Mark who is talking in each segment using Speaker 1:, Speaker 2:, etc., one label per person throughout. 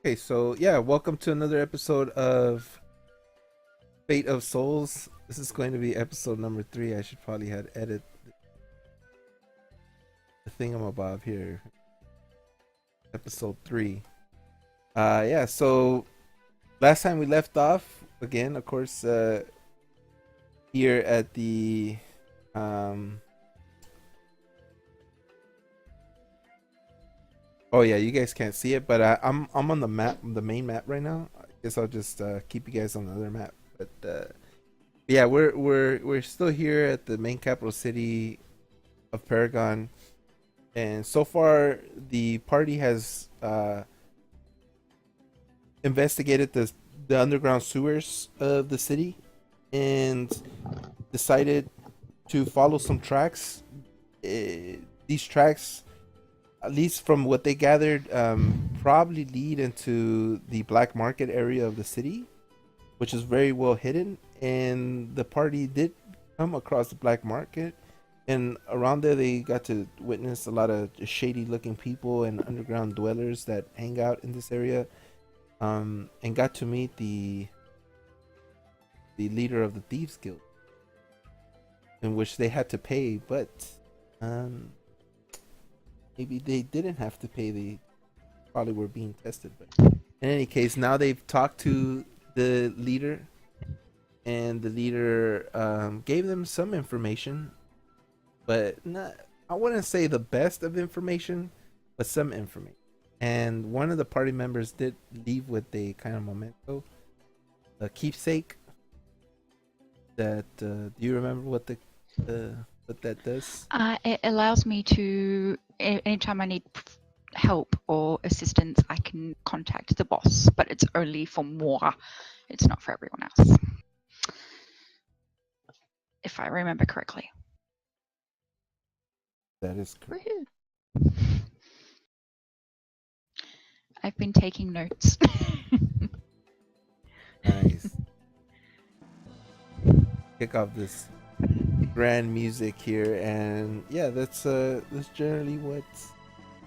Speaker 1: Okay, so yeah, welcome to another episode of Fate of Souls. This is going to be episode number 3. I should probably had edit the thingamabob here. Episode 3. Yeah, so last time we left off, again, of course, here at the oh yeah, you guys can't see it, but I'm on the map, the main map right now. I guess I'll just keep you guys on the other map. But yeah, we're still here at the main capital city of Paragon, and so far the party has investigated the underground sewers of the city and decided to follow some tracks. These tracks, at least from what they gathered, probably lead into the black market area of the city, which is very well hidden. And the party did come across the black market, and around there they got to witness a lot of shady looking people and underground dwellers that hang out in this area, and got to meet the leader of the thieves guild, in which they had to pay, but maybe they didn't have to pay. They probably were being tested. But in any case, now they've talked to the leader, and the leader gave them some information, but not, I wouldn't say the best of information, but some information. And one of the party members did leave with a kind of memento, a keepsake. That do you remember what that does?
Speaker 2: It allows me to, anytime I need help or assistance, I can contact the boss, but it's only for moi. It's not for everyone else. If I remember correctly.
Speaker 1: That is correct.
Speaker 2: Woohoo. I've been taking notes.
Speaker 1: Nice. Kick off this grand music here, and yeah, that's generally what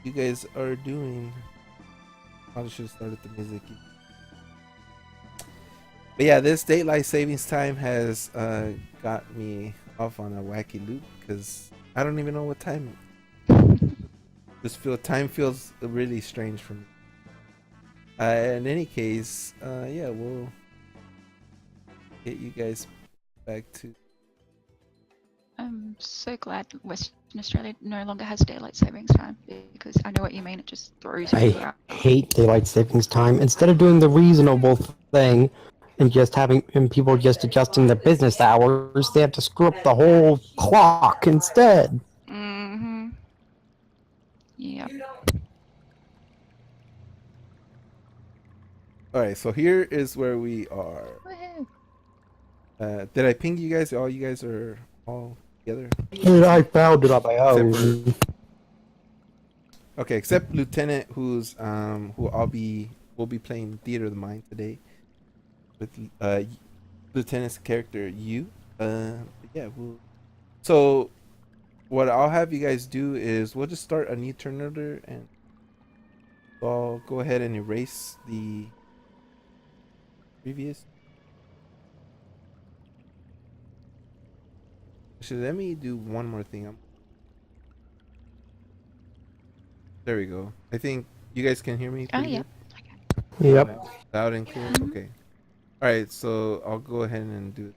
Speaker 1: you guys are doing. Probably should have started the music. But yeah, this daylight savings time has got me off on a wacky loop because I don't even know what time. Time feels really strange for me. In any case, yeah, we'll get you guys back to.
Speaker 2: I'm so glad Western Australia no longer has daylight savings time, because I know what you mean. It just throws you out.
Speaker 3: I hate daylight savings time. Instead of doing the reasonable thing and just having people just adjusting their business hours, they have to screw up the whole clock instead.
Speaker 2: Mm-hmm. Yep.
Speaker 1: All right, so here is where we are.
Speaker 2: Woohoo.
Speaker 1: Did I ping you guys? All you guys are all together.
Speaker 3: And I found it on my own.
Speaker 1: Okay, except Lieutenant, who's who will be playing Theater of the Mind today with Lieutenant's character you. Yeah, so what I'll have you guys do is we'll just start a new turn order, and I'll go ahead and erase the previous. Actually, let me do one more thing. There we go. I think you guys can hear me.
Speaker 2: Oh, yeah.
Speaker 1: Good?
Speaker 3: Yep.
Speaker 1: Loud and clear.
Speaker 2: Mhm.
Speaker 1: Okay. All right. So I'll go ahead and do it.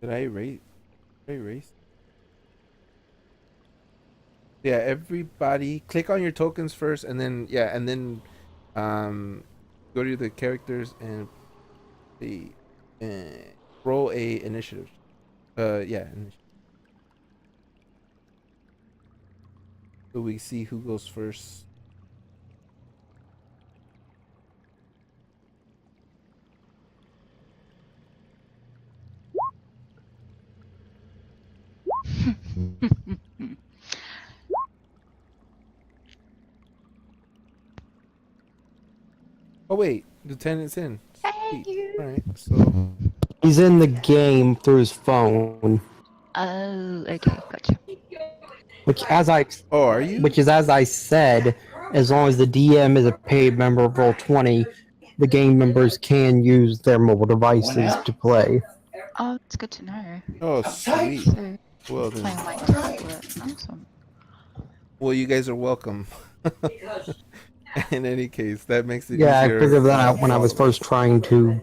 Speaker 1: Did I erase? Did I erase? Yeah. Everybody, click on your tokens first, and then go to the characters and the roll a initiative. Yeah. Initiative. So we see who goes first. Oh wait, Lieutenant's in.
Speaker 2: Thank you.
Speaker 1: All right, so
Speaker 3: He's in the game through his phone.
Speaker 2: Oh, okay, gotcha.
Speaker 3: Which, as I
Speaker 1: Oh, are you?
Speaker 3: which is as I said, as long as the DM is a paid member of Roll20, the game members can use their mobile devices to play.
Speaker 2: Oh, it's good to know.
Speaker 1: Oh, sweet.
Speaker 2: So
Speaker 1: Well
Speaker 2: play
Speaker 1: then,
Speaker 2: on my tablet. Awesome.
Speaker 1: well, you guys are welcome. In any case, that makes it
Speaker 3: Yeah, I
Speaker 1: easier
Speaker 3: figured that out
Speaker 1: for
Speaker 3: when I
Speaker 1: all
Speaker 3: was
Speaker 1: of us.
Speaker 3: first trying to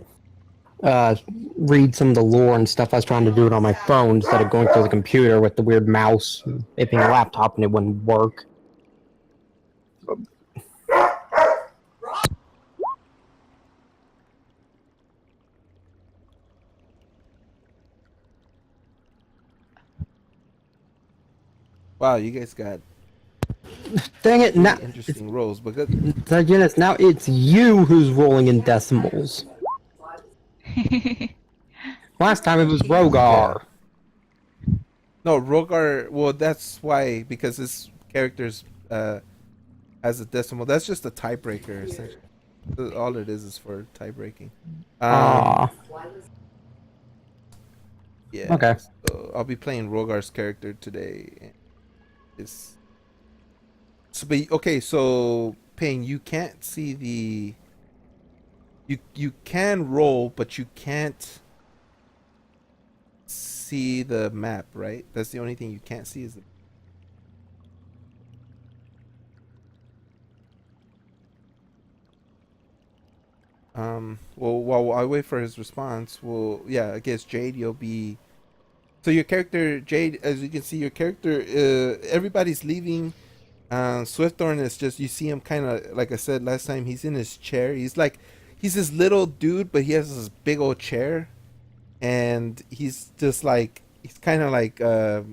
Speaker 3: read some of the lore and stuff. I was trying to do it on my phone instead of going through the computer with the weird mouse. It being a laptop and it wouldn't work.
Speaker 1: Wow, you guys got
Speaker 3: Dang it!
Speaker 1: really
Speaker 3: Now,
Speaker 1: interesting roles. But good.
Speaker 3: Cygnius, now it's you who's rolling in decimals. Last time it was
Speaker 2: Jeez.
Speaker 1: Yeah.
Speaker 3: Rogar.
Speaker 1: No, Rogar. Well, that's why, because his character's has a decimal. That's just a tiebreaker. Essentially, all it is for tie breaking.
Speaker 3: Ah,
Speaker 1: Yeah.
Speaker 3: okay.
Speaker 1: So I'll be playing Rogar's character today. And it's so, but okay. So Payne, you can't see the. You can roll, but you can't see the map, right? That's the only thing you can't see is the. Well, while I wait for his response, well, yeah, I guess Jade, you'll be. So your character, Jade, as you can see, your character, everybody's leaving. Swiftthorn is just, you see him kind of, like I said last time, he's in his chair. He's this little dude, but he has this big old chair, and he's just like, he's kind of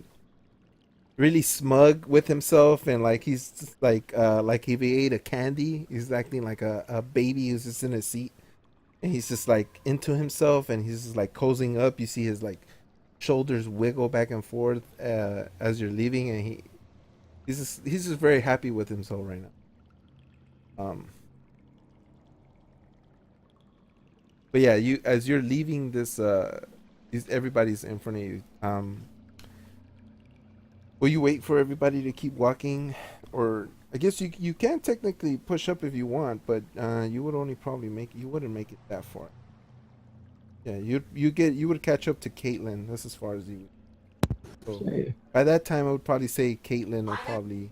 Speaker 1: really smug with himself, and like he's just like if he ate a candy, he's acting like a baby who's just in his seat, and he's just like into himself, and he's just like cozying up. You see his like shoulders wiggle back and forth as you're leaving, and he's just very happy with himself right now. But yeah, you as you're leaving this, everybody's in front of you. Will you wait for everybody to keep walking, or I guess you can technically push up if you want, but you would only probably you wouldn't make it that far. Yeah, you would catch up to Caitlin. That's as far as you. So by that time, I would probably say Caitlin will probably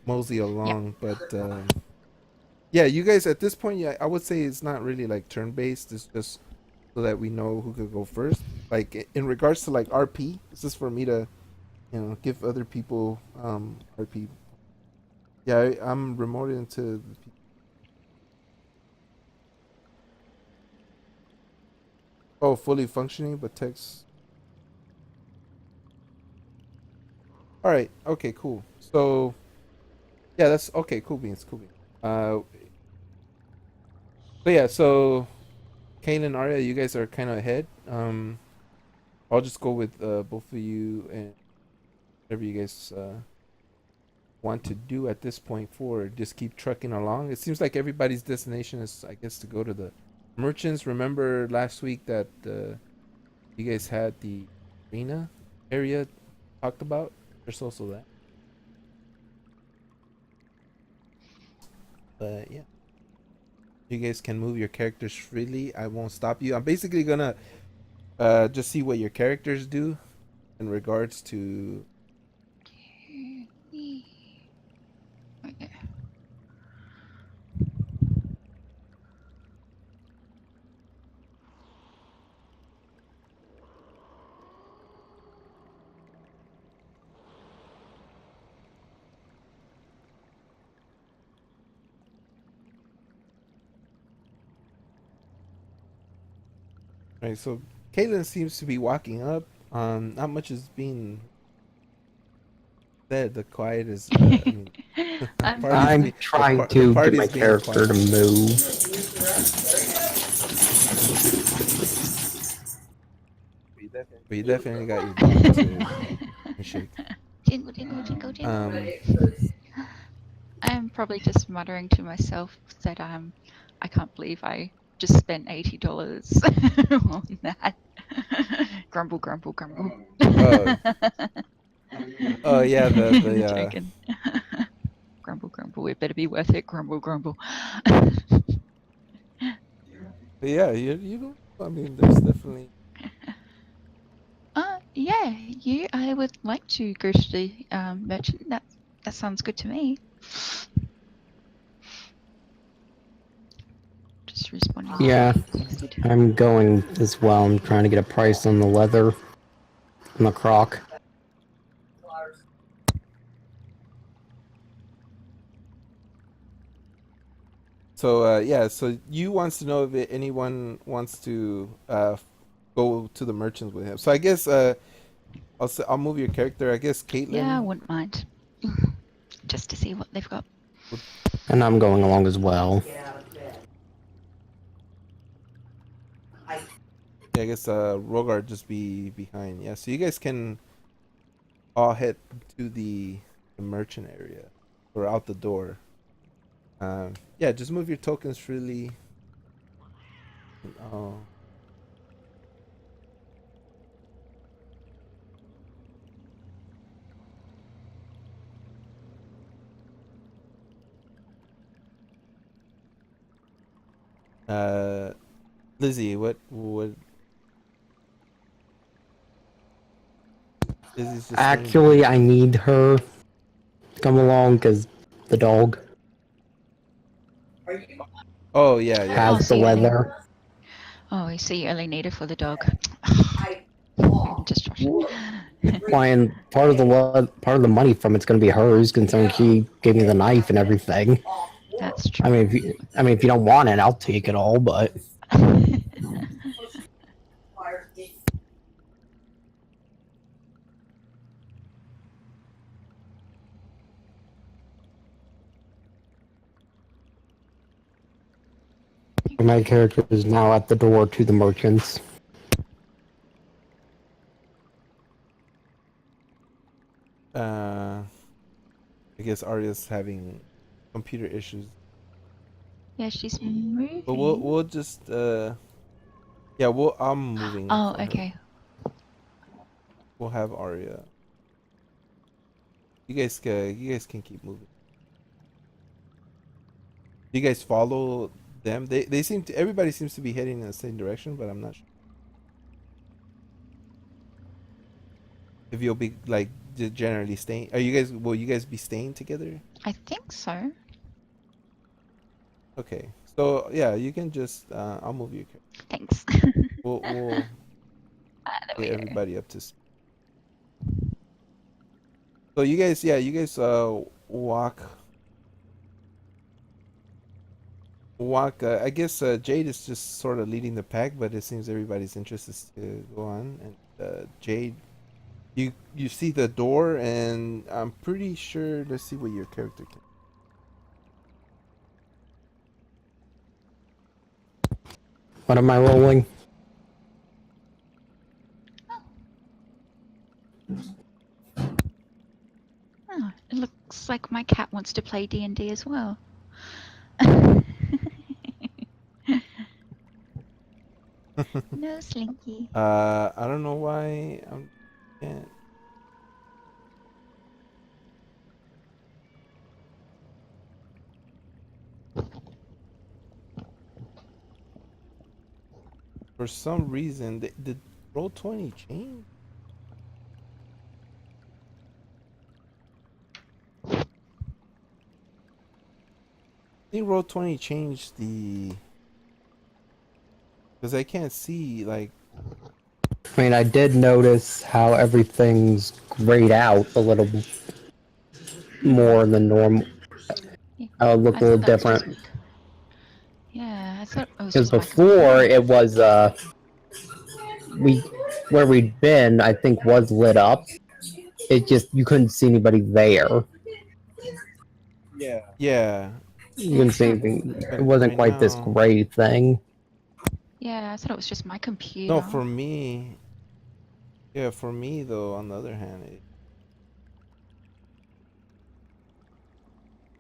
Speaker 1: mosey along, but yeah, you guys at this point, yeah, I would say it's not really like turn based. It's just so that we know who could go first. Like in regards to like RP, it's just for me to give other people RP. Yeah, I'm remoted into the fully functioning, but text. All right. Okay. Cool. So yeah, that's okay. Cool beans. Cool beans. But yeah. So Kane and Arya, you guys are kind of ahead. I'll just go with both of you and whatever you guys want to do at this point forward. Just keep trucking along. It seems like everybody's destination is, I guess, to go to the merchants. Remember last week that you guys had the arena area talked about? There's also that. But yeah, you guys can move your characters freely. I won't stop you. I'm basically gonna just see what your characters do in regards to.
Speaker 2: Okay.
Speaker 1: Right, so Caitlin seems to be walking up. Not much is being said. The quiet is. I mean,
Speaker 3: I'm trying
Speaker 1: the
Speaker 3: to get my
Speaker 1: party's being
Speaker 3: character
Speaker 1: quiet.
Speaker 3: to move.
Speaker 1: But you definitely got your body to shake.
Speaker 2: Jingle, jingle, jingle, jingle.
Speaker 1: Um,
Speaker 2: I'm probably just muttering to myself that I can't believe I just spent $80 on that. Grumble, grumble, grumble.
Speaker 1: Oh, oh yeah, the
Speaker 2: Joking. Grumble, grumble. It better be worth it. Grumble, grumble.
Speaker 1: yeah, you don't. I mean, there's definitely.
Speaker 2: Yeah, I would like to go to the merchant. That sounds good to me. Just responding.
Speaker 3: Yeah,
Speaker 2: Texted.
Speaker 3: I'm going as well. I'm trying to get a price on the leather and the croc.
Speaker 1: So yeah, so you wants to know if anyone wants to go to the merchants with him. So I guess I'll move your character. I guess
Speaker 2: Yeah, I
Speaker 1: Caitlin.
Speaker 2: wouldn't mind. Just to see what they've got.
Speaker 3: And I'm going along as well.
Speaker 1: Yeah, I guess Rogar just be behind. Yeah, so you guys can all head to the merchant area or out the door. Yeah, just move your tokens freely. Oh, uh, Lizzie, what? Lizzie's just staying
Speaker 3: Actually, I
Speaker 1: behind.
Speaker 3: need her to come along because the dog
Speaker 1: Oh yeah, yeah,
Speaker 2: Oh,
Speaker 3: has
Speaker 1: yeah.
Speaker 3: the
Speaker 2: so you only.
Speaker 3: leather.
Speaker 2: Oh, so you only need it for the dog. Just Josh.
Speaker 3: And part of the money from it's going to be hers, considering she gave me the knife and everything.
Speaker 2: That's
Speaker 3: I
Speaker 2: true.
Speaker 3: mean, if you don't want it, I'll take it all. But my character is now at the door to the merchants.
Speaker 1: Uh, I guess Arya's having computer issues,
Speaker 2: Yeah, she's
Speaker 1: but
Speaker 2: moving.
Speaker 1: we'll just yeah, I'm moving
Speaker 2: Oh,
Speaker 1: for her.
Speaker 2: okay.
Speaker 1: We'll have Arya. You guys can keep moving. You guys follow them. They seem to everybody seems to be heading in the same direction, but I'm not sure if you'll be like generally staying. Are you guys? Will you guys be staying together?
Speaker 2: I think so.
Speaker 1: Okay. So yeah, you can just I'll move you.
Speaker 2: Thanks.
Speaker 1: We'll
Speaker 2: There we
Speaker 1: get
Speaker 2: go.
Speaker 1: everybody up to speed. So you guys, yeah, you guys walk. I guess Jade is just sort of leading the pack, but it seems everybody's interest is to go on. And Jade, you see the door, and I'm pretty sure. Let's see what your character can.
Speaker 3: What am I rolling?
Speaker 2: Oh, it looks like my cat wants to play D&D as well. No, Slinky.
Speaker 1: I don't know why I can't. For some reason, did roll 20 change? I think roll 20 changed the because I can't see like.
Speaker 3: I mean, I did notice how everything's grayed out a little more than normal.
Speaker 2: Yeah,
Speaker 3: It looked
Speaker 2: I
Speaker 3: a little
Speaker 2: thought that was just.
Speaker 3: different.
Speaker 2: Yeah, I thought it was
Speaker 3: Because
Speaker 2: just my
Speaker 3: before
Speaker 2: computer.
Speaker 3: it was we where we'd been, I think was lit up. It just you couldn't see anybody there.
Speaker 1: Yeah,
Speaker 3: You
Speaker 2: Yeah, I
Speaker 3: couldn't see
Speaker 2: thought.
Speaker 3: anything. It
Speaker 1: but
Speaker 3: wasn't
Speaker 1: right
Speaker 3: quite this
Speaker 1: now,
Speaker 3: gray thing.
Speaker 2: Yeah, I thought it was just my
Speaker 1: no.
Speaker 2: computer.
Speaker 1: For me, yeah. For me though, on the other hand, it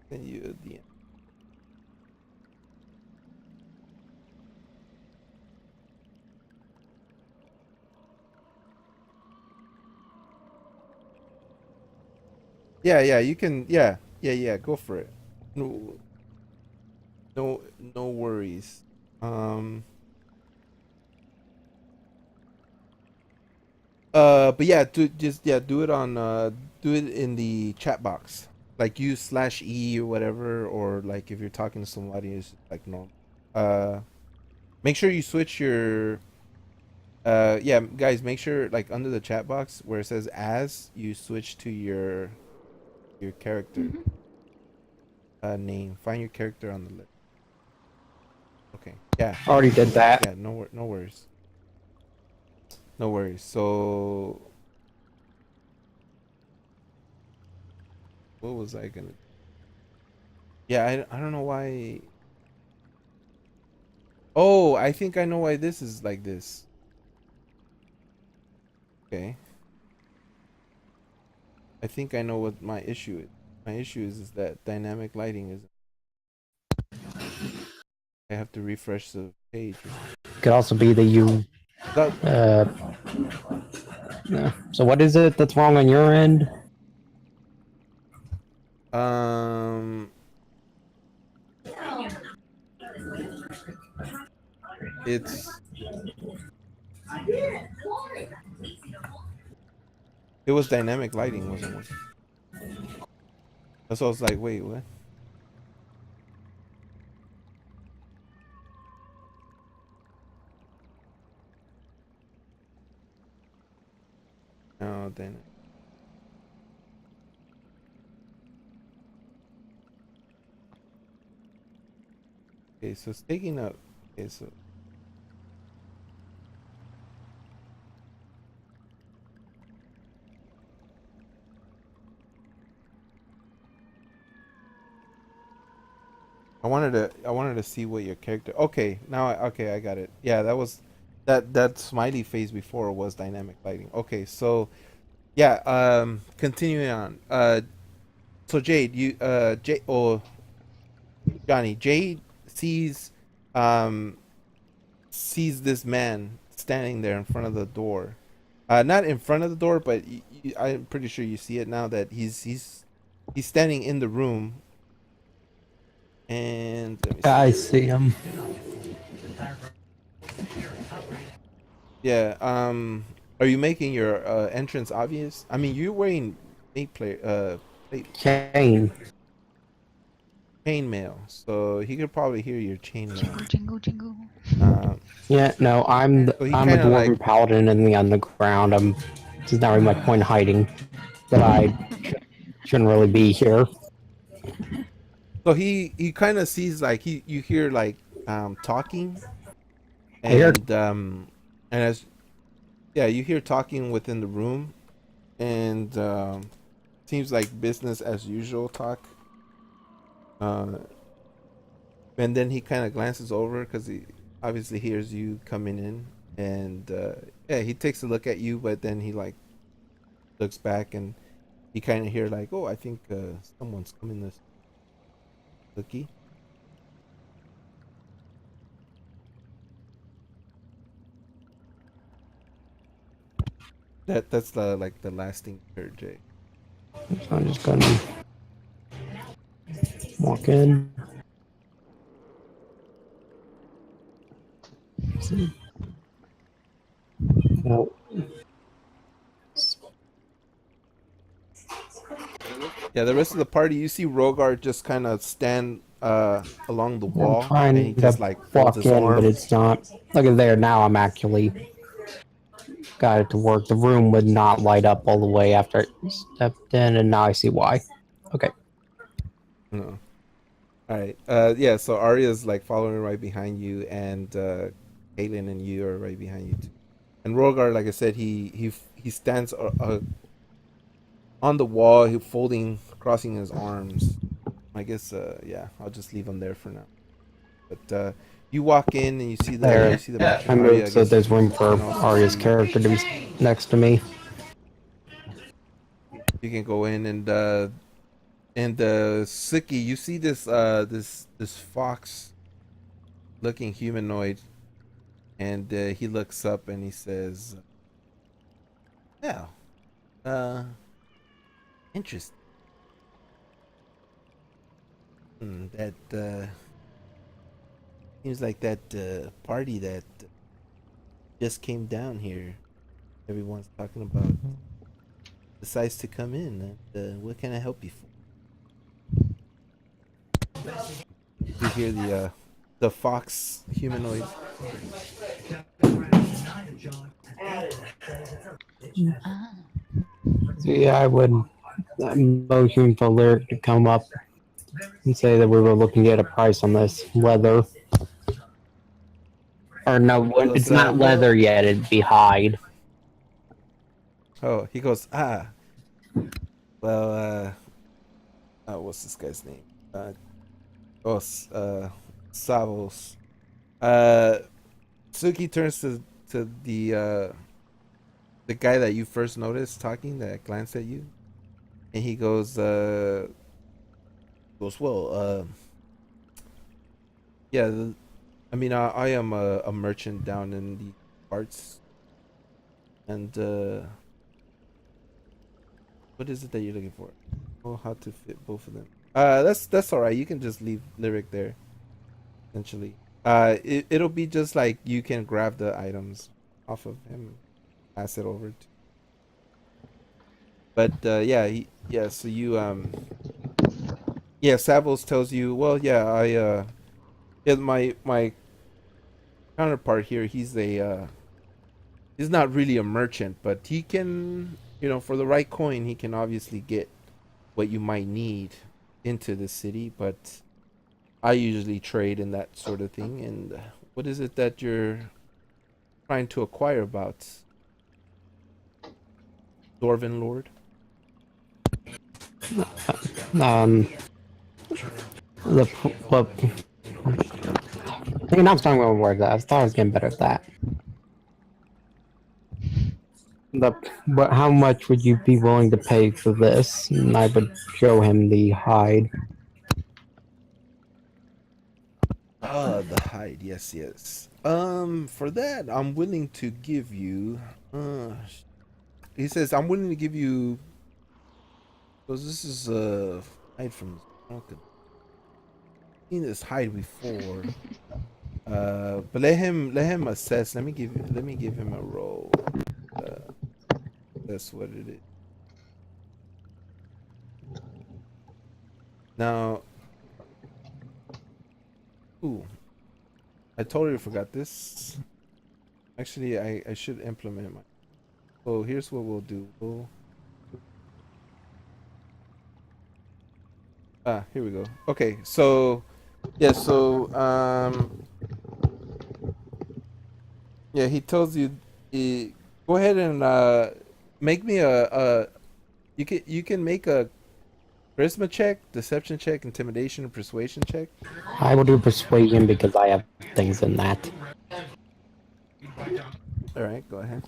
Speaker 1: sent you at the end. Yeah, you can. Yeah. Go for it. No, no worries. Um. But yeah, do it on do it in the chat box. Like use /e or whatever, or like if you're talking to somebody, it's like normal. Uh, make sure you switch your yeah, guys, make sure like under the chat box where it says as, you switch to your character
Speaker 2: Hmm.
Speaker 1: name. Find your character on the list. Okay. Yeah.
Speaker 3: Already did that.
Speaker 1: Yeah, no worries. No worries. So what was I gonna? Yeah, I don't know why. Oh, I think I know why this is like this. Okay. I think I know what my issue is. My issue is that dynamic lighting is. I have to refresh the page.
Speaker 3: Could also be that you.
Speaker 1: That,
Speaker 3: Uh, no. So what is it that's wrong on your end?
Speaker 1: um, it's it was dynamic lighting wasn't working. So I was like, wait, what? Oh, then. Okay, so it's taking up. Okay, so I wanted to see what your character. Okay, okay, I got it. Yeah, that smiley face before was dynamic lighting. Okay, so yeah, continuing on. So Jade, Johnny, Jade sees um sees this man standing there in front of the door. Not in front of the door, but I'm pretty sure you see it now that he's standing in the room. And let me
Speaker 3: I
Speaker 1: see.
Speaker 3: see him.
Speaker 1: Yeah. Are you making your entrance obvious? I mean, you're wearing plate
Speaker 3: Kane.
Speaker 1: chainmail, so he could probably hear your chainmail.
Speaker 2: Jingle, jingle, jingle.
Speaker 1: Um,
Speaker 3: Yeah, no, I'm
Speaker 1: so he
Speaker 3: I'm a
Speaker 1: kind of like
Speaker 3: dwarven paladin in the underground. There's not really much point in hiding, but I shouldn't really be here.
Speaker 1: so he kind of sees like you hear like talking
Speaker 3: I hear
Speaker 1: and as yeah, you hear talking within the room, and seems like business as usual talk. Uh, and then he kind of glances over because he obviously hears you coming in, and yeah, he takes a look at you, but then he like looks back and you kind of hear like, oh, I think someone's coming this cookie. That's the like the last thing you heard, Jay.
Speaker 3: so I'm just gonna walk in. No,
Speaker 1: Yeah, the rest of the party, you see Rogar just kind of stand along the
Speaker 3: I'm
Speaker 1: wall, and he
Speaker 3: trying to
Speaker 1: just like folds
Speaker 3: walk
Speaker 1: his
Speaker 3: in, but
Speaker 1: arm.
Speaker 3: it's not. Look at there. Now I'm actually got it to work. The room would not light up all the way after I stepped in, and now I see why. Okay.
Speaker 1: No. All right. Yeah. So Arya's like following right behind you, and Caitlin and you are right behind you too. And Rogar, like I said, he stands on the wall, he folding, crossing his arms. I guess. Yeah. I'll just leave him there for now. But you walk in and you
Speaker 3: There.
Speaker 1: see the matching
Speaker 3: I
Speaker 1: Arya.
Speaker 3: moved
Speaker 1: I
Speaker 3: so
Speaker 1: guess
Speaker 3: there's room
Speaker 1: you
Speaker 3: for
Speaker 1: can also
Speaker 3: Arya's
Speaker 1: see
Speaker 3: character to be next to me.
Speaker 1: you can go in and Suki, you see this fox looking humanoid, and he looks up and he says, "Yeah, uh, interesting." That seems like that party that just came down here. Everyone's talking about decides to come in. What can I help you for? You hear the fox humanoid.
Speaker 2: Ah.
Speaker 3: Yeah, I would motion for Lyric to come up and say that we were looking at a price on this leather. Or no,
Speaker 1: He goes,
Speaker 3: it's not
Speaker 1: well,
Speaker 3: leather yet. It'd be hide.
Speaker 1: oh, he goes, well, what's this guy's name? Oh, Savos. Uh, Suki turns to the guy that you first noticed talking that glanced at you, and he goes, well, yeah, I mean, I am a merchant down in the parts, and what is it that you're looking for? Oh, how to fit both of them? That's all right. You can just leave Lyric there. Essentially, it'll be just like you can grab the items off of him, pass it over to. But yeah, yeah. So you yeah, Savos tells you, well, yeah, yeah, my counterpart here, he's not really a merchant, but he can, for the right coin, he can obviously get what you might need into the city, but I usually trade in that sort of thing. And what is it that you're trying to acquire about, Dwarven Lord?
Speaker 3: Um, the well, I mean, I'm starting with words. I thought I was getting better at that. But how much would you be willing to pay for this? And I would show him the hide.
Speaker 1: Ah, the hide. Yes, yes. For that, I'm willing to give you. He says, I'm willing to give you. Because this is hide from. I've seen this hide before. But let him assess. Let me give him a roll. That's what it is. Now, ooh, I totally forgot this. Actually, I should implement my. So here's what we'll do. Here we go. Okay, so yeah, so yeah, he tells you, go ahead and make me a you can make a charisma check, deception check, intimidation, and persuasion check.
Speaker 3: I will do persuasion because I have things in that.
Speaker 1: All right, go ahead.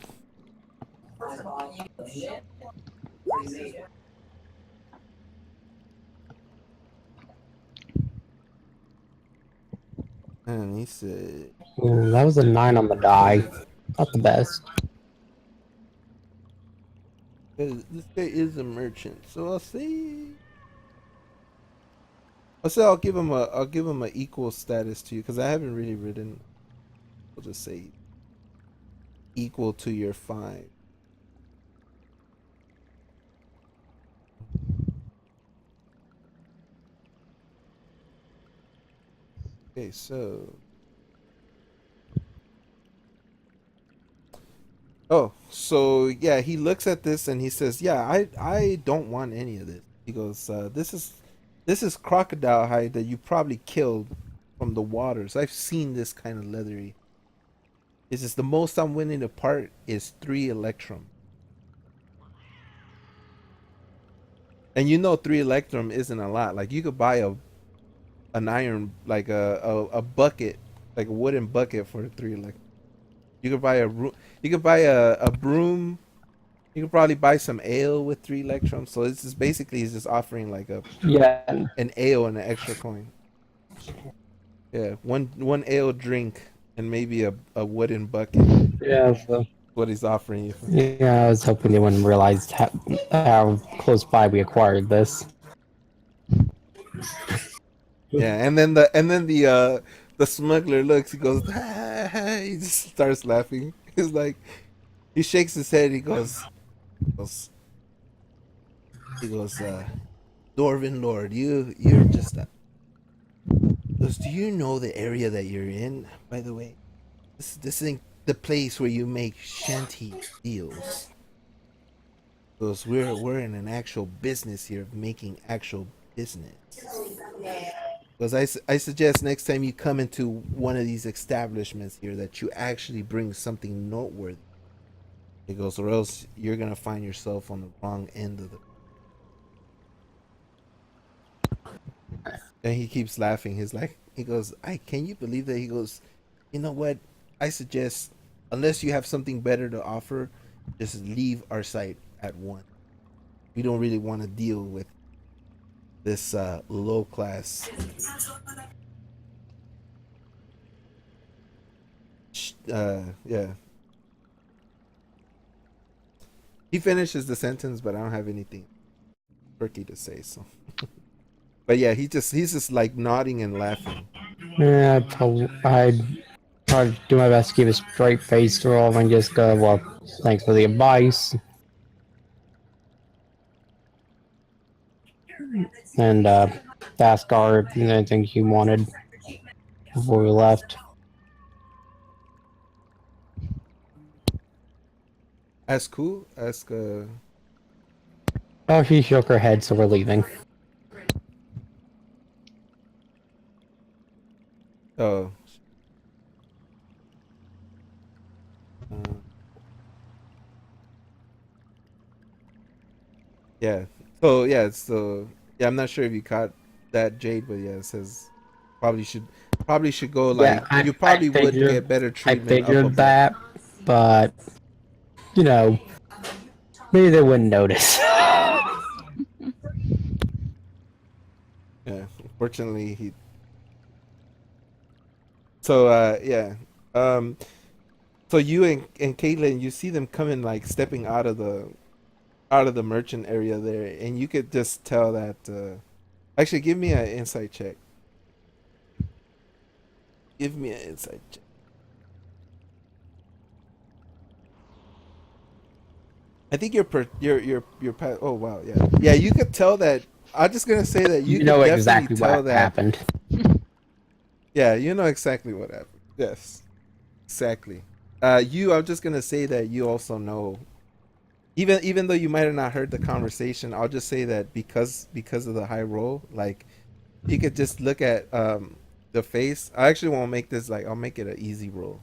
Speaker 1: And he said,
Speaker 3: That was a 9 on the die. Not the best.
Speaker 1: This guy is a merchant, so I'll say I'll give him a equal status to you because I haven't really written. I'll just say equal to your 5. Okay, so so yeah, he looks at this and he says, "Yeah, I don't want any of this." He goes, "This is crocodile hide that you probably killed from the waters. I've seen this kind of leathery. This is the most I'm willing to part is 3 electrum, and 3 electrum isn't a lot. Like you could buy an iron like a bucket, like a wooden bucket for 3 electrum. You could buy you could buy a broom. You could probably buy some ale with 3 electrum. So it's just basically he's just offering like
Speaker 3: Yeah,
Speaker 1: an ale and an extra coin. Yeah, one ale drink and maybe a wooden bucket.
Speaker 3: yeah. So,
Speaker 1: What he's offering you.
Speaker 3: yeah, I was hoping they wouldn't realize how close by we acquired this.
Speaker 1: Yeah, and then the smuggler looks. He goes, ah, he just starts laughing. He's like, he shakes his head. Goes, he goes, Dwarven Lord, you're just. Goes, do you know the area that you're in? By the way, this ain't the place where you make shanty deals. Goes, we're in an actual business here of making actual business. Because I suggest next time you come into one of these establishments here that you actually bring something noteworthy. He goes, or else you're gonna find yourself on the wrong end of the. And he keeps laughing. He's like, he goes, I can you believe that? He goes, you know what? I suggest, unless you have something better to offer, just leave our site at one. We don't really want to deal with this low class. Yeah. He finishes the sentence, but I don't have anything quirky to say. So, but yeah, he's just like nodding and laughing.
Speaker 3: Yeah, I'd try to do my best to keep a straight face to all and just go, well, thanks for the advice. And ask our if there's anything he wanted before we left.
Speaker 1: Ask who? Ask
Speaker 3: Oh, she shook her head, so we're leaving.
Speaker 1: oh. Uh, yeah. So yeah. So yeah, I'm not sure if you caught that, Jade, but yeah, it says probably should go
Speaker 3: Yeah,
Speaker 1: like you probably would get better
Speaker 3: I
Speaker 1: treatment up
Speaker 3: figured
Speaker 1: above.
Speaker 3: that, but you know, maybe they wouldn't notice.
Speaker 1: Yeah. Unfortunately, he. So yeah. Um. So you and Caitlin, you see them coming like stepping out of the merchant area there, and you could just tell that. Actually, give me an insight check. Give me an insight check. I think oh wow, yeah, you could tell that. I'm just gonna say that you
Speaker 3: You
Speaker 1: could
Speaker 3: know
Speaker 1: definitely
Speaker 3: exactly
Speaker 1: tell
Speaker 3: what
Speaker 1: that.
Speaker 3: happened.
Speaker 1: Yeah, you know exactly what happened. Yes, exactly. I'm just gonna say that you also know, even though you might have not heard the conversation, I'll just say that because of the high roll, like you could just look at the face. I actually won't make this like I'll make it an easy roll.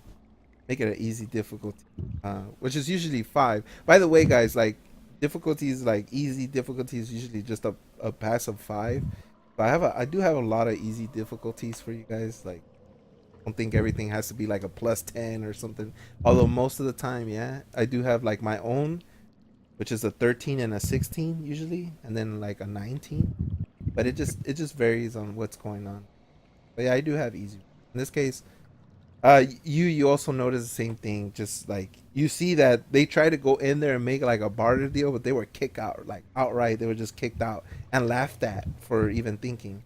Speaker 1: Make it an easy difficulty, which is usually 5. By the way, guys, like difficulties, like easy difficulty is usually just a pass of 5. But I do have a lot of easy difficulties for you guys. Like, I don't think everything has to be like a +10 or something. Although most of the time, yeah, I do have like my own, which is a 13 and a 16 usually, and then like a 19. But it just varies on what's going on. But yeah, I do have easy. In this case, you also notice the same thing. Just like you see that they try to go in there and make like a barter deal, but they were kicked out, like outright. They were just kicked out and laughed at for even thinking,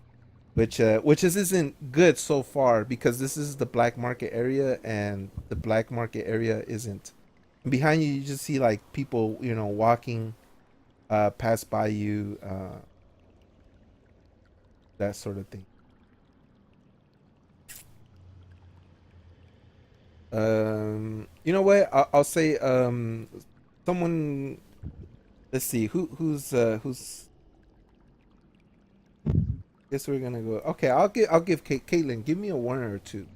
Speaker 1: which isn't good so far because this is the black market area, and the black market area isn't. And behind you, you just see like people, walking, pass by you, that sort of thing. You know what? I'll say someone. Let's see who's. Guess we're gonna go. Okay, I'll give Caitlin. Give me a 1 or a 2.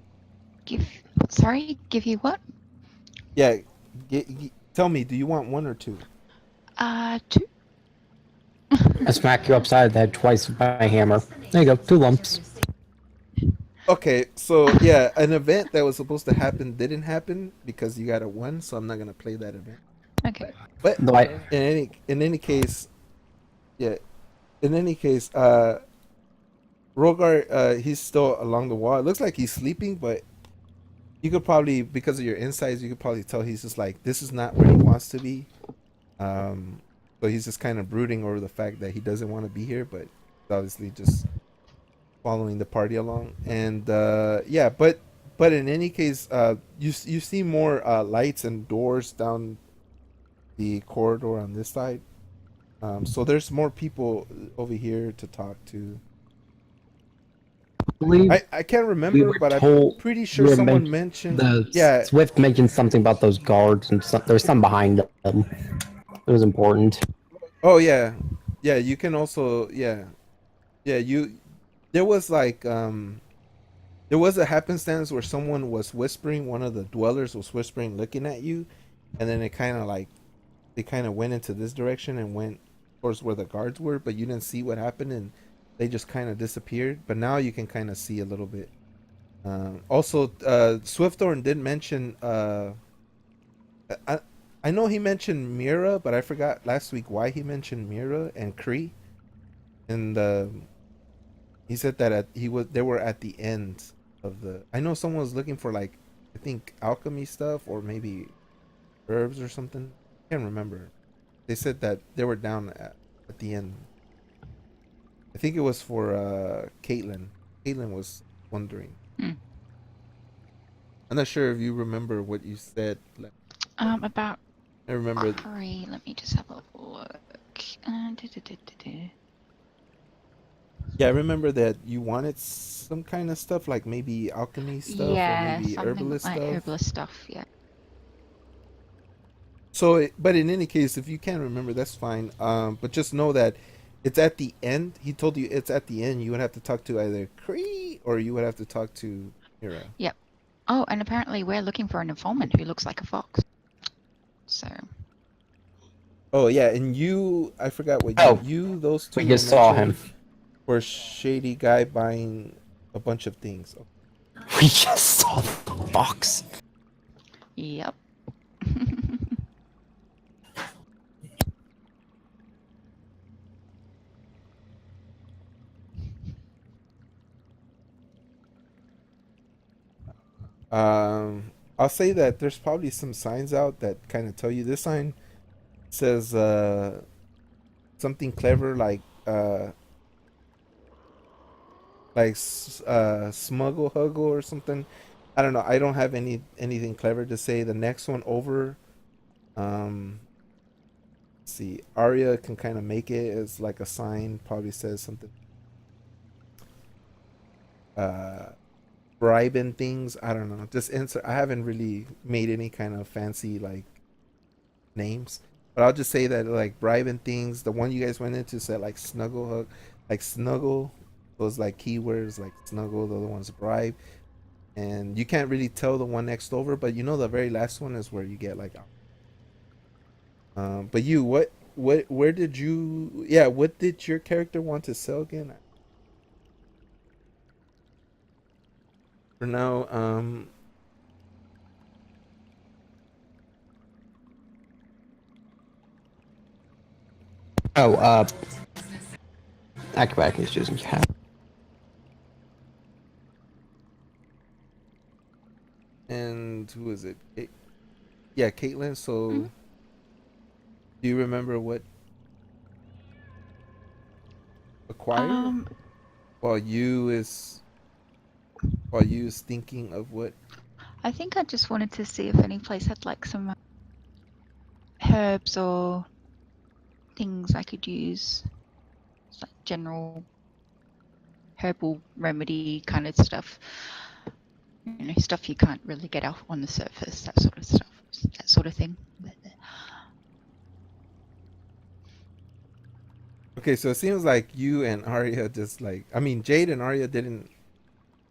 Speaker 2: Give you what?
Speaker 1: Yeah, tell me. Do you want 1 or 2?
Speaker 2: 2.
Speaker 3: I smack you upside the head twice with my hammer. There you go, 2 lumps.
Speaker 1: Okay, so yeah, an event that was supposed to happen didn't happen because you got a 1, so I'm not gonna play that event.
Speaker 2: Okay.
Speaker 1: But
Speaker 3: Though I,
Speaker 1: in any case, yeah, in any case, Rogar, he's still along the wall. It looks like he's sleeping, but you could probably, because of your insights, you could probably tell he's just like, this is not where he wants to be. So he's just kind of brooding over the fact that he doesn't want to be here, but obviously just following the party along. And yeah, but in any case, you see more lights and doors down the corridor on this side. So there's more people over here to talk to.
Speaker 3: I believe
Speaker 1: I can't
Speaker 3: we
Speaker 1: remember,
Speaker 3: were
Speaker 1: but I'm
Speaker 3: told
Speaker 1: pretty
Speaker 3: we
Speaker 1: sure
Speaker 3: were
Speaker 1: someone mentioned.
Speaker 3: the
Speaker 1: Yeah.
Speaker 3: Swift mentioned something about those guards and there's some behind them. It was important.
Speaker 1: Oh yeah. Yeah. You can also. Yeah. Yeah. You. There was like there was a happenstance where someone was whispering. One of the dwellers was whispering, looking at you, and then it kind of like they kind of went into this direction and went towards where the guards were, but you didn't see what happened, and they just kind of disappeared. But now you can kind of see a little bit. Also, Swifthorn did mention. I I know he mentioned Mira, but I forgot last week why he mentioned Mira and Kree, and he said that they were at the end of the. I know someone was looking for like I think alchemy stuff or maybe herbs or something. I can't remember. They said that they were down at the end. I think it was for Caitlin. Caitlin was wondering.
Speaker 2: Hmm.
Speaker 1: I'm not sure if you remember what you said.
Speaker 2: About
Speaker 1: I remember.
Speaker 2: Cree. Let me just have a look. Du-du-du-du-du.
Speaker 1: Yeah, I remember that you wanted some kind of stuff, like maybe alchemy stuff or
Speaker 2: Yeah,
Speaker 1: maybe
Speaker 2: something
Speaker 1: herbalist
Speaker 2: like
Speaker 1: stuff.
Speaker 2: herbalist stuff. Yeah.
Speaker 1: So, but in any case, if you can't remember, that's fine. But just know that it's at the end. He told you it's at the end. You would have to talk to either Cree or you would have to talk to Mira.
Speaker 2: Yep. Oh, and apparently we're looking for an informant who looks like a fox. So.
Speaker 1: Oh yeah, and you, I forgot what
Speaker 3: Oh,
Speaker 1: those
Speaker 3: we
Speaker 1: two were
Speaker 3: just saw
Speaker 1: mentioned
Speaker 3: him.
Speaker 1: for shady guy buying a bunch of things.
Speaker 3: We just saw the box.
Speaker 2: Yep.
Speaker 1: I'll say that there's probably some signs out that kind of tell you. This sign says something clever smuggle huggle or something. I don't know. I don't have anything clever to say. The next one over, um, let's see, Arya can kind of make it as like a sign. Probably says something. Uh, bribing things. I don't know. Just answer. I haven't really made any kind of fancy like names, but I'll just say that like bribing things. The one you guys went into said like snuggle hug, like snuggle. Those like keywords like snuggle. The other one's bribe, and you can't really tell the one next over, but you know the very last one is where you get like. But you what where did you yeah what did your character want to sell again? For now,
Speaker 3: Oh, acrobatic is choosing cat.
Speaker 1: and who is it? Yeah, Caitlin. So,
Speaker 2: Mhm.
Speaker 1: do you remember what acquire
Speaker 2: Um,
Speaker 1: while you is while you is thinking of what?
Speaker 2: I think I just wanted to see if any place had like some herbs or things I could use. It's like general herbal remedy kind of stuff. You know, stuff you can't really get off on the surface, that sort of stuff, that sort of thing.
Speaker 1: Okay, so it seems like you and Arya just like I mean Jade and Arya didn't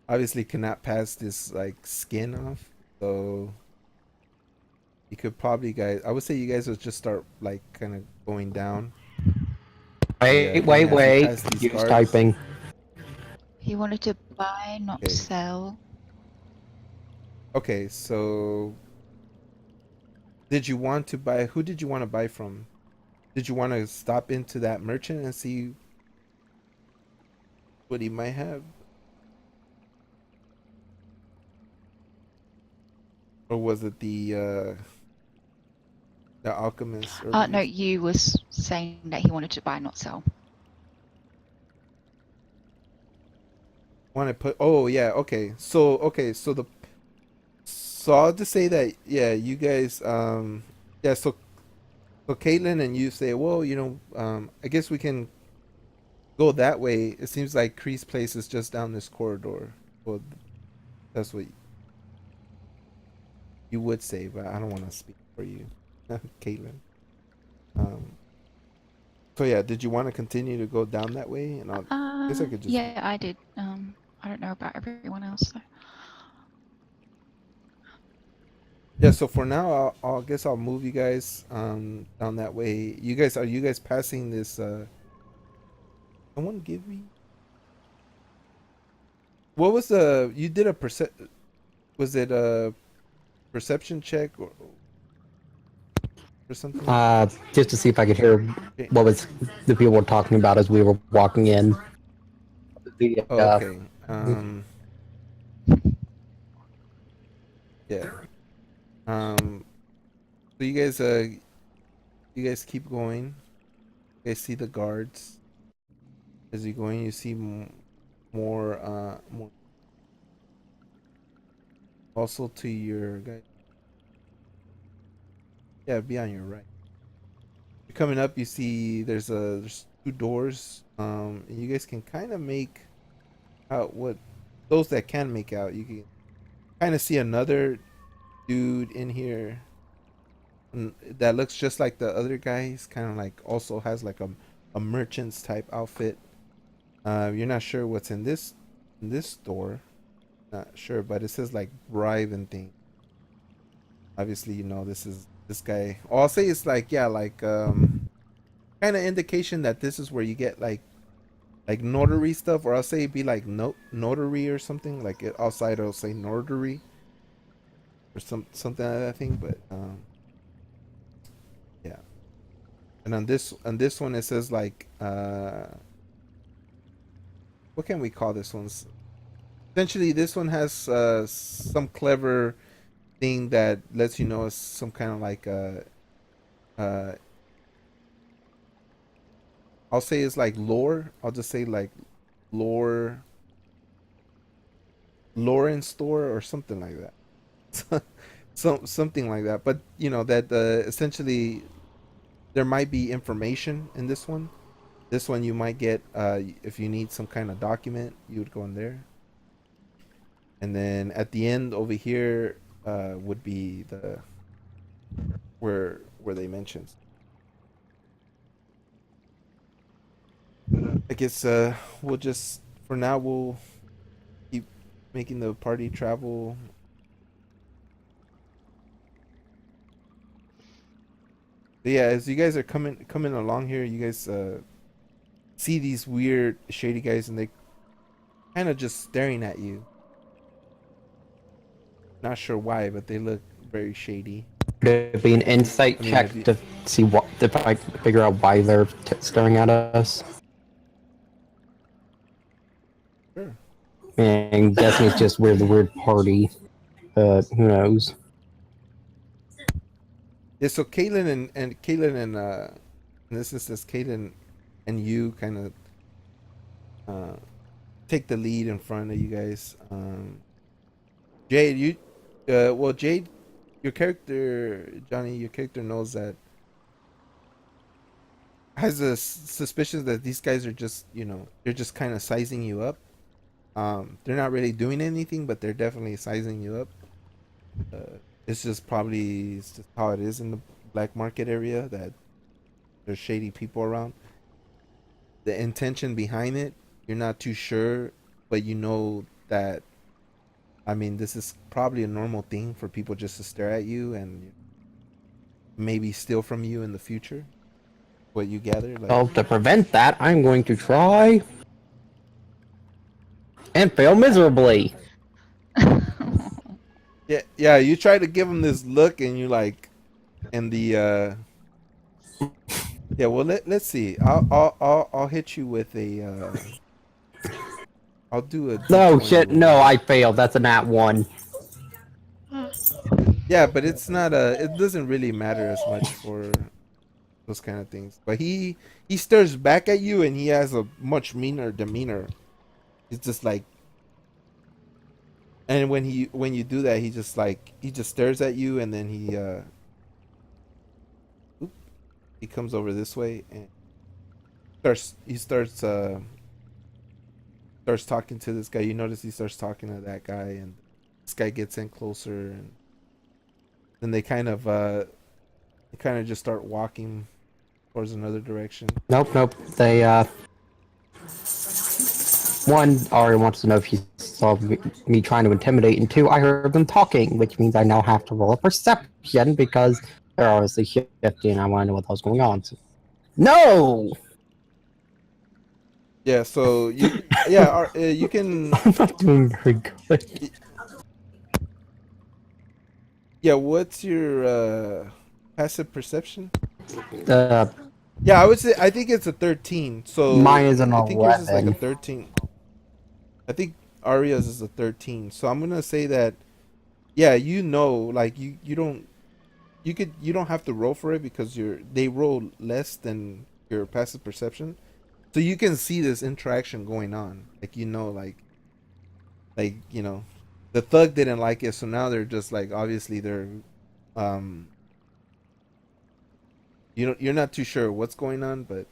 Speaker 1: obviously cannot pass this like skin off, so you could probably guys. I would say you guys would just start like kind of going down.
Speaker 3: Wait,
Speaker 1: And
Speaker 3: wait,
Speaker 1: as you
Speaker 3: wait.
Speaker 1: pass these
Speaker 3: Use
Speaker 1: guards,
Speaker 3: typing.
Speaker 2: He wanted to buy, not
Speaker 1: okay,
Speaker 2: sell.
Speaker 1: okay. So, did you want to buy? Who did you want to buy from? Did you want to stop into that merchant and see what he might have, or was it the alchemist
Speaker 2: No,
Speaker 1: herbalist?
Speaker 2: you was saying that he wanted to buy, not sell.
Speaker 1: Want to put? Oh yeah. So the so I'll just say that yeah, you guys yeah. So Caitlin and you say, well, I guess we can go that way. It seems like Cree's place is just down this corridor. Well, that's what you would say, but I don't want to speak for you, Caitlin. Um, so yeah, did you want to continue to go down that way? And I guess I could just
Speaker 2: Yeah, I did. I don't know about everyone else. So.
Speaker 1: yeah. So for now, I'll guess I'll move you guys down that way. You guys passing this? Someone give me. What was the? You did a Was it a perception check or something?
Speaker 3: Just to see if I could hear
Speaker 1: Okay.
Speaker 3: what was the people were talking about as we were walking in. The
Speaker 1: Oh, okay. Yeah. Um. So you guys keep going. You guys see the guards as you going. You see more. Also to your guys. Yeah, be on your right. You're coming up. You see there's two doors. And you guys can kind of make out what those that can make out. You can kind of see another dude in here that looks just like the other guy. He's kind of like also has like a merchant's type outfit. You're not sure what's in this store. Not sure, but it says like bribe and thing. Obviously, this is this guy. I'll say it's like yeah, like kind of indication that this is where you get like notary stuff, or I'll say it'd be like notary or something. Like outside, it'll say notary or something like that thing. But yeah. And on this one it says like what can we call this one? Essentially this one has some clever thing that lets you know it's some kind of like uh I'll say it's like lore. I'll just say like lore Lauren store or something like that. Something like that. But that essentially there might be information in this one. This one you might get if you need some kind of document, you would go in there. And then at the end over here would be the where they mentioned. I guess we'll just for now we'll keep making the party travel. But yeah, as you guys are coming along here, you guys see these weird shady guys and they kind of just staring at you. Not sure why, but they look very shady.
Speaker 3: Would it be an insight
Speaker 1: I mean,
Speaker 3: check
Speaker 1: if you
Speaker 3: to see what if I figure out why they're staring at us?
Speaker 1: sure.
Speaker 3: And guessing it's just we're the weird party. Who knows?
Speaker 1: Yeah, so Caitlin and in this instance, Caitlin and you kind of uh take the lead in front of you guys. Jade, well, Jade, your character, Johnny, your character knows that has a suspicion that these guys are just, they're just kind of sizing you up. They're not really doing anything, but they're definitely sizing you up. It's just how it is in the black market area that there's shady people around. The intention behind it, you're not too sure, but you know that I mean, this is probably a normal thing for people just to stare at you and maybe steal from you in the future. What you gather, like
Speaker 3: Well, to prevent that, I'm going to try and fail miserably.
Speaker 1: yeah, you try to give them this look, and you like, and the yeah. Well, let's see. I'll hit you with a I'll do a
Speaker 3: No
Speaker 1: D20
Speaker 3: shit,
Speaker 1: roll.
Speaker 3: no, I failed. That's a nat 1.
Speaker 1: Yeah, but it's not it doesn't really matter as much for those kind of things. But he stares back at you, and he has a much meaner demeanor. It's just like And when you do that, he just stares at you, and then oop, he comes over this way and starts talking to this guy. You notice he starts talking to that guy, and this guy gets in closer, and then they kind of just start walking towards another direction.
Speaker 3: Nope. They one already wants to know if you saw me trying to intimidate, and two, I heard them talking, which means I now have to roll a perception because they're obviously shifty, and I want to know what was going on. So, no,
Speaker 1: Yeah, so you can
Speaker 3: I'm not doing very good.
Speaker 1: yeah. What's your passive perception?
Speaker 3: Uh,
Speaker 1: Yeah, I would say I think it's a 13.
Speaker 3: Mine
Speaker 1: So
Speaker 3: is an
Speaker 1: I think yours is like a
Speaker 3: 11.
Speaker 1: 13. I think Aria's is a 13. So I'm gonna say that yeah, like you don't have to roll for it because they roll less than your passive perception. So you can see this interaction going on. Like the thug didn't like it, so now they're just like obviously they're um you're not too sure what's going on, but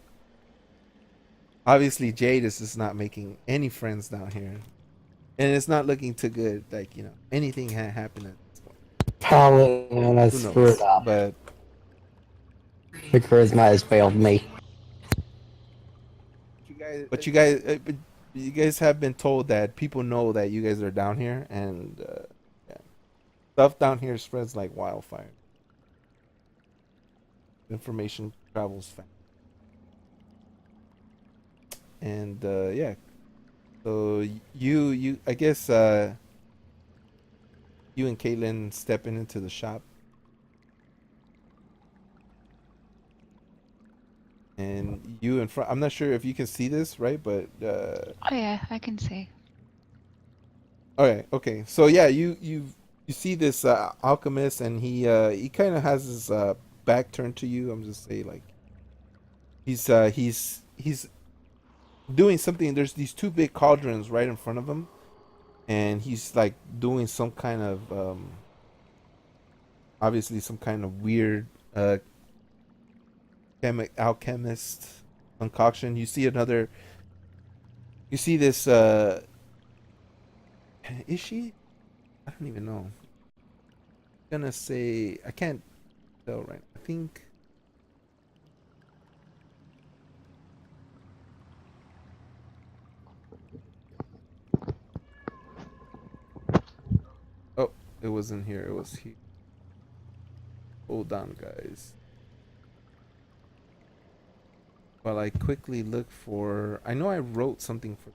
Speaker 1: obviously Jade is just not making any friends down here. And it's not looking too good. Like, anything happened at this point.
Speaker 3: Probably I
Speaker 1: Who
Speaker 3: screwed
Speaker 1: knows?
Speaker 3: up.
Speaker 1: But
Speaker 3: The charisma has failed me.
Speaker 1: but you guys have been told that people know that you guys are down here, and yeah, stuff down here spreads like wildfire. Information travels fast, and yeah. So you I guess you and Caitlin stepping into the shop, and you in front. I'm not sure if you can see this, right? But
Speaker 2: Oh yeah, I can see.
Speaker 1: okay. So yeah, you see this alchemist, and he kind of has his back turned to you. I'm just saying, like he's doing something. There's these two big cauldrons right in front of him, and he's like doing some kind of obviously some kind of weird alchemist concoction. You see this is she? I don't even know. I'm gonna say I can't tell right. I think oh, it wasn't here. It was here. Hold on, guys. While I quickly look for, I know I wrote something for.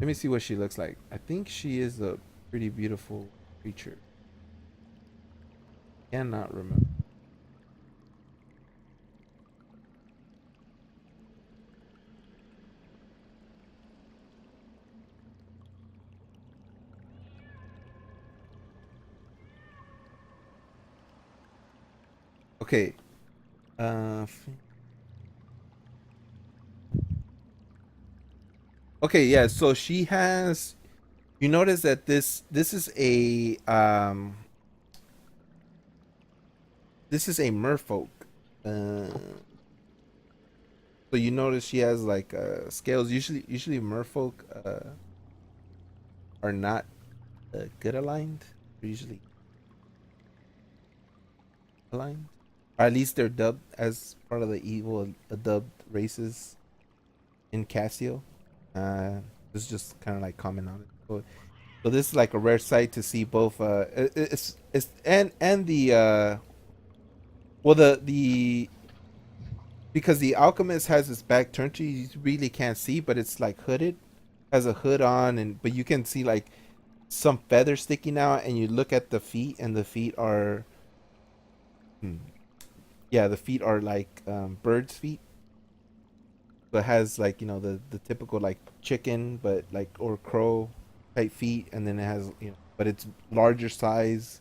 Speaker 1: Let me see what she looks like. I think she is a pretty beautiful creature. Cannot remember. Okay. Uh. Okay. Yeah. So she has. You notice that this is a merfolk. Uh. So you notice she has like scales. Usually merfolk are not good aligned. They're usually aligned, or at least they're dubbed as part of the evil dubbed races in Casio. Uh, this is just kind of like comment on it. So this is like a rare sight to see both. It's and the well the because the alchemist has his back turned to you, you really can't see, but it's like hooded, has a hood on, and but you can see like some feathers sticking out, and you look at the feet, and the feet are, hmm, yeah, the feet are like birds' feet. So it has like the typical like chicken, but like or crow type feet, and then it has but it's larger size,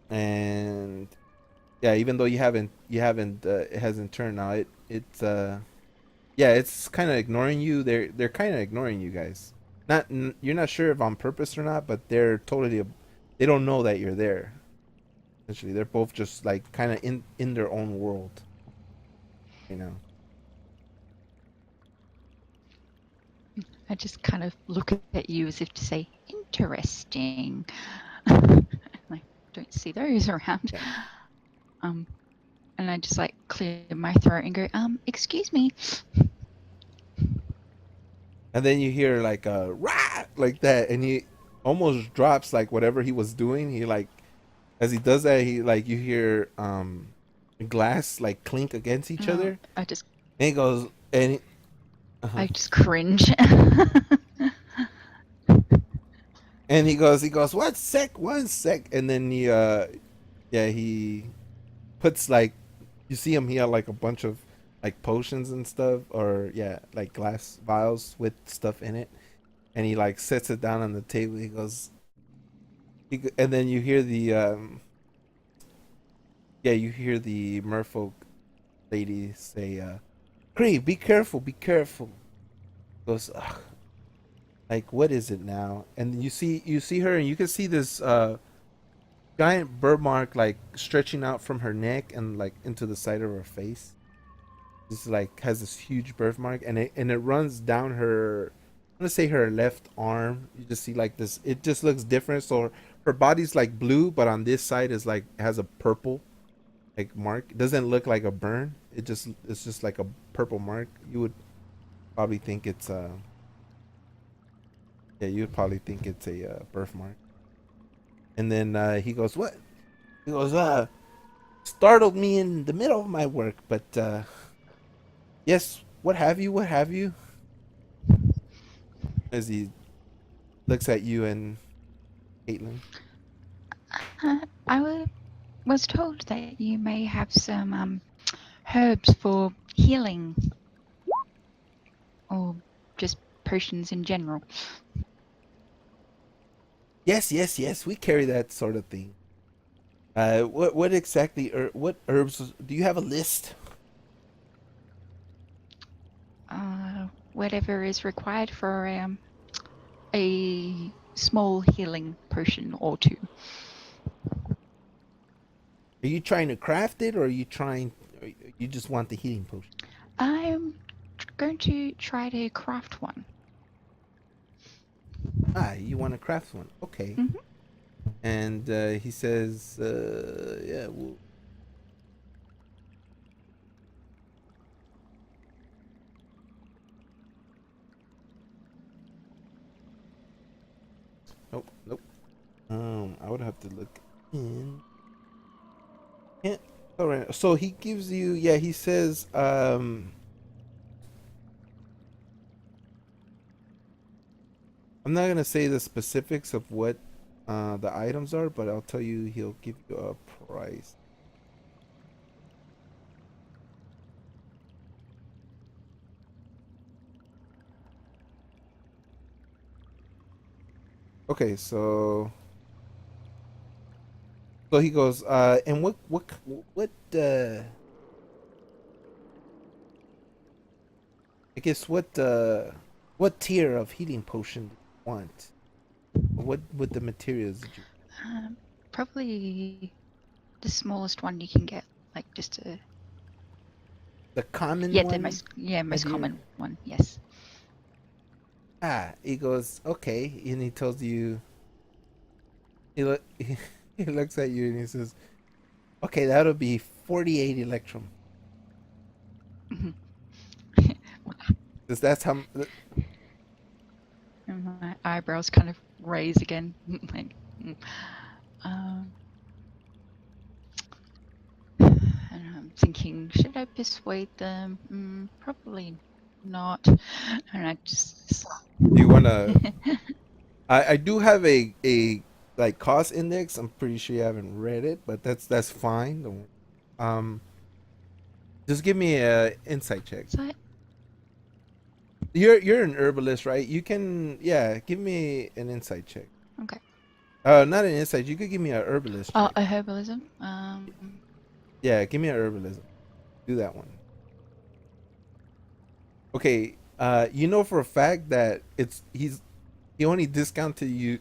Speaker 1: and Yeah, even though it hasn't turned out. Yeah, it's kind of ignoring you. They're kind of ignoring you guys. You're not sure if on purpose or not, but they don't know that you're there. Essentially, they're both just like kind of in their own world, you know.
Speaker 2: I just kind of look at you as if to say, interesting. I don't see those around.
Speaker 1: Yeah.
Speaker 2: And I just like clear my throat and go, excuse me.
Speaker 1: And then you hear like a rah like that, and he almost drops like whatever he was doing. He like as he does that, he like you hear glass like clink against each other,
Speaker 2: I just
Speaker 1: and he goes and he,
Speaker 2: I just cringe.
Speaker 1: and he goes 1 sec, and then he puts like you see him, he had like a bunch of like potions and stuff, or yeah, like glass vials with stuff in it, and he like sets it down on the table. He goes and then you hear the you hear the merfolk lady say Cree, be careful, be careful. Goes ugh, like what is it now? And you see her, and you can see this giant birthmark like stretching out from her neck and like into the side of her face. This like has this huge birthmark, and it runs down her. I'm gonna say her left arm. You just see like this. It just looks different. So her body's like blue, but on this side is like has a purple like mark. It doesn't look like a burn. It's just like a purple mark. You would probably think it's you would probably think it's a birthmark. And then he goes, "What?" He goes, startled me in the middle of my work, but yes, what have you? What have you?" As he looks at you and Caitlin.
Speaker 2: Was told that you may have some herbs for healing or just potions in general.
Speaker 1: Yes, yes, yes. We carry that sort of thing. What exactly? What herbs do you have a list?
Speaker 2: Whatever is required for a small healing potion or two.
Speaker 1: Are you trying to craft it, or or you just want the healing potion?
Speaker 2: I'm going to try to craft one.
Speaker 1: You want to craft one? Okay.
Speaker 2: Mhm.
Speaker 1: And he says, "Yeah, well, nope, nope. I would have to look in. Yeah. All right. So he gives you, yeah. He says, I'm not gonna say the specifics of what the items are, but I'll tell you he'll give you a price. Okay, so he goes, and what I guess what tier of healing potion do you want? What the materials did you?
Speaker 2: Probably the smallest one you can get, like just a
Speaker 1: The common
Speaker 2: the
Speaker 1: one?
Speaker 2: most
Speaker 1: Here?
Speaker 2: common one. Yes.
Speaker 1: He goes, okay, and he tells you he look he looks at you and he says, okay, that'll be 48 electrum.
Speaker 2: Mhm.
Speaker 1: Because that's how
Speaker 2: And my eyebrows kind of raise again. Like, um, and I'm thinking, should I persuade them? Probably not. And I just.
Speaker 1: you wanna I do have a like cost index. I'm pretty sure you haven't read it, but that's fine. Just give me a insight check.
Speaker 2: So
Speaker 1: You're an herbalist, right? You can give me an insight check.
Speaker 2: okay.
Speaker 1: Not an insight. You could give me a herbalist check.
Speaker 2: A herbalism.
Speaker 1: Yeah, give me an herbalism. Do that one. Okay. You know for a fact that he only discounted you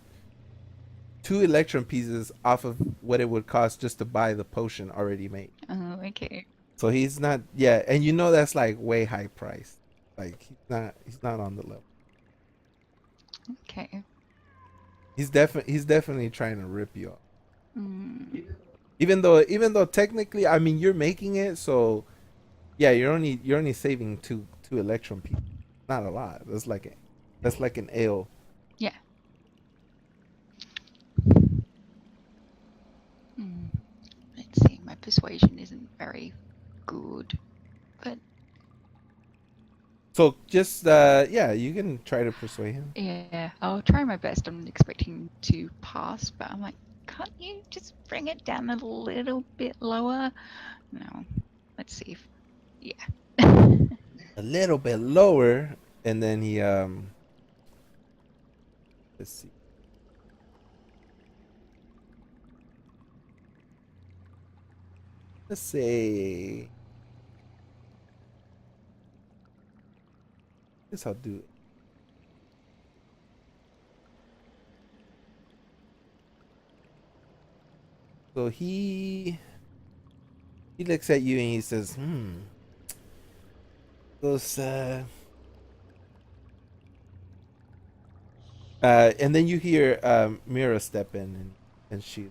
Speaker 1: 2 electrum pieces off of what it would cost just to buy the potion already made.
Speaker 2: Oh, okay.
Speaker 1: So he's not, yeah, and you know that's like way high price. Like he's not on the level.
Speaker 2: Okay.
Speaker 1: He's definitely trying to rip you off.
Speaker 2: Mm.
Speaker 1: Even though technically, I mean, you're making it, so yeah, you're only saving two electrum pieces. Not a lot. That's like an ale.
Speaker 2: Yeah. Mm. Let's see. My persuasion isn't very good, but
Speaker 1: So just yeah, you can try to persuade him.
Speaker 2: yeah, I'll try my best. I'm expecting to pass, but I'm like, can't you just bring it down a little bit lower? No. Let's see if, yeah.
Speaker 1: A little bit lower, and then he let's see. Let's say this I'll do it. So he looks at you and he says, those and then you hear Mira step in and she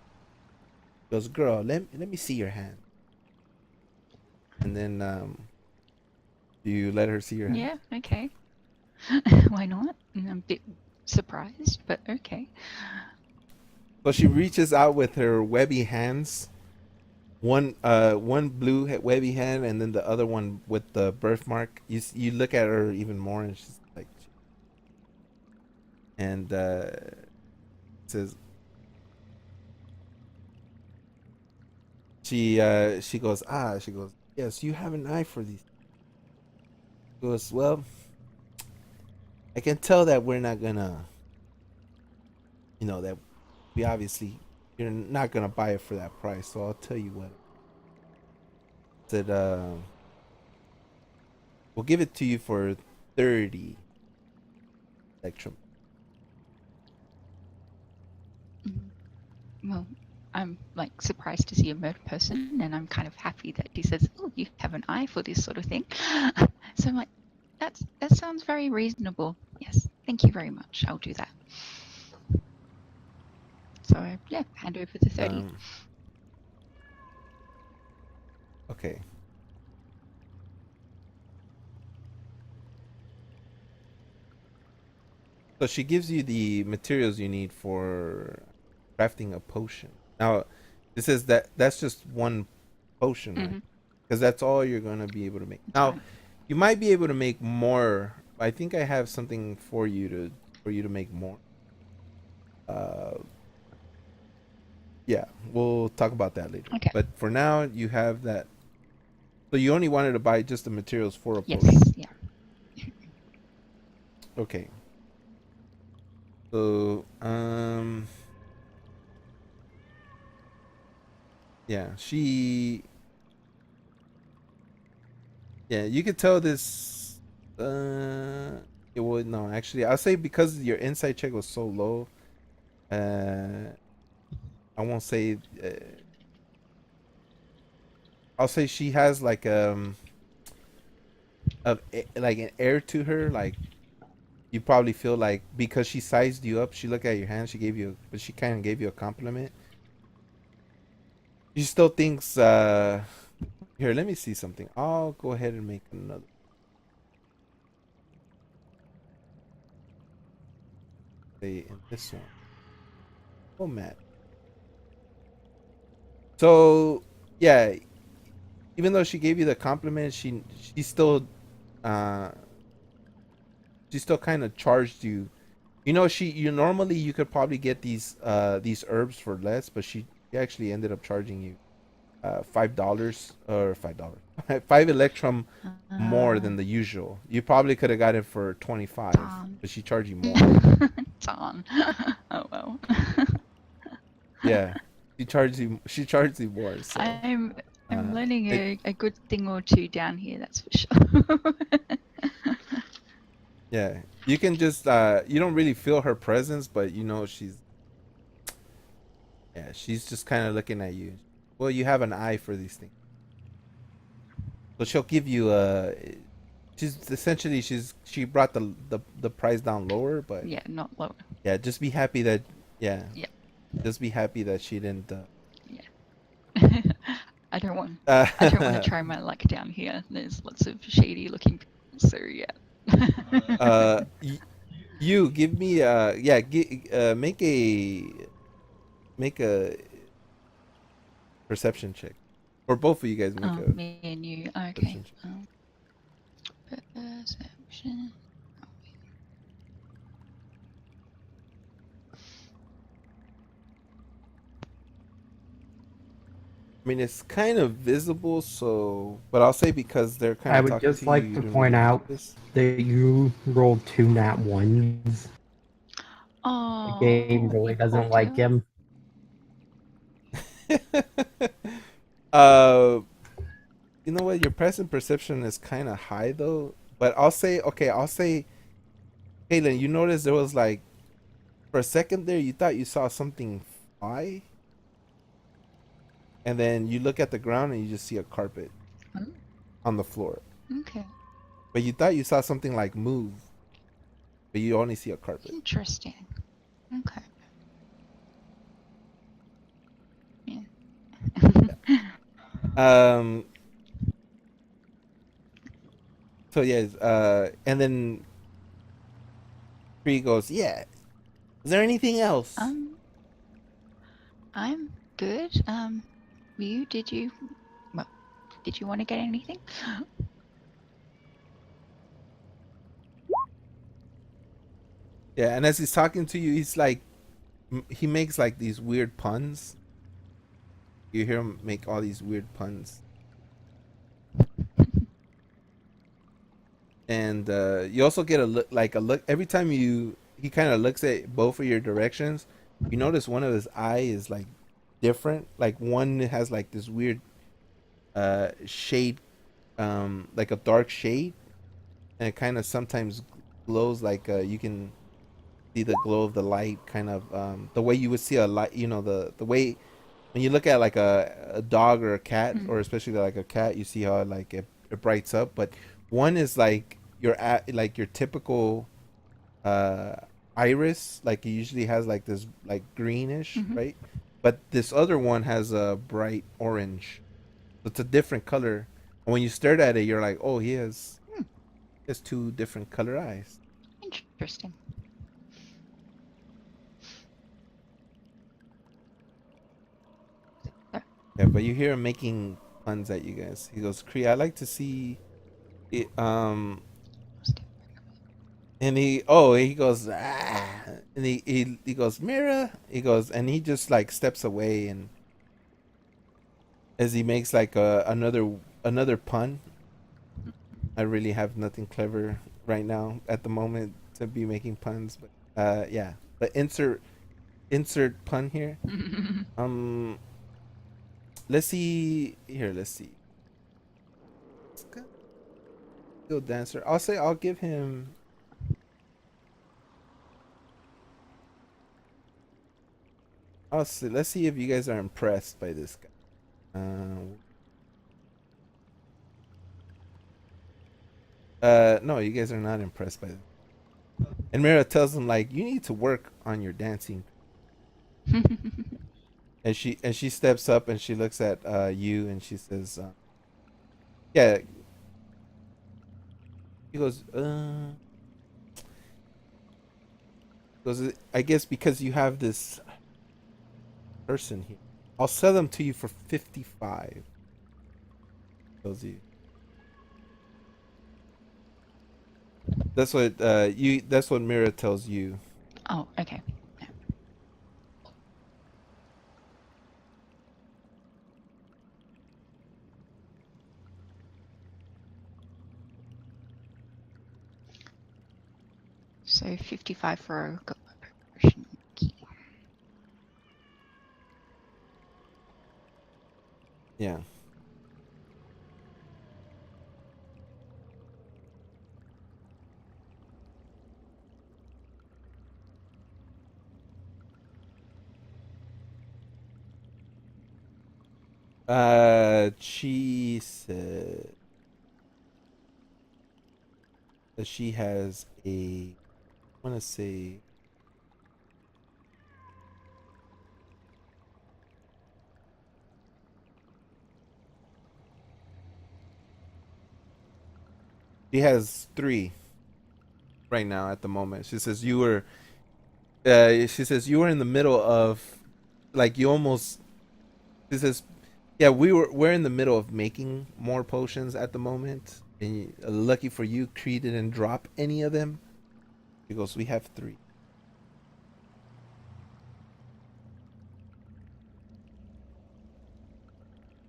Speaker 1: goes, "Girl, let me see your hand." And then do you let her see your hand?
Speaker 2: Yeah, okay. Why not? I'm a bit surprised, but okay.
Speaker 1: So she reaches out with her webby hands. One blue webby hand, and then the other one with the birthmark. You look at her even more, and she's like, and says she goes, yes, you have an eye for these. She goes, well, I can tell that we're not gonna, that we obviously you're not gonna buy it for that price. So I'll tell you what. I said, we'll give it to you for 30 electrum.
Speaker 2: Well, I'm like surprised to see a murdered person, and I'm kind of happy that he says, "Oh, you have an eye for this sort of thing." So I'm like, that sounds very reasonable. Yes, thank you very much. I'll do that. So yeah, hand over the 30.
Speaker 1: Okay. So she gives you the materials you need for crafting a potion. Now, this is that's just one potion, right?
Speaker 2: Mm-hmm.
Speaker 1: Because that's all you're gonna be able to make.
Speaker 2: That's
Speaker 1: Now,
Speaker 2: right.
Speaker 1: you might be able to make more. I think I have something for you to make more. Uh, yeah, we'll talk about that later.
Speaker 2: Okay.
Speaker 1: But for now, you have that. So you only wanted to buy just the materials for a
Speaker 2: Yes.
Speaker 1: potion.
Speaker 2: Yeah.
Speaker 1: Okay. So yeah, yeah, you could tell this. It would no, actually, I'll say because your insight check was so low. I won't say. I'll say she has like like an air to her. Like you probably feel like because she sized you up, she looked at your hand, but she kind of gave you a compliment. She still thinks. Here, let me see something. I'll go ahead and make another. Say in this one. Oh, Matt. So yeah, even though she gave you the compliment, uh she still kind of charged you. You normally you could probably get these herbs for less, but she actually ended up charging you $5 or $5 5 electrum more than the usual. You probably could have got it for 25,
Speaker 2: Darn.
Speaker 1: but she charged you more.
Speaker 2: Darn. Oh well.
Speaker 1: Yeah, she charged you more. So
Speaker 2: I'm I'm learning
Speaker 1: it-
Speaker 2: a good thing or two down here, that's for sure.
Speaker 1: yeah, you can just you don't really feel her presence, but you know she's just kind of looking at you. Well, you have an eye for these things, so she'll give you a. She brought the price down lower, but
Speaker 2: Yeah, not lower.
Speaker 1: yeah, just be happy that yeah,
Speaker 2: Yeah.
Speaker 1: just be happy that she didn't.
Speaker 2: Yeah. I don't want to try my luck down here. There's lots of shady looking people, so yeah.
Speaker 1: You give me make a perception check, or both of you guys make
Speaker 2: Oh,
Speaker 1: a
Speaker 2: me and you. Okay.
Speaker 1: perception check.
Speaker 2: Perception.
Speaker 1: I mean, it's kind of visible, so but I'll say because they're kind
Speaker 3: I
Speaker 1: of
Speaker 3: would
Speaker 1: talking
Speaker 3: just
Speaker 1: to you,
Speaker 3: like
Speaker 1: you
Speaker 3: to
Speaker 1: didn't
Speaker 3: point
Speaker 1: really
Speaker 3: out
Speaker 1: notice.
Speaker 3: that you rolled 2 nat ones. The
Speaker 2: Oh,
Speaker 3: game really
Speaker 2: you
Speaker 3: doesn't
Speaker 2: poor
Speaker 3: like
Speaker 2: dear.
Speaker 3: him.
Speaker 1: uh, you know what? Your present perception is kind of high though. But I'll say, okay, Caitlin, you noticed there was like for a second there, you thought you saw something fly, and then you look at the ground and you just see a carpet
Speaker 2: Oh,
Speaker 1: on the floor.
Speaker 2: okay.
Speaker 1: But you thought you saw something like move, but you only see a carpet.
Speaker 2: Interesting. Okay. Yeah.
Speaker 1: Um. So yes. And then Cree goes, "Yeah. Is there anything else?"
Speaker 2: um, I'm good. You, well, did you want to get anything?
Speaker 1: Yeah. And as he's talking to you, he's like, he makes like these weird puns. You hear him make all these weird puns, and you also get a look every time you. He kind of looks at both of your directions. You notice one of his eye is like different. Like one has like this weird shade, like a dark shade, and it kind of sometimes glows like you can see the glow of the light, kind of the way you would see a light. You know the way when you look at like a dog or a cat,
Speaker 2: Mm.
Speaker 1: or especially like a cat, you see how like it brights up. But one is like like your typical uh iris, like it usually has like this like greenish,
Speaker 2: Mhm.
Speaker 1: right? But this other one has a bright orange. It's a different color. And when you stared at it, you're like, oh,
Speaker 2: Hmm.
Speaker 1: he has two different color eyes.
Speaker 2: Interesting. Uh,
Speaker 1: Yeah, but you hear him making puns at you guys. He goes, Cree, I like to see it, and he goes, and he goes, Mira, he goes, and he just like steps away, and as he makes like another pun. I really have nothing clever right now at the moment to be making puns, but yeah. But insert pun here. Um, let's see here. Let's see. Skilled dancer. I'll give him. I'll see. Let's see if you guys are impressed by this guy. No, you guys are not impressed by this. And Mira tells him like, you need to work on your dancing. And she steps up and she looks at you and she says, yeah. He goes, I guess because you have this person here, I'll sell them to you for 55. Tells you. That's what Mira tells you.
Speaker 2: Oh, okay. Yeah. So 55 for a potion key.
Speaker 1: Yeah. She said that she has a, I want to say, she has 3 right now at the moment. She says you were, she says you were in the middle of, like you almost, she says, yeah, we're in the middle of making more potions at the moment, and lucky for you, Creed didn't drop any of them. She goes, we have 3.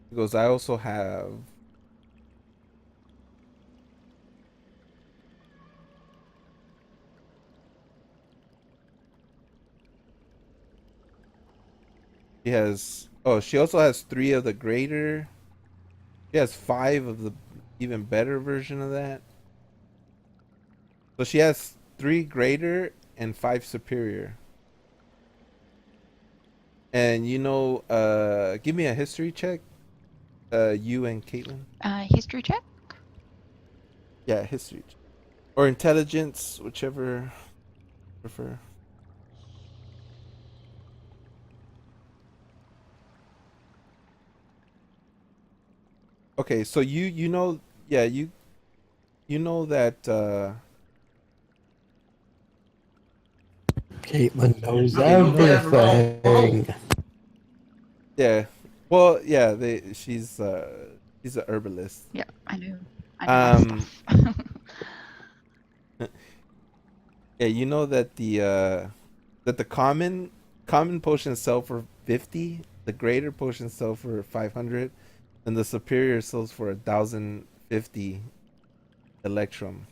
Speaker 1: She goes, I also have. She has. Oh, she also has 3 of the greater. She has 5 of the even better version of that. So she has 3 greater and 5 superior. And give me a history check. You and Caitlin.
Speaker 2: History check.
Speaker 1: Yeah, history check. Or intelligence, whichever you prefer. Okay, so yeah, you know that
Speaker 3: Caitlin knows
Speaker 4: Okay, you know that
Speaker 3: everything.
Speaker 1: yeah. Well, yeah, she's a herbalist.
Speaker 2: Yeah, I know. I know my
Speaker 1: Um
Speaker 2: stuff.
Speaker 1: yeah, you know that the common potions sell for 50, the greater potions sell for 500, and the superior sells for 1,050 electrum.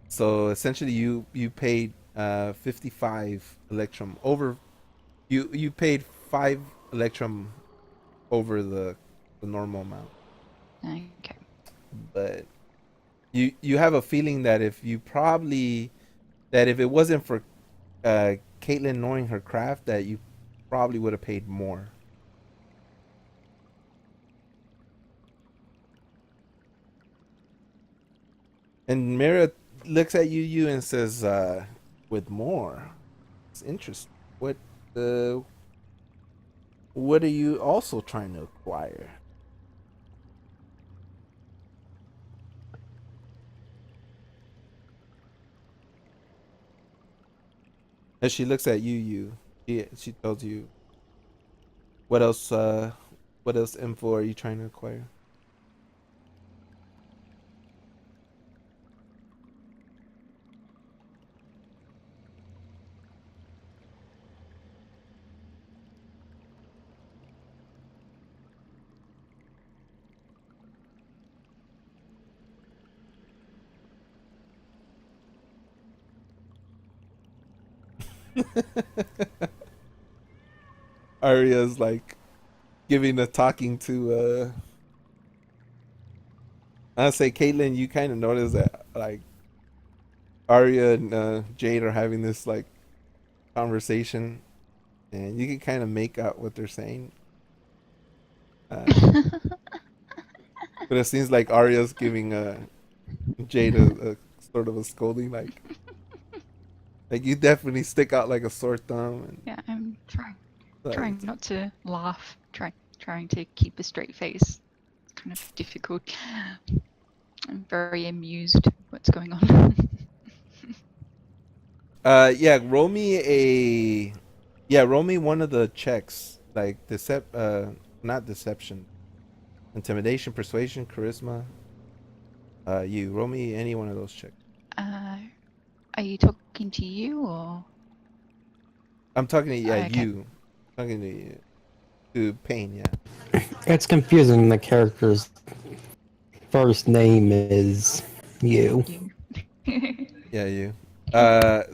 Speaker 1: So essentially you paid 55 electrum over, you paid 5 electrum over the normal amount.
Speaker 2: Okay.
Speaker 1: But you have a feeling that if it wasn't for Caitlin knowing her craft, that you probably would have paid more. And Mira looks at you and says, with more. It's interesting. Uh what are you also trying to acquire? As she looks at she tells you, what else info are you trying to acquire? Arya's like giving a talking to I say, Caitlin, you kind of notice that like Arya and Jade are having this like conversation, and you can kind of make out what they're saying. But it seems like Arya's giving Jade a sort of a scolding, like you definitely stick out like a sore thumb, and
Speaker 2: Yeah, I'm trying
Speaker 1: like
Speaker 2: not to laugh. Trying to keep a straight face. It's kind of difficult. I'm very amused. What's going on?
Speaker 1: yeah, roll me one of the checks, like not deception, intimidation, persuasion, charisma. You roll me any one of those checks.
Speaker 2: uh, are you talking to you or?
Speaker 1: I'm talking to, yeah,
Speaker 2: Okay.
Speaker 1: you. Talking to you. To Pain, yeah.
Speaker 3: It's confusing. The character's first name is you.
Speaker 2: You.
Speaker 1: Yeah, you.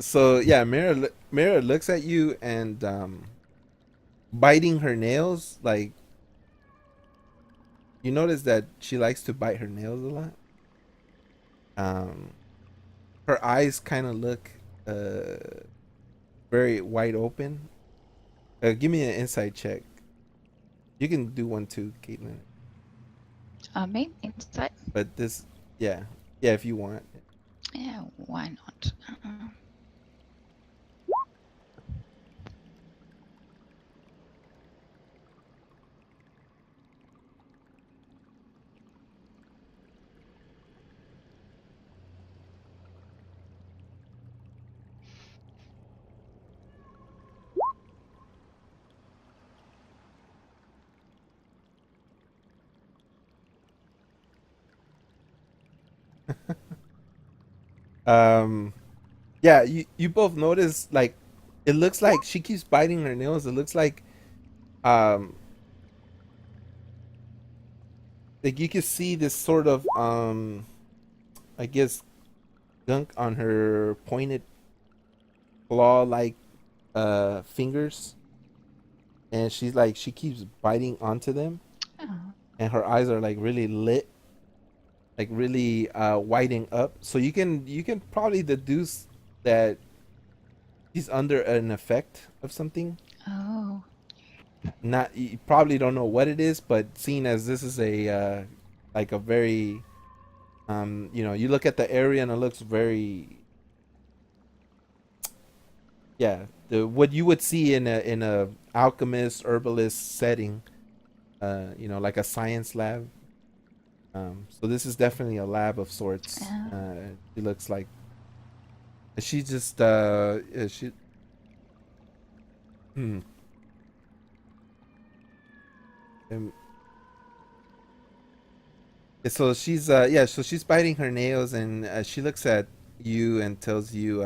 Speaker 1: So yeah, Mira looks at you and biting her nails, like you notice that she likes to bite her nails a lot. Um Her eyes kind of look very wide open. Give me an insight check. You can do one too, Caitlin.
Speaker 2: Me? Insight?
Speaker 1: But this, yeah, yeah, if you want.
Speaker 2: Yeah, why not?
Speaker 1: Um, yeah, you both notice like it looks like she keeps biting her nails. It looks um like you can see this sort of I guess gunk on her pointed claw like fingers, and she's like she keeps biting onto them,
Speaker 2: Oh.
Speaker 1: and her eyes are like really lit, like really whiting up. So you can probably deduce that he's under an effect of something.
Speaker 2: Oh.
Speaker 1: Not you probably don't know what it is, but seeing as this is a like a very you look at the area and it looks very, yeah, the what you would see in a alchemist herbalist setting, like a science lab. So this is definitely a lab of sorts.
Speaker 2: Oh.
Speaker 1: It looks like she just she hmm, um, so she's yeah, so she's biting her nails, and she looks at you and tells you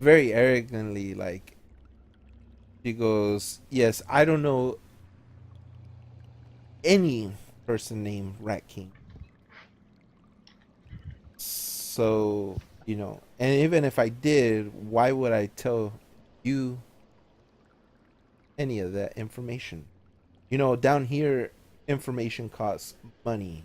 Speaker 1: very arrogantly, like, she goes, "Yes, I don't know any person named Rat King. So, and even if I did, why would I tell you any of that information? Down here, information costs money."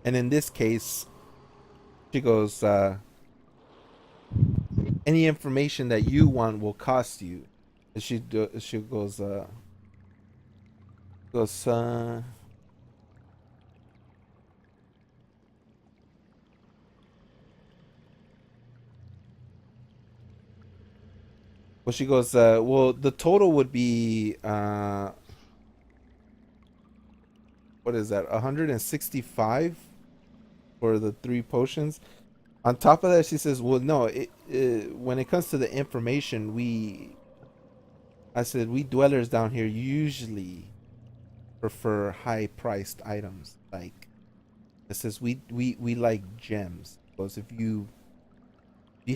Speaker 1: And in this case, she goes, "Any information that you want will cost you." And she goes, well, she goes, well, the total would be, what is that, 165 for the 3 potions. On top of that, she says, "Well, no, when it comes to the information, I said, we dwellers down here usually prefer high-priced items. Like, it says we like gems. Because if you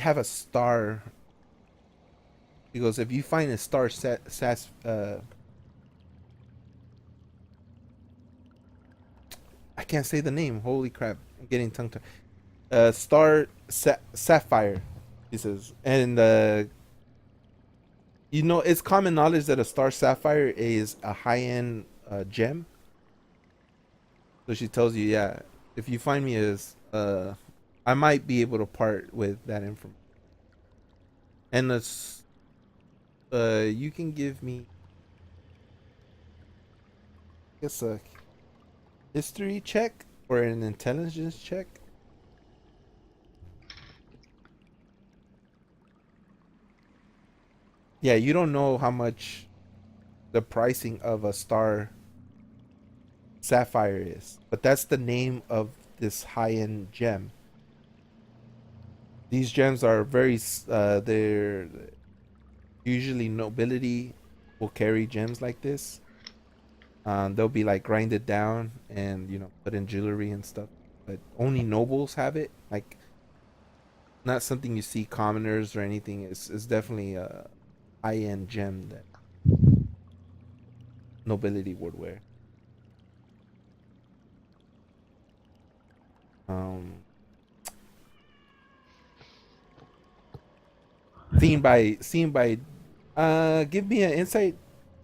Speaker 1: have a star, because if you find a star I can't say the name. Holy crap! I'm getting tongue tied. Sapphire," he says, and it's common knowledge that a star sapphire is a high-end gem. So she tells you, yeah, if you find me as I might be able to part with that information. And it's you can give me, I guess, a history check or an intelligence check. Yeah, you don't know how much the pricing of a star sapphire is, but that's the name of this high-end gem. These gems are they're usually nobility will carry gems like this. They'll be like grinded down and put in jewelry and stuff, but only nobles have it. Like, not something you see commoners or anything. It's definitely a high-end gem that nobility would wear. Um, seen by give me an insight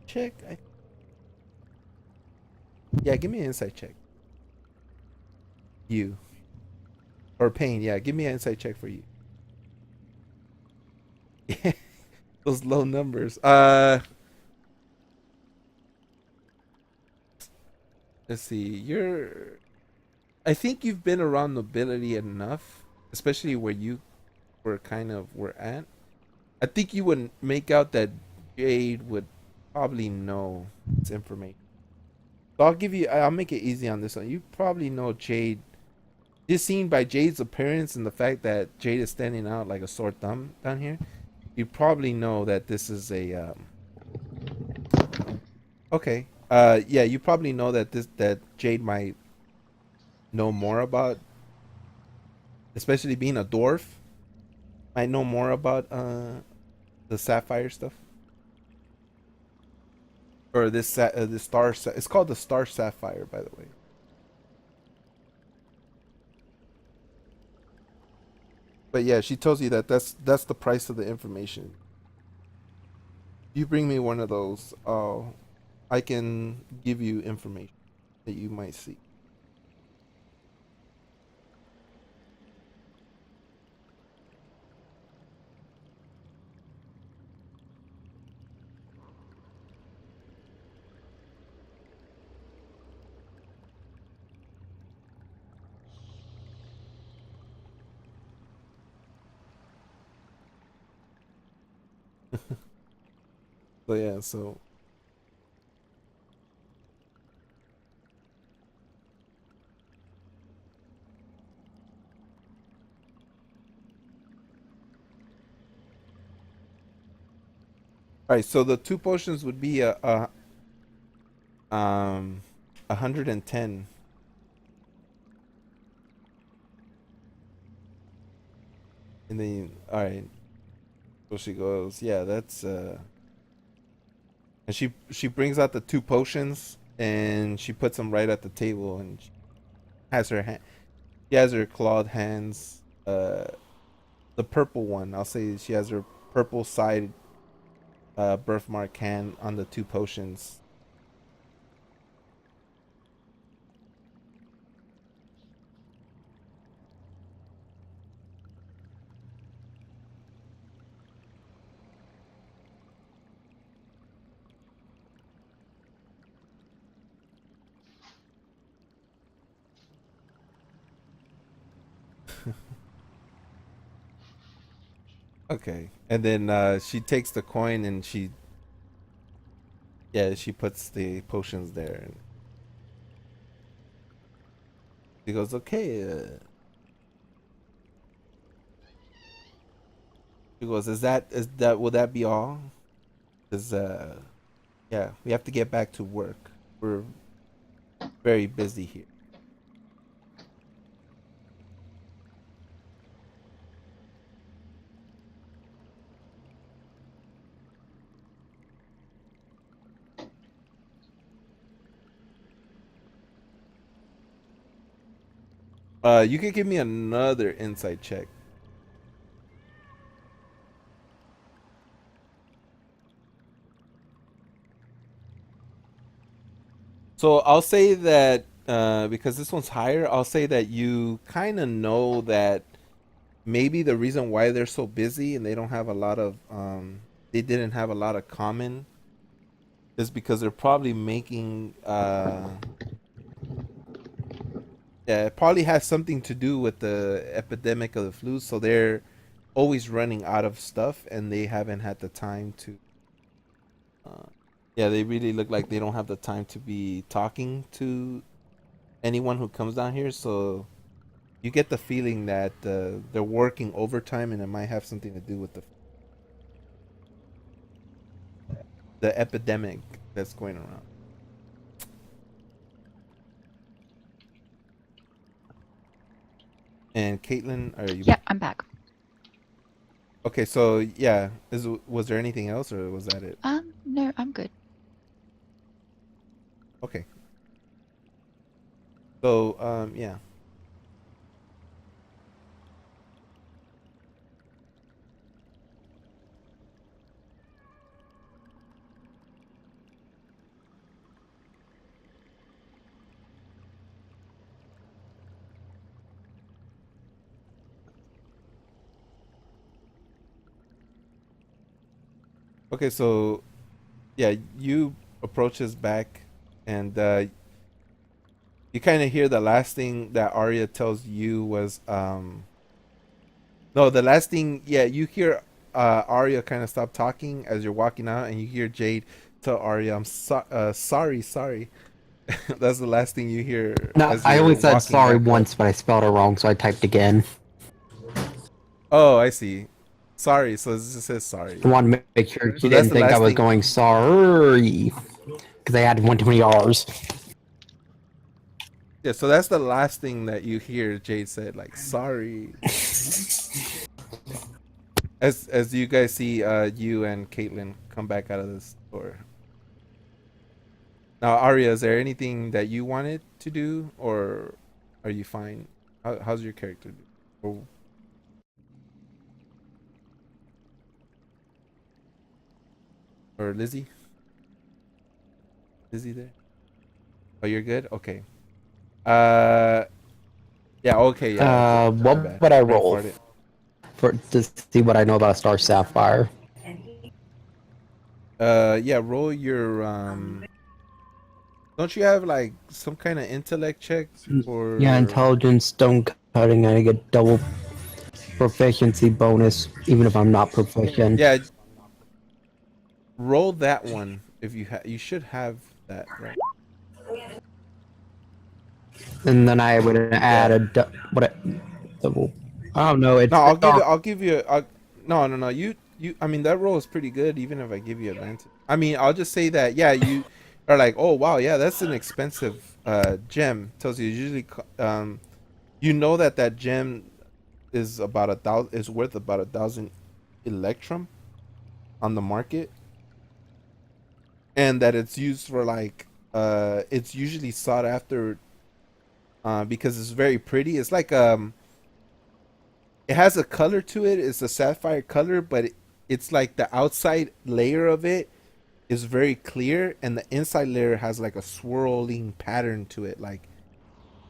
Speaker 1: check. Yeah, give me an insight check. You or Pain, yeah, give me an insight check for you. Those low numbers. Let's see. I think you've been around nobility enough, especially where you were at. I think you would make out that Jade would probably know this information. So I'll make it easy on this one. You probably know Jade. Just seen by Jade's appearance and the fact that Jade is standing out like a sore thumb down here, you probably know that this is a okay. Yeah, you probably know that Jade might know more about, especially being a dwarf, might know more about the sapphire stuff or this star. It's called the star sapphire, by the way. But yeah, she tells you that that's the price of the information. You bring me one of those, I can give you information that you might see. So yeah, so all right. So the two potions would be um 110. And then all right, so she goes, yeah, that's and she brings out the two potions and she puts them right at the table and she has her hand she has her clawed hands, the purple one. I'll say she has her purple side birthmark hand on the two potions. Okay. And then she takes the coin and she puts the potions there and she goes, "Okay, she goes, is that will that be all? Cuz yeah, we have to get back to work. We're very busy here." You can give me another insight check. So I'll say that because this one's higher, I'll say that you kind of know that maybe the reason why they're so busy and they didn't have a lot of common is because they're probably making yeah, it probably has something to do with the epidemic of the flu, so they're always running out of stuff and they haven't had the time to uh yeah, they really look like they don't have the time to be talking to anyone who comes down here, so you get the feeling that they're working overtime and it might have something to do with the epidemic that's going around. And Caitlin, are you
Speaker 2: Yeah,
Speaker 1: back?
Speaker 2: I'm back.
Speaker 1: Okay, so yeah, was there anything else or was that it?
Speaker 2: No, I'm good.
Speaker 1: Okay, so yeah. Okay, so yeah, you approach his back, and you kind of hear the last thing that Arya tells you was no, the last thing, yeah, you hear Arya kind of stop talking as you're walking out, and you hear Jade tell Arya, sorry, sorry." That's the last thing you hear
Speaker 3: No,
Speaker 1: as
Speaker 3: I
Speaker 1: you're
Speaker 3: only said
Speaker 1: walking
Speaker 3: sorry
Speaker 1: back up.
Speaker 3: once, but I spelled it wrong, so I typed again.
Speaker 1: Oh, I see. Sorry, so it just says sorry.
Speaker 3: I wanted to make sure
Speaker 1: So
Speaker 3: he
Speaker 1: that's
Speaker 3: didn't
Speaker 1: the
Speaker 3: think I
Speaker 1: last
Speaker 3: was
Speaker 1: thing.
Speaker 3: going sorry, because I had one too many R's.
Speaker 1: Yeah, so that's the last thing that you hear Jade said, like sorry. As you guys see you and Caitlin come back out of the store. Now, Arya, is there anything that you wanted to do, or are you fine? How's your character do? Or Lizzie? Lizzie there? Oh, you're good? Okay. Uh yeah, okay, yeah, my
Speaker 3: What
Speaker 1: bad.
Speaker 3: would I
Speaker 1: Brain
Speaker 3: roll
Speaker 1: farted.
Speaker 3: for to see what I know about Star Sapphire?
Speaker 1: Yeah, roll your don't you have like some kind of intellect check
Speaker 3: Yeah,
Speaker 1: or
Speaker 3: intelligence, stone cutting, I get double proficiency bonus, even if I'm not proficient.
Speaker 1: yeah, roll that one if you should have that, right?
Speaker 3: And then I would add
Speaker 1: Yeah.
Speaker 3: a what a double. Oh no,
Speaker 1: No,
Speaker 3: it's dark.
Speaker 1: I'll give you no, no, no. You I mean that roll is pretty good even if I give you advantage. I mean, I'll just say that yeah, you are like, "Oh, wow, yeah, that's an expensive gem." Tells you usually you know that that gem is about 1,000 is worth about 1,000 electrum on the market, and that it's used for like it's usually sought after because it's very pretty. It's like it has a color to it. It's a sapphire color, but it's like the outside layer of it is very clear, and the inside layer has like a swirling pattern to it. Like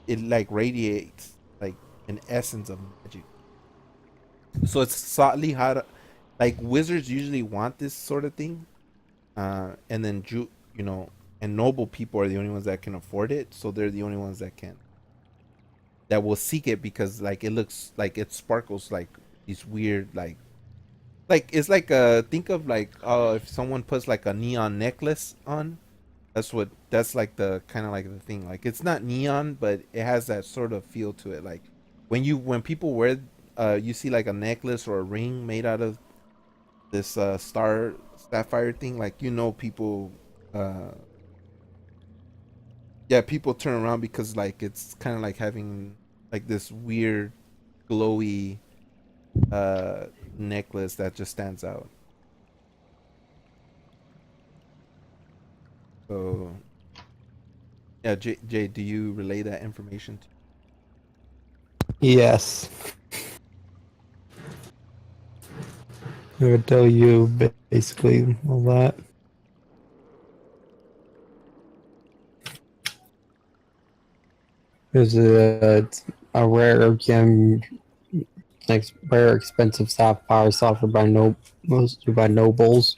Speaker 1: it like radiates like an essence of magic. So it's slightly hard. Like wizards usually want this sort of thing, and then you know, and noble people are the only ones that can afford it. So they're the only ones that will seek it because like it looks like it sparkles like these weird like it's like think of like if someone puts like a neon necklace on, that's like the kind of like the thing, like it's not neon but it has that sort of feel to it, like when people wear you see like a necklace or a ring made out of this star sapphire thing, like you know people uh yeah, people turn around because like it's kind of like having like this weird glowy uh necklace that just stands out. So yeah, Jay, do you relay that information to?
Speaker 3: Yes, I would tell you basically all that. There's a rare gem, like rare expensive sapphire offered by mostly by nobles.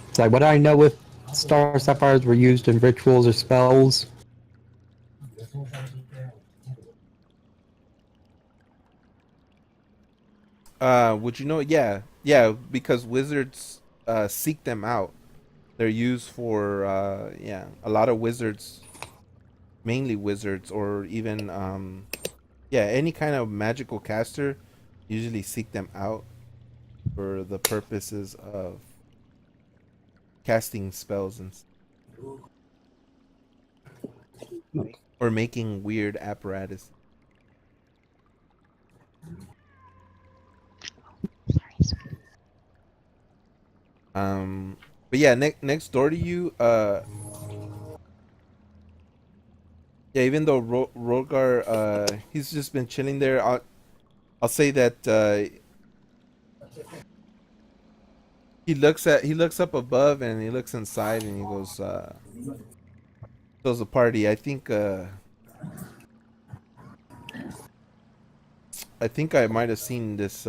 Speaker 3: It's like what I know if star sapphires were used in rituals or spells.
Speaker 1: Would you know? Yeah, yeah, because wizards seek them out. They're used for yeah, a lot of wizards, mainly wizards, or even yeah, any kind of magical caster usually seek them out for the purposes of casting spells and or making weird apparatus.
Speaker 2: Sorry.
Speaker 1: But yeah, next door to you, yeah, even though Rogar, he's just been chilling there. I'll say that he looks up above and he looks inside and he goes, "There's a party." I think I might have seen this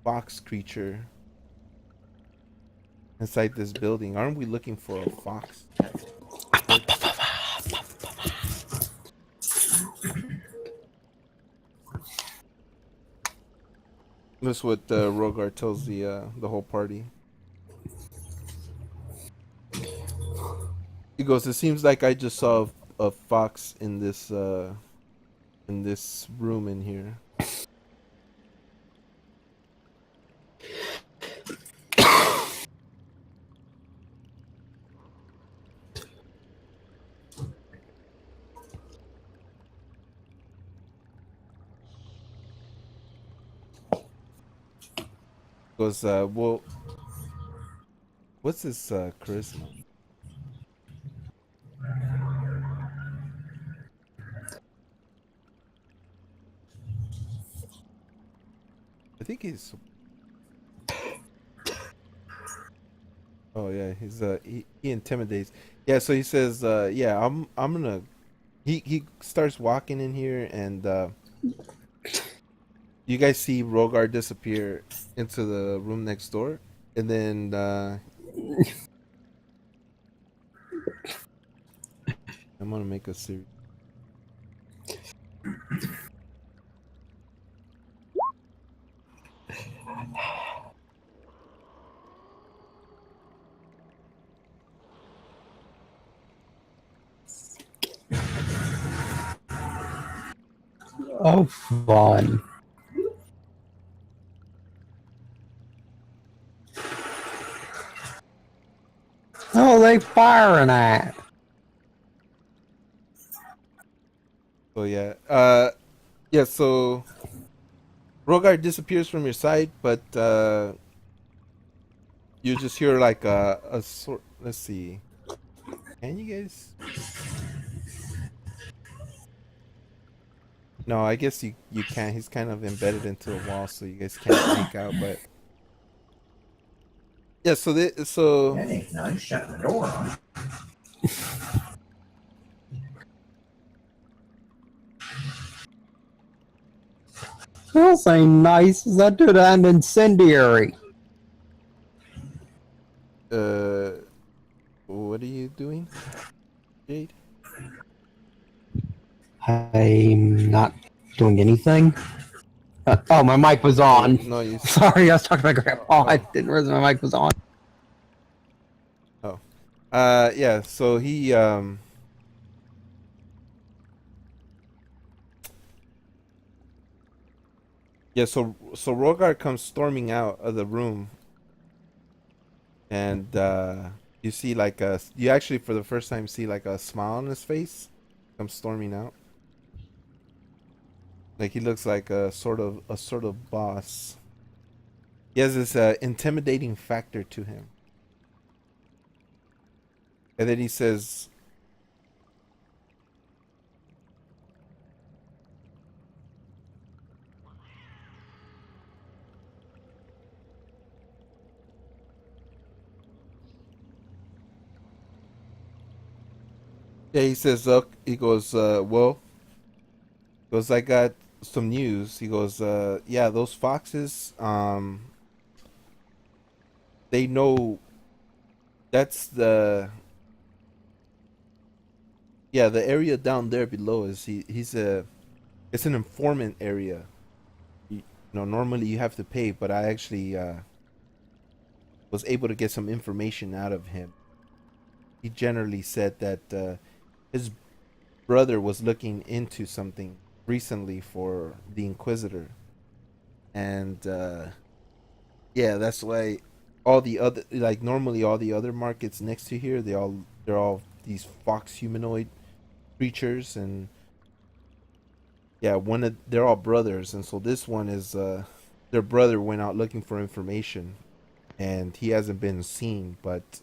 Speaker 1: fox creature inside this building. Aren't we looking for a fox? That's what Rogar tells the whole party. He goes, "It seems like I just saw a fox in this room in here." Goes, "Well, what's this charisma?" I think he's. Oh yeah, he intimidates. Yeah, so he says, "Yeah, I'm gonna." He starts walking in here, and you guys see Rogar disappear into the room next door, and then I'm gonna make a series.
Speaker 3: Oh, fun. Oh, they firing at.
Speaker 1: So yeah, yeah. So Rogar disappears from your sight, but you just hear like a sort. Let's see. Can you guys? No, I guess you can't. He's kind of embedded into a wall, so you guys can't make out. But yeah,
Speaker 4: That ain't nice. Shut the door on it.
Speaker 3: This ain't nice. That dude an incendiary.
Speaker 1: what are you doing, Jade?
Speaker 3: I'm not doing anything. Oh, my mic was on.
Speaker 1: No, you.
Speaker 3: Sorry, I was talking to my grandpa. I didn't realize my mic was on.
Speaker 1: Oh, yeah. So he yeah. So Rogar comes storming out of the room, and you see like you actually for the first time see like a smile on his face. Comes storming out. Like he looks like a sort of boss. He has this intimidating factor to him. And then he says, yeah, he says, he goes, well, he goes, I got some news. He goes, yeah, those foxes, they know that's the area down there below is it's an informant area. Normally you have to pay, but I actually was able to get some information out of him. He generally said that his brother was looking into something recently for the Inquisitor, and yeah, that's why all the other, like normally all the other markets next to here, they're all these fox humanoid creatures, and yeah, they're all brothers, and so this one is their brother went out looking for information, and he hasn't been seen. But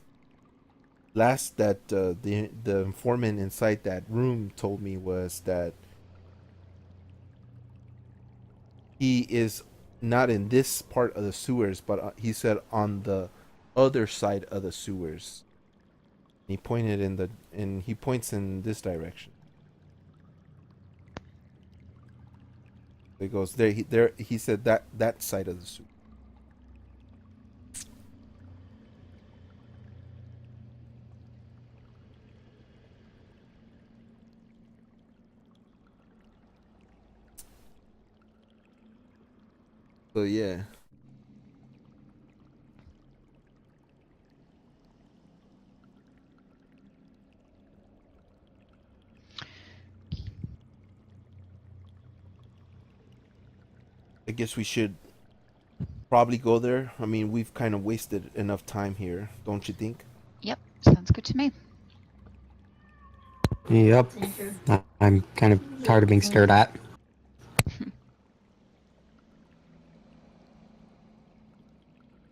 Speaker 1: last that the informant inside that room told me was that he is not in this part of the sewers, but he said on the other side of the sewers. He pointed and he points in this direction. He goes there. He said that side of the sewer. So yeah. I guess we should probably go there. I mean, we've kind of wasted enough time here, don't you think?
Speaker 2: Yep, sounds good to me.
Speaker 3: Yep. I'm kind of tired of being stared at.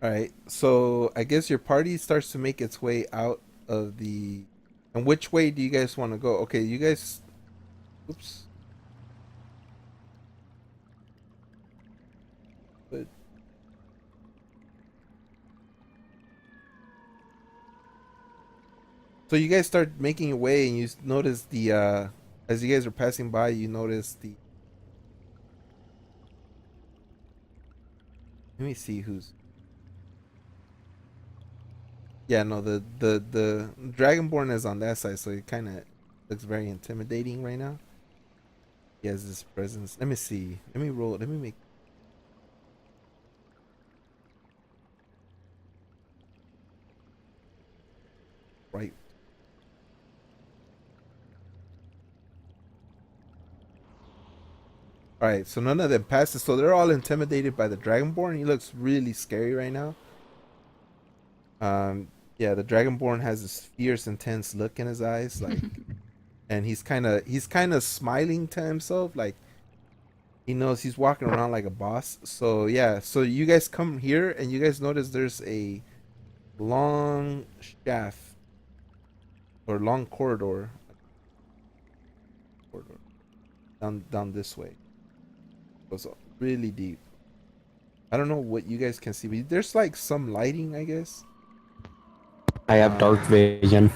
Speaker 1: All right. So I guess your party starts to make its way out of the. And which way do you guys want to go? Okay, you guys. Oops. But so you guys start making your way, and you notice the as you guys are passing by, you notice the. Let me see who's. Yeah, no, the Dragonborn is on that side, so it kind of looks very intimidating right now. He has this presence. Let me see. Let me roll. Let me make right. All right, so none of them passes. So they're all intimidated by the Dragonborn. He looks really scary right now. Yeah, the Dragonborn has this fierce, intense look in his eyes, like, and he's kind of smiling to himself, like he knows he's walking around like a boss. So yeah, so you guys come here, and you guys notice there's a long shaft or long corridor down this way. It goes really deep. I don't know what you guys can see, but there's like some lighting, I guess.
Speaker 3: I have dark vision.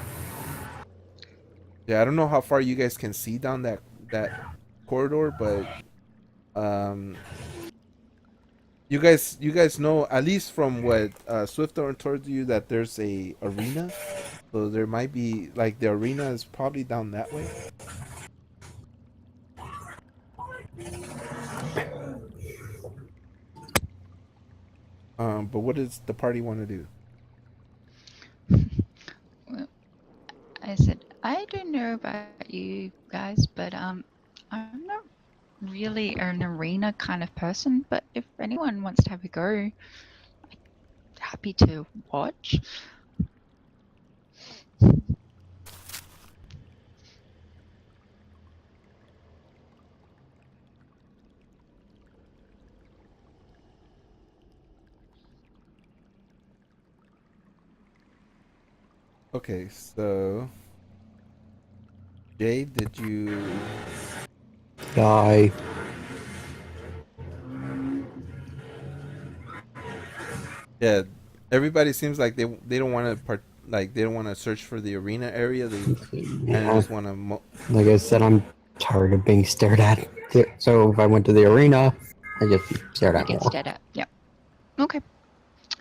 Speaker 1: Yeah, I don't know how far you guys can see down that corridor, but um, you guys know at least from what Swifthorn told you that there's a arena, so there might be like the arena is probably down that way. But what does the party want to do?
Speaker 2: Well, I said, I don't know about you guys, but I'm not really an arena kind of person, but if anyone wants to have a go, happy to watch.
Speaker 1: Okay, so Jay, did you?
Speaker 3: Die.
Speaker 1: Yeah, everybody seems like they don't want to like they don't want to search for the arena area. They kind of
Speaker 3: Yeah.
Speaker 1: just want to.
Speaker 3: Like I said, I'm tired of being stared at. So if I went to the arena, I just be stared
Speaker 2: You
Speaker 3: at
Speaker 2: get
Speaker 3: more.
Speaker 2: stared at. Yep. Okay.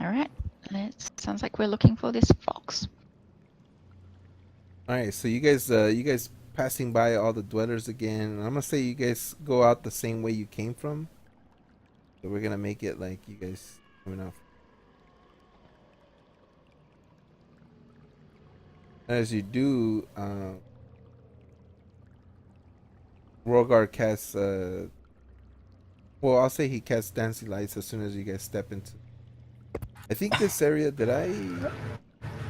Speaker 2: All right. It sounds like we're looking for this fox.
Speaker 1: All right, so you guys passing by all the dwellers again. I'm gonna say you guys go out the same way you came from. So we're gonna make it like you guys coming out. As you do, Rogar casts. Well, I'll say he casts dancing lights as soon as you guys step into. I think this area, did I?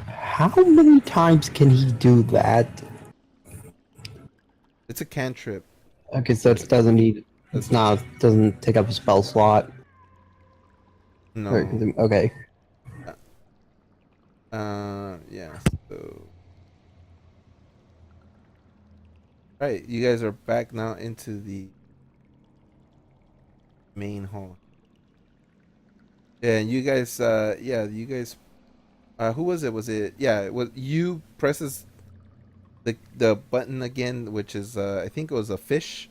Speaker 3: How many times can he do that?
Speaker 1: It's a cantrip.
Speaker 3: Okay, so it doesn't need. It's
Speaker 1: Doesn't,
Speaker 3: not. Doesn't take up a spell slot.
Speaker 1: no.
Speaker 3: Okay.
Speaker 1: Yeah, so. Right, you guys are back now into the main hall. Yeah, and you guys, you guys, who was it? Was it, yeah, it was you presses the button again, which is, I think it was a fish.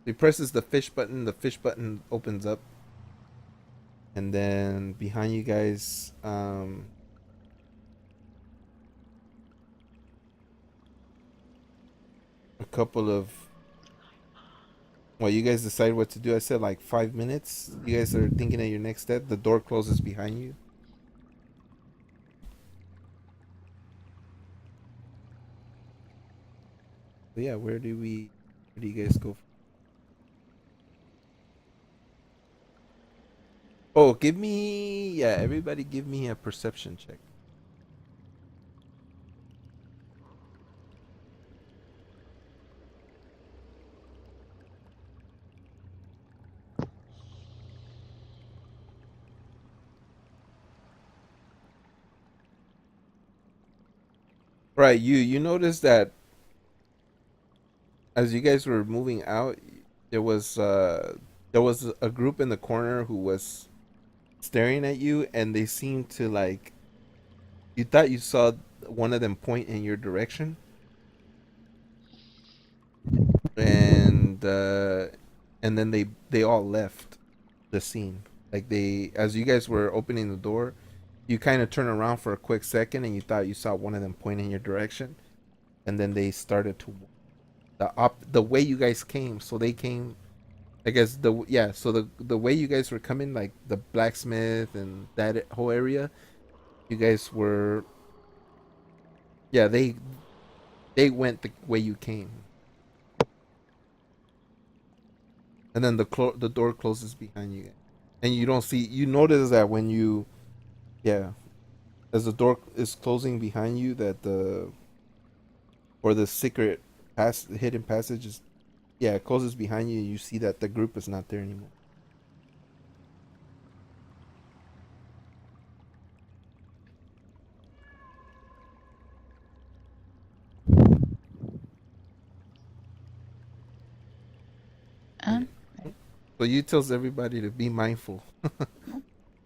Speaker 1: He presses the fish button opens up, and then behind you guys, a couple of, well, you guys decide what to do. I said like 5 minutes. You guys are thinking of your next step. The door closes behind you. So yeah, where do you guys go? Oh, everybody give me a perception check. Right, you noticed that as you guys were moving out, there was uh there was a group in the corner who was staring at you, and they seemed to like, you thought you saw one of them point in your direction, and and then they all left the scene. Like, they, as you guys were opening the door, you kind of turn around for a quick second, and you thought you saw one of them point in your direction, and then they started to the way you guys came. So they came, I guess, so the way you guys were coming, like the blacksmith and that whole area, you guys were, yeah, they went the way you came, and then the door closes behind you, and you don't see. You notice that when you, yeah, as the door is closing behind you, that the secret hidden passage is, yeah, it closes behind you. You see that the group is not there anymore. Yeah.
Speaker 2: Um,
Speaker 1: So you tells everybody to be mindful.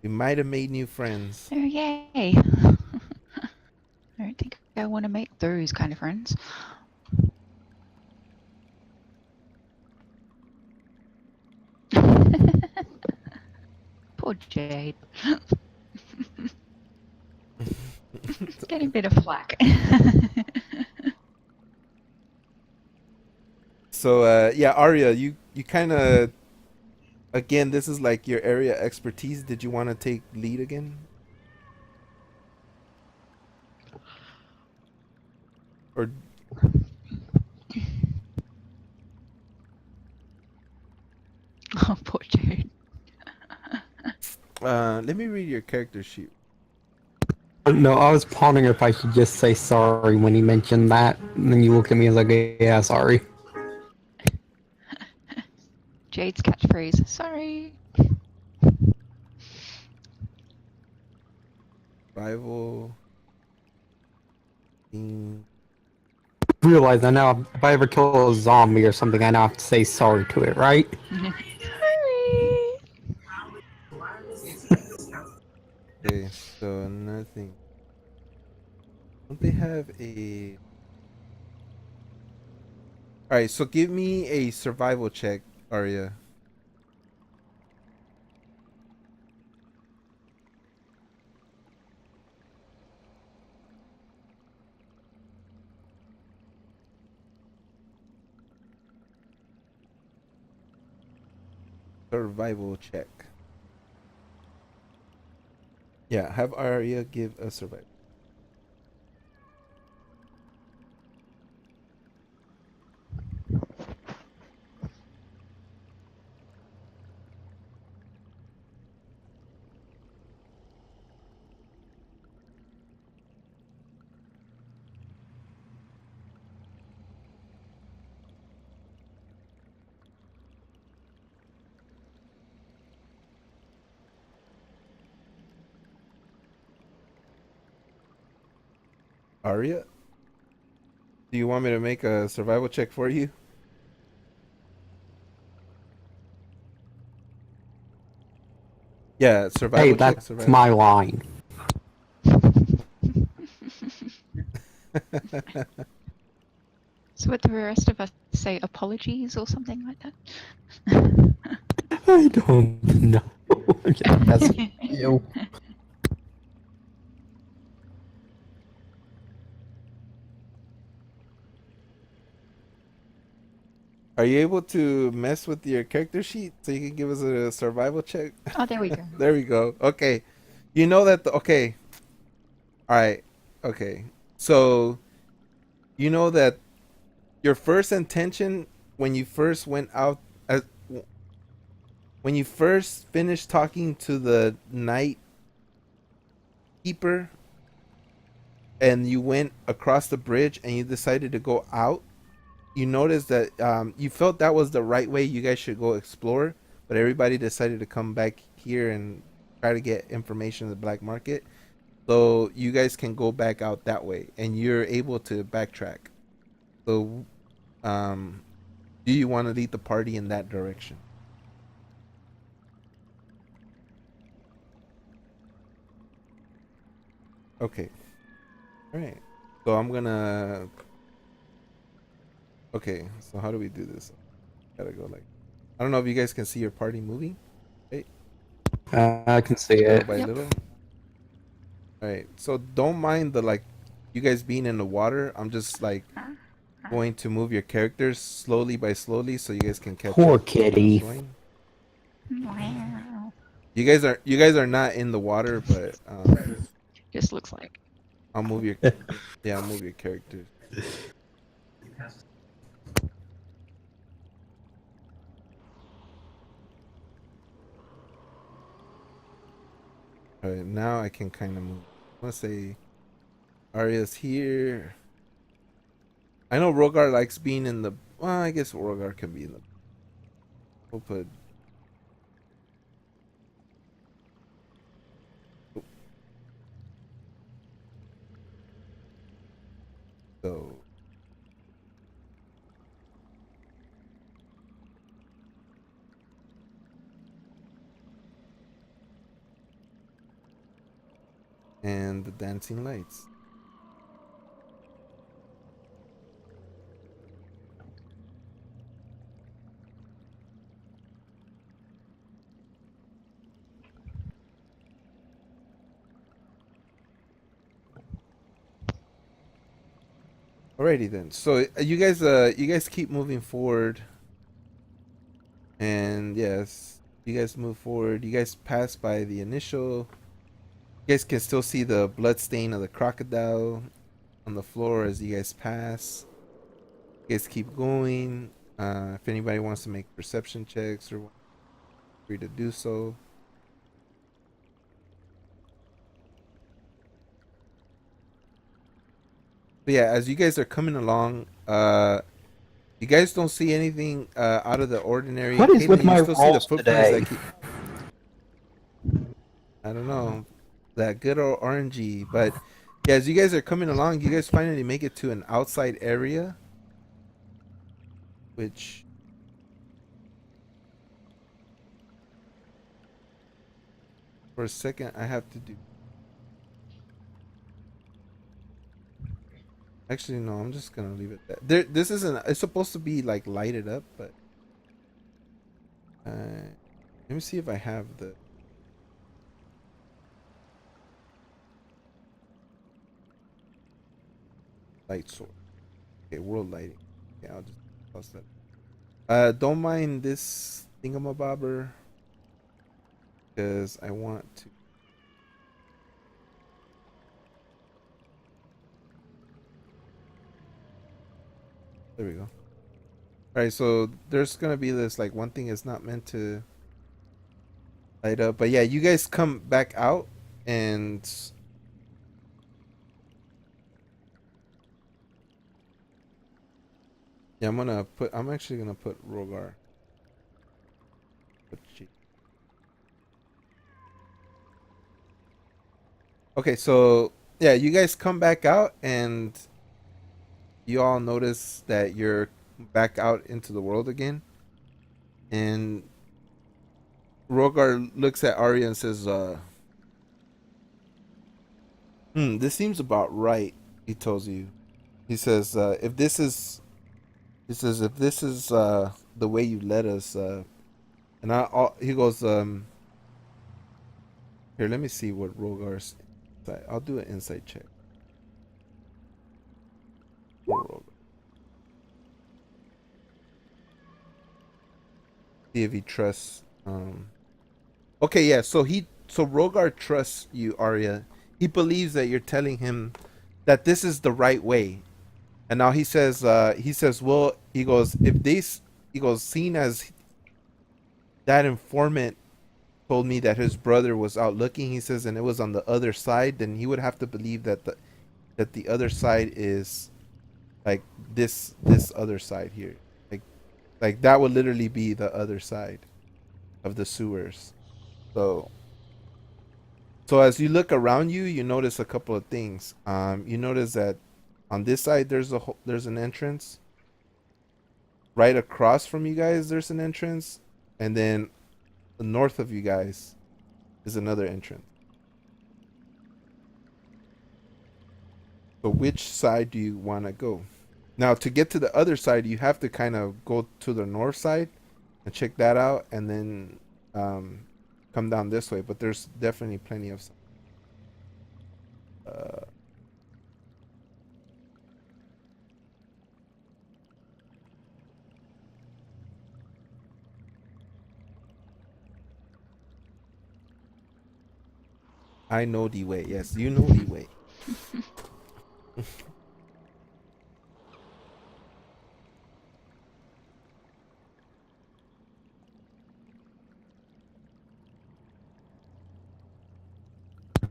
Speaker 1: We might have made new friends.
Speaker 2: oh, yay. I don't think I want to make those kind of friends. Poor Jade. Getting a bit of flack.
Speaker 1: So yeah, Arya, you kind of, again, this is like your area expertise. Did you want to take lead again, or
Speaker 2: Oh, poor Jade.
Speaker 1: let me read your character sheet.
Speaker 3: No, I was pondering if I should just say sorry when he mentioned that, and then you looked at me and was like, "Yeah, sorry."
Speaker 2: Jade's catchphrase. Sorry.
Speaker 1: Survival. Being,
Speaker 3: Realize I now, if I ever kill a zombie or something, I now have to say sorry to it, right?
Speaker 2: Sorry.
Speaker 1: okay, so nothing. Don't they have a? All right, so give me a survival check, Arya. Survival check. Yeah, have Arya give a survival. Aria, do you want me to make a survival check for you? Yeah,
Speaker 3: Hey,
Speaker 1: survival check,
Speaker 3: that's
Speaker 1: survival
Speaker 3: my
Speaker 1: check.
Speaker 3: line.
Speaker 2: So would the rest of us say apologies or something like that?
Speaker 3: I don't know. I'm just messing with you.
Speaker 1: Are you able to mess with your character sheet so you can give us a survival check?
Speaker 2: Oh, there we go.
Speaker 1: There we go. Okay. You know that okay. All right. Okay. So, you know that your first intention when you first went out as when you first finished talking to the night keeper and you went across the bridge and you decided to go out, you noticed that you felt that was the right way you guys should go explore, but everybody decided to come back here and try to get information in the black market. So you guys can go back out that way and you're able to backtrack. So do you want to lead the party in that direction? Okay. All right. So I'm gonna. Okay. So how do we do this? Gotta go like. I don't know if you guys can see your party moving. Right.
Speaker 3: I can see
Speaker 1: Little
Speaker 3: it.
Speaker 1: by
Speaker 2: Yep.
Speaker 1: little. All right. So don't mind the like, you guys being in the water. I'm just like going to move your characters slowly by slowly so you guys can catch
Speaker 3: Poor
Speaker 1: up.
Speaker 3: kitty.
Speaker 1: Going.
Speaker 2: Wow.
Speaker 1: You guys are not in the water, but
Speaker 2: Just looks like.
Speaker 1: I'll move your yeah I'll move your characters. All right, now I can kind of move. Let's say Arya's here. I know Rogar likes being in the. Well, I guess Rogar can be in the. We'll put. So. And the dancing lights. Alrighty then. So you guys keep moving forward, and yes, you guys move forward. You guys pass by the initial. You guys can still see the blood stain of the crocodile on the floor as you guys pass. You guys keep going. If anybody wants to make perception checks or free to do so. But yeah, as you guys are coming along, you guys don't see anything out of the ordinary.
Speaker 3: What is with
Speaker 1: Caitlin, you
Speaker 3: my
Speaker 1: still see the
Speaker 3: rolls
Speaker 1: footprints
Speaker 3: today?
Speaker 1: that keep. I don't know, that good old RNG. But yeah, as you guys are coming along, you guys finally make it to an outside area, which for a second I have to do. Actually, no, I'm just gonna leave it that. This isn't. It's supposed to be like lighted up, but let me see if I have the light source. Okay, world lighting. Okay, I'll just toss that. Don't mind this thingamabobber because I want to. There we go. All right, so there's gonna be this like one thing is not meant to light up, but yeah, you guys come back out and yeah, I'm actually gonna put Rogar. Okay, so yeah, you guys come back out and you all notice that you're back out into the world again. And Rogar looks at Arya and says, this seems about right, he tells you. He says, if this is the way you led us, he goes, here, let me see what Rogar's insight. I'll do an insight check. For Rogar. See if he trusts, okay, yeah, so Rogar trusts you, Arya. He believes that you're telling him that this is the right way. And now he says, well, he goes, he goes, seeing as that informant told me that his brother was out looking, he says, and it was on the other side, then he would have to believe that the other side is like this other side here. Like that would literally be the other side of the sewers. So as you look around you, you notice a couple of things. You notice that on this side there's an entrance. Right across from you guys there's an entrance, and then north of you guys is another entrance. So which side do you want to go? Now, to get to the other side, you have to kind of go to the north side and check that out, and then come down this way. But there's definitely plenty of. I know the way. Yes, you know the way.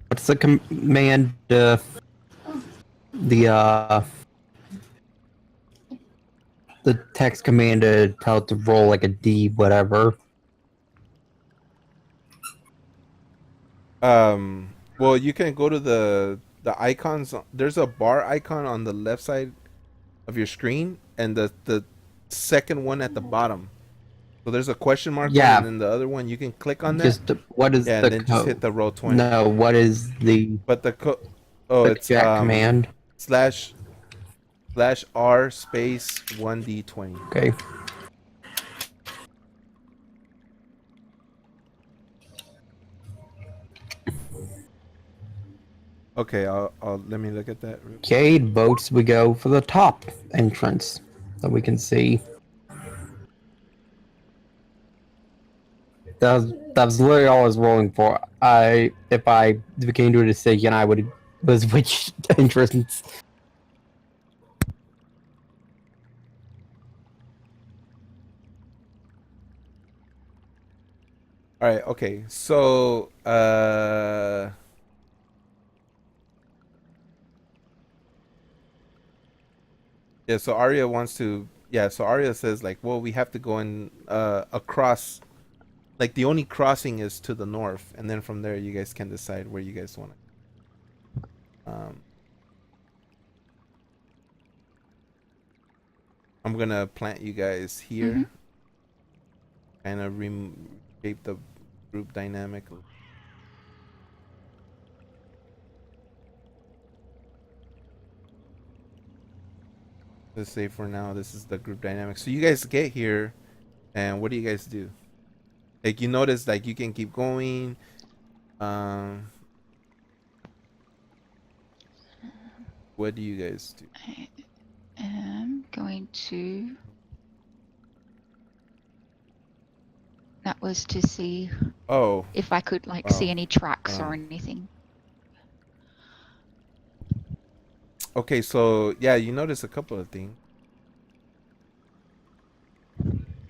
Speaker 3: What's the command? The the text command to tell it to roll like a D, whatever.
Speaker 1: Well, you can go to the icons. There's a bar icon on the left side of your screen, and the second one at the bottom. So there's a question mark one,
Speaker 3: Yeah.
Speaker 1: and then the other one. You can click on that.
Speaker 3: Just what is
Speaker 1: Yeah,
Speaker 3: the
Speaker 1: and then just hit
Speaker 3: code?
Speaker 1: the roll 20.
Speaker 3: No, what is the
Speaker 1: But the code. Oh,
Speaker 3: the
Speaker 1: it's
Speaker 3: jack command?
Speaker 1: slash R space 1D20.
Speaker 3: Okay.
Speaker 1: Okay, I'll let me look at that.
Speaker 3: Okay, boats. We go for the top entrance that we can see. That was literally all I was rolling for. If I became to a decision, I would was which entrance.
Speaker 1: All right. Okay. So yeah. So Arya wants to. Yeah. So Arya says like, well, we have to go in across. Like the only crossing is to the north, and then from there you guys can decide where you guys want to. I'm gonna plant you guys here. Kind of reshape the group dynamic. Let's say for now this is the group dynamic. So you guys get here, and what do you guys do? Like you notice like you can keep going. What do you guys do?
Speaker 2: I am going to. That was to see
Speaker 1: Oh,
Speaker 2: if I could like
Speaker 1: Oh.
Speaker 2: see any tracks
Speaker 1: Oh.
Speaker 2: or anything.
Speaker 1: okay. So yeah, you notice a couple of things.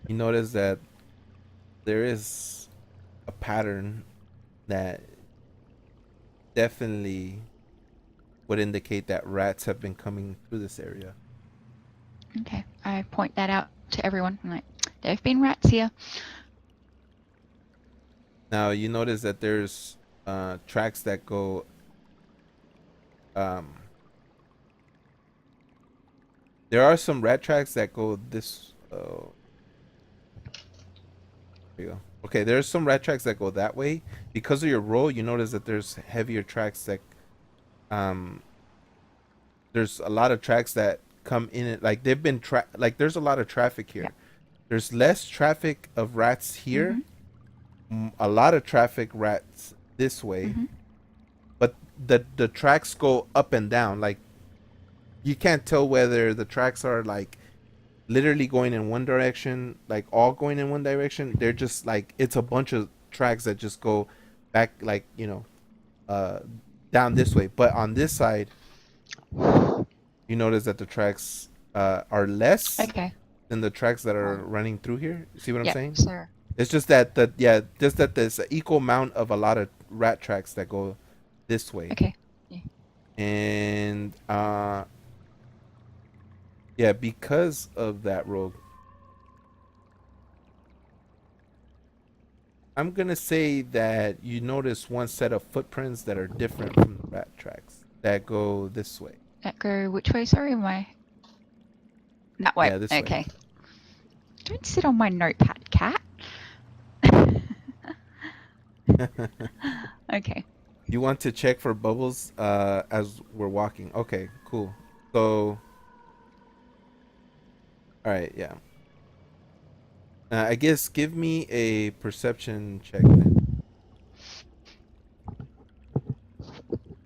Speaker 1: You notice that there is a pattern that definitely would indicate that rats have been coming through this area.
Speaker 2: Okay, I point that out to everyone. I'm like, there have been rats here.
Speaker 1: Now you notice that there's tracks that go um, there are some rat tracks that go this. There you go. Okay, there's some rat tracks that go that way. Because of your roll, you notice that there's heavier tracks that um there's a lot of tracks that come in it, like they've been like there's a lot of traffic
Speaker 2: Yeah.
Speaker 1: here. There's less traffic of rats here.
Speaker 2: Mm-hmm.
Speaker 1: A lot of traffic rats this way.
Speaker 2: Mm-hmm.
Speaker 1: But the tracks go up and down. Like you can't tell whether the tracks are like literally going in one direction, like all going in one direction. They're just like it's a bunch of tracks that just go back, like uh down this way. But on this side, you notice that the tracks are less
Speaker 2: Okay.
Speaker 1: than the tracks that are running through here. You see what I'm
Speaker 2: Yeah.
Speaker 1: saying?
Speaker 2: So
Speaker 1: It's just that just that there's an equal amount of a lot of rat tracks that go this way.
Speaker 2: okay.
Speaker 1: And yeah, because of that, Rogue, I'm gonna say that you notice one set of footprints that are different from the rat tracks that go this way.
Speaker 2: That go which way? Sorry, that way.
Speaker 1: Yeah, this way.
Speaker 2: Okay. Don't sit on my notepad, cat. Okay.
Speaker 1: You want to check for bubbles as we're walking. Okay, cool. So all right, yeah. I guess give me a perception check then.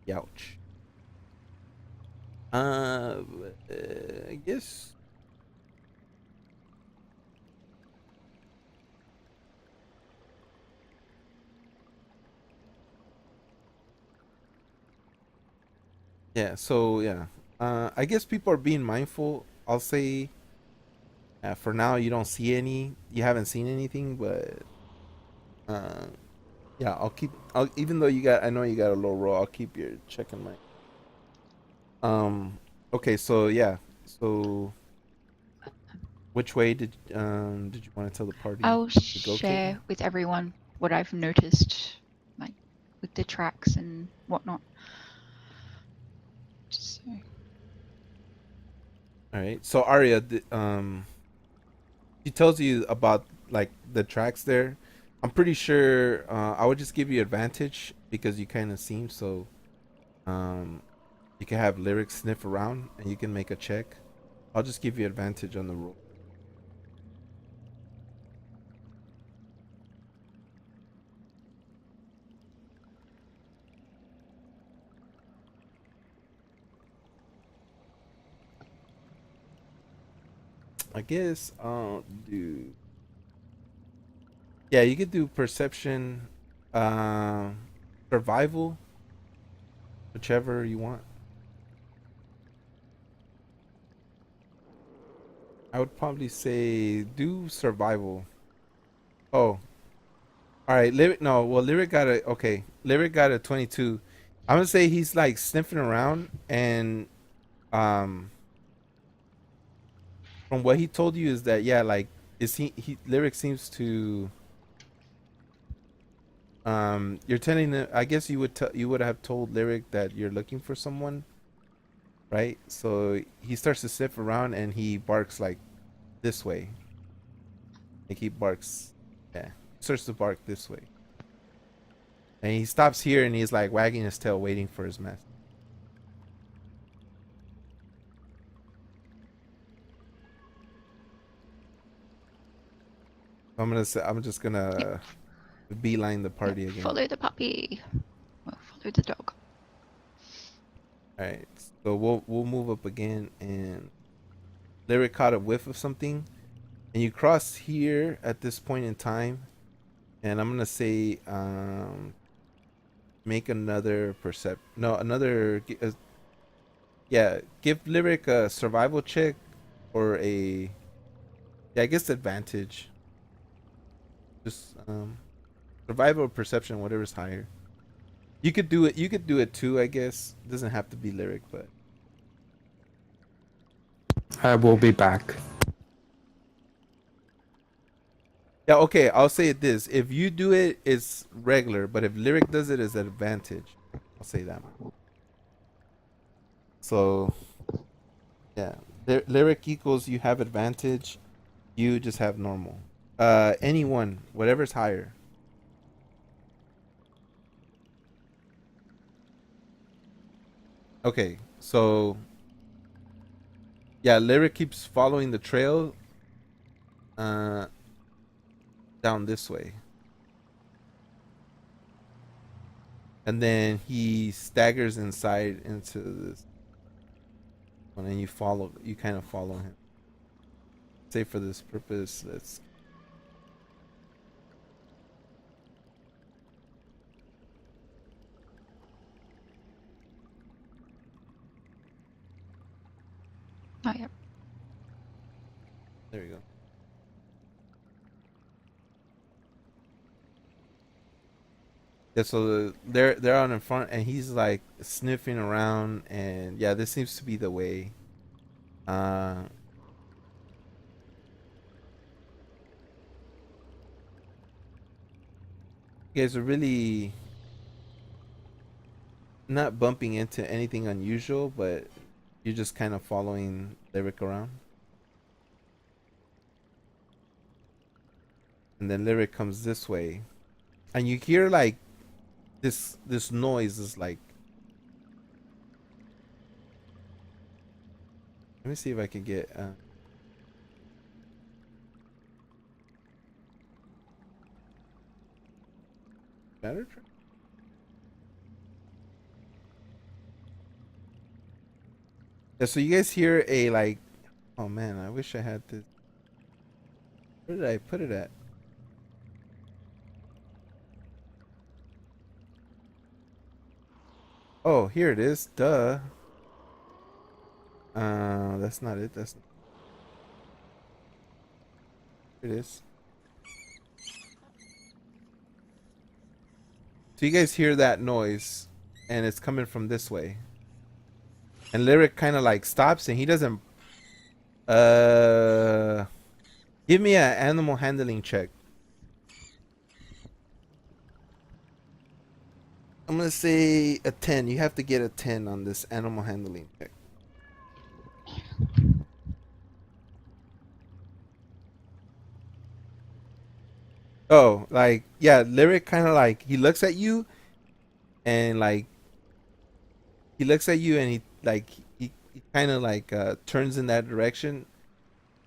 Speaker 1: Youch. I guess. Yeah. So yeah. I guess people are being mindful. I'll say. For now, you don't see any. You haven't seen anything, but uh, yeah, I'll even though I know you got a low roll. I'll keep your check in mind. Okay, so yeah, so which way did you want to tell the party
Speaker 2: I'll
Speaker 1: to go,
Speaker 2: share
Speaker 1: Caitlin?
Speaker 2: with everyone what I've noticed, like with the tracks and whatnot. So,
Speaker 1: All right, so Arya, she tells you about like the tracks there. I'm pretty sure I would just give you advantage because you kind of seem so. Um, you can have lyrics sniff around and you can make a check. I'll just give you advantage on the roll. I guess I'll do. Yeah, you could do perception, survival, whichever you want. I would probably say do survival. Oh, all right. Lyric, no. Well, Lyric got a okay. Lyric got a 22. I'm gonna say he's like sniffing around, and from what he told you is that yeah, like is he Lyric seems to you're telling him. I guess you would have told Lyric that you're looking for someone, right? So he starts to sniff around and he barks like this way. Like he barks, yeah, starts to bark this way. And he stops here and he's like wagging his tail, waiting for his mess. I'm just gonna beeline the party again.
Speaker 2: follow the puppy. Well, follow the dog.
Speaker 1: All right, so we'll move up again, and Lyric caught a whiff of something, and you cross here at this point in time, and I'm gonna say make another yeah, give Lyric a survival check or a yeah, I guess advantage. Just survival or perception, whatever's higher. You could do it. You could do it too, I guess. It doesn't have to be Lyric, but
Speaker 3: I will be back.
Speaker 1: yeah, okay. I'll say it this: if you do it, it's regular, but if Lyric does it, it's an advantage. I'll say that. So yeah, lyric equals you have advantage. You just have normal. Anyone, whatever's higher. Okay, so yeah, lyric keeps following the trail uh down this way. And then he staggers inside into this one, and you kind of follow him. Say for this purpose, let's.
Speaker 2: Oh, yeah.
Speaker 1: There we go. Yeah, so they're out in front, and he's like sniffing around, and yeah, this seems to be the way. Uh, you guys are really not bumping into anything unusual, but you're just kind of following Lyric around. And then Lyric comes this way. And you hear like this noise is like, let me see if I can get better. Yeah, so you guys hear a like, oh man, I wish I had this. Where did I put it at? Oh, here it is. Duh. That's not it. That's Here it is. So you guys hear that noise, and it's coming from this way. And Lyric kind of like stops, and he doesn't. Uh, Give me an animal handling check. I'm gonna say a 10. You have to get a 10 on this animal handling check. Oh, like yeah, Lyric kind of like he looks at you, and like he looks at you, and he kind of like turns in that direction,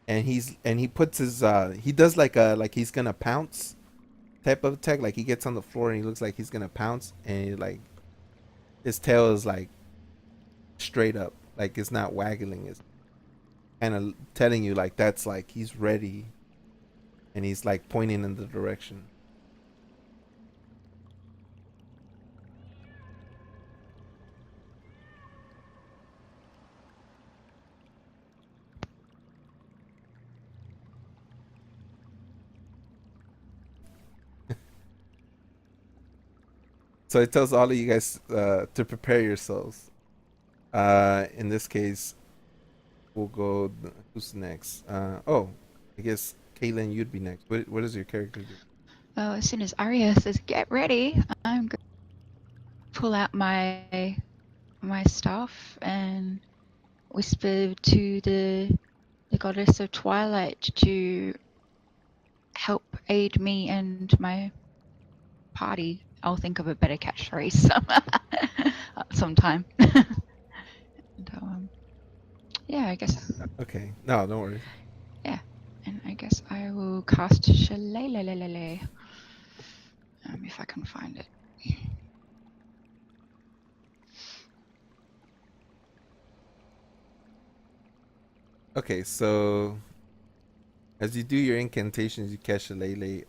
Speaker 1: and he puts his he does like he's gonna pounce type of attack. Like he gets on the floor and he looks like he's gonna pounce, and like his tail is like straight up, like it's not waggling. It's kind of telling you like that's like he's ready, and he's like pointing in the direction. So it tells all of you guys to prepare yourselves. In this case, we'll go. Who's next? Oh, I guess Kaylin, you'd be next. What does your character do?
Speaker 2: Well, as soon as Arya says, "Get ready," I'm going to pull out my staff and whisper to the goddess of twilight to help aid me and my party. I'll think of a better catchphrase sometime. And, yeah, I guess.
Speaker 1: Okay, no, don't worry.
Speaker 2: Yeah, and I guess I will cast Shillelagh. If I can find it.
Speaker 1: Okay, so as you do your incantations, you catch a Lele.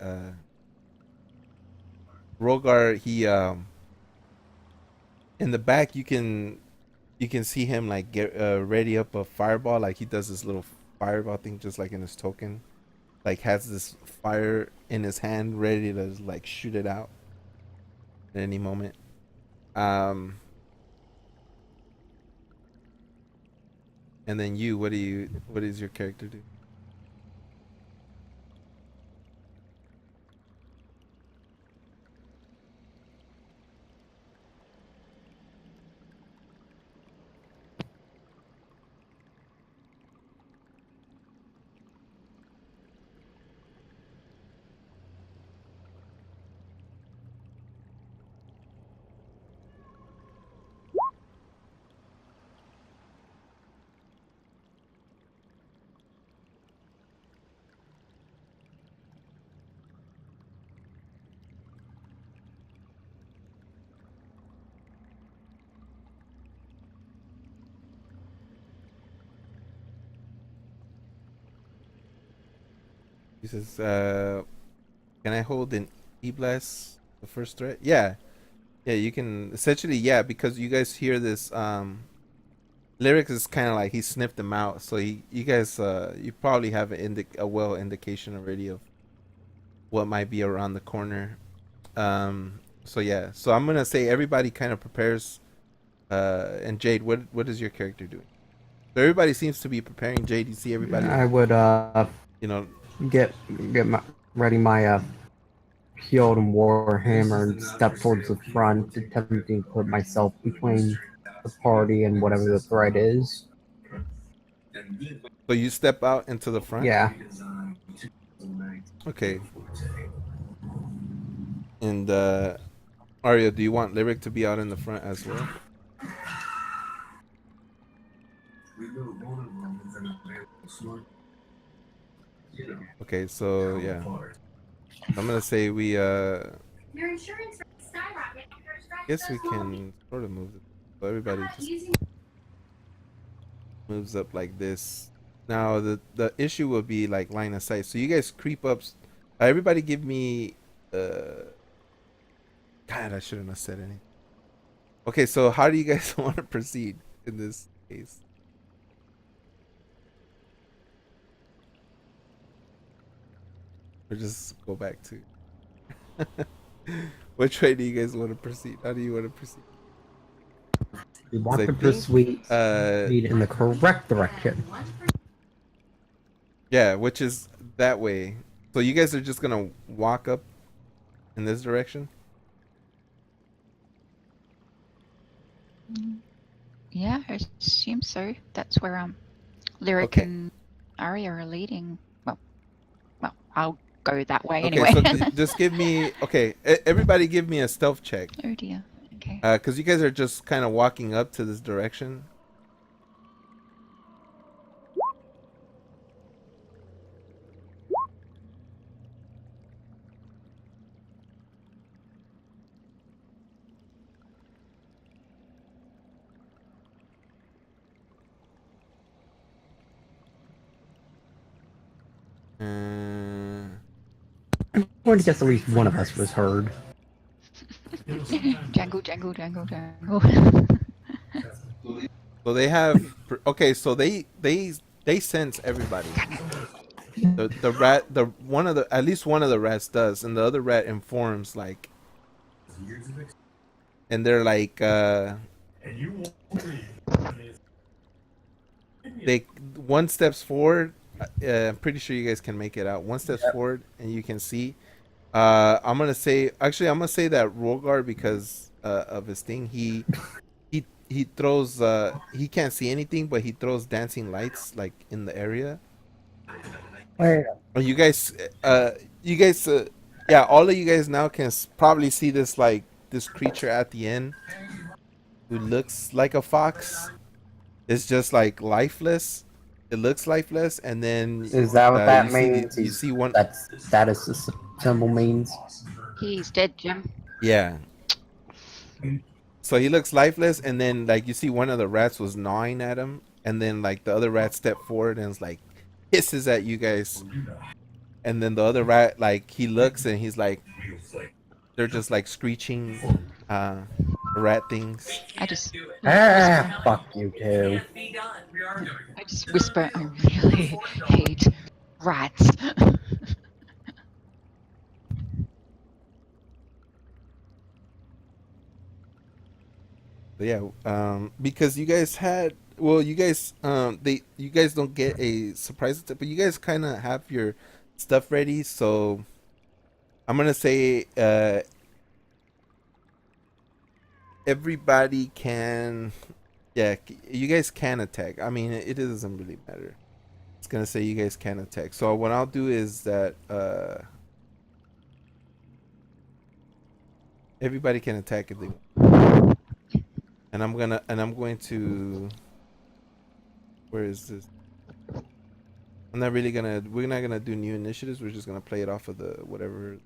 Speaker 1: Rogar, he in the back you can see him like get ready up a fireball, like he does this little fireball thing just like in his token, like has this fire in his hand ready to like shoot it out at any moment. um and then what does your character do? He says, "Can I hold an E-blast the first threat?" Yeah, yeah. You can essentially, yeah, because you guys hear this. Lyrics is kind of like he sniffed them out, so you guys, you probably have a well indication already of what might be around the corner. So yeah, so I'm gonna say everybody kind of prepares. And Jade, what is your character doing? So everybody seems to be preparing. Jade, you see everybody,
Speaker 3: I would
Speaker 1: you know,
Speaker 3: get ready my shield and warhammer and step towards the front, attempting to put myself between the party and whatever the threat is.
Speaker 1: so you step out into the front.
Speaker 3: Yeah.
Speaker 1: Okay. And Arya, do you want Lyric to be out in the front as well? Okay, so yeah, I'm gonna say we guess we can sort of move it. So everybody just moves up like this. Now the issue will be like line of sight. So you guys creep up. Everybody give me God, I shouldn't have said anything. Okay, so how do you guys want to proceed in this case? Or just go back to which way do you guys want to proceed? How do you want to proceed?
Speaker 3: We want
Speaker 1: I
Speaker 3: to
Speaker 1: think,
Speaker 3: proceed in the correct direction.
Speaker 1: yeah, which is that way. So you guys are just gonna walk up in this direction?
Speaker 2: Yeah, I assume so. That's where Lyric
Speaker 1: Okay.
Speaker 2: and Arya are leading. Well, I'll go that way
Speaker 1: Okay,
Speaker 2: anyway.
Speaker 1: so just give me everybody give me a stealth check.
Speaker 2: Oh dear. Okay.
Speaker 1: Because you guys are just kind of walking up to this direction.
Speaker 3: I'm going to guess at least one of us was heard.
Speaker 2: Jangle, jangle, jangle, jangle.
Speaker 1: So they have okay, so they sense everybody. The rat, the one of the at least one of the rats does, and the other rat informs like, and they're like they one steps forward. I'm pretty sure you guys can make it out. One steps forward, and you can see. I'm gonna say that Rogar, because of his thing, he throws he can't see anything, but he throws dancing lights like in the area.
Speaker 3: Wait.
Speaker 1: You guys yeah, all of you guys now can probably see this like this creature at the end who looks like a fox. It's just like lifeless. It looks lifeless, and then
Speaker 3: Is that what that
Speaker 1: you
Speaker 3: means?
Speaker 1: you see one.
Speaker 3: That is the symbol means.
Speaker 2: He's dead, Jim.
Speaker 1: Yeah. So he looks lifeless, and then like you see one of the rats was gnawing at him, and then like the other rat stepped forward and is like hisses at you guys, and then the other rat like he looks and he's like, they're just like screeching rat things.
Speaker 2: I just
Speaker 3: Fuck you too.
Speaker 2: I just whisper, I really hate rats.
Speaker 1: But yeah, because you guys had, well, you guys you guys don't get a surprise attack, but you guys kind of have your stuff ready, so I'm gonna say everybody can, yeah, you guys can attack. I mean, it doesn't really matter. It's gonna say you guys can attack. So what I'll do is that everybody can attack if they want. And I'm going to, where is this? We're not gonna do new initiatives. We're just gonna play it off of the whatever.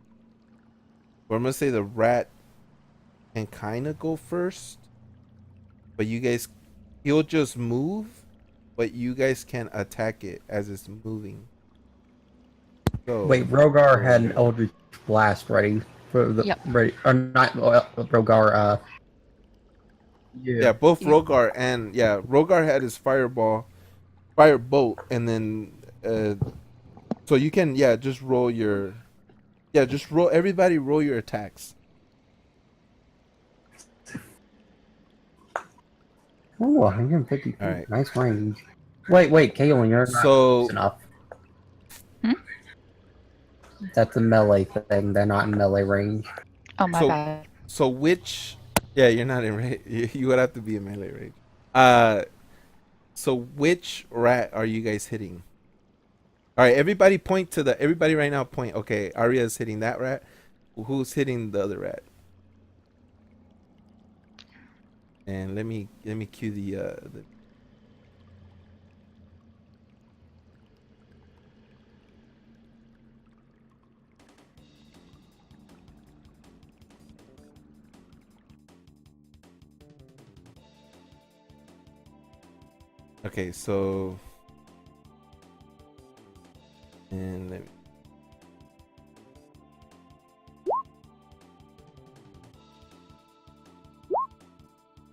Speaker 1: But I'm gonna say the rat can kind of go first, but you guys, he'll just move, but you guys can attack it as it's moving. So
Speaker 3: Wait, Rogar had an Eldritch Blast ready for the
Speaker 2: Yep.
Speaker 3: ready or not? Rogar.
Speaker 1: yeah, both
Speaker 2: You-
Speaker 1: Rogar had his firebolt, and then so you can just roll your just roll everybody roll your attacks.
Speaker 3: Oh, 150
Speaker 1: All
Speaker 3: feet.
Speaker 1: right.
Speaker 3: Nice range. Wait, Kaylin, you're not close
Speaker 1: So
Speaker 3: enough.
Speaker 2: Hmm?
Speaker 3: That's a melee thing. They're not in melee range.
Speaker 2: Oh, my
Speaker 1: so
Speaker 2: bad.
Speaker 1: so which you're not in range. You would have to be in melee range. Uh so which rat are you guys hitting? All right, everybody right now point. Okay, Arya is hitting that rat. Who's hitting the other rat? And let me cue the Okay, so and let me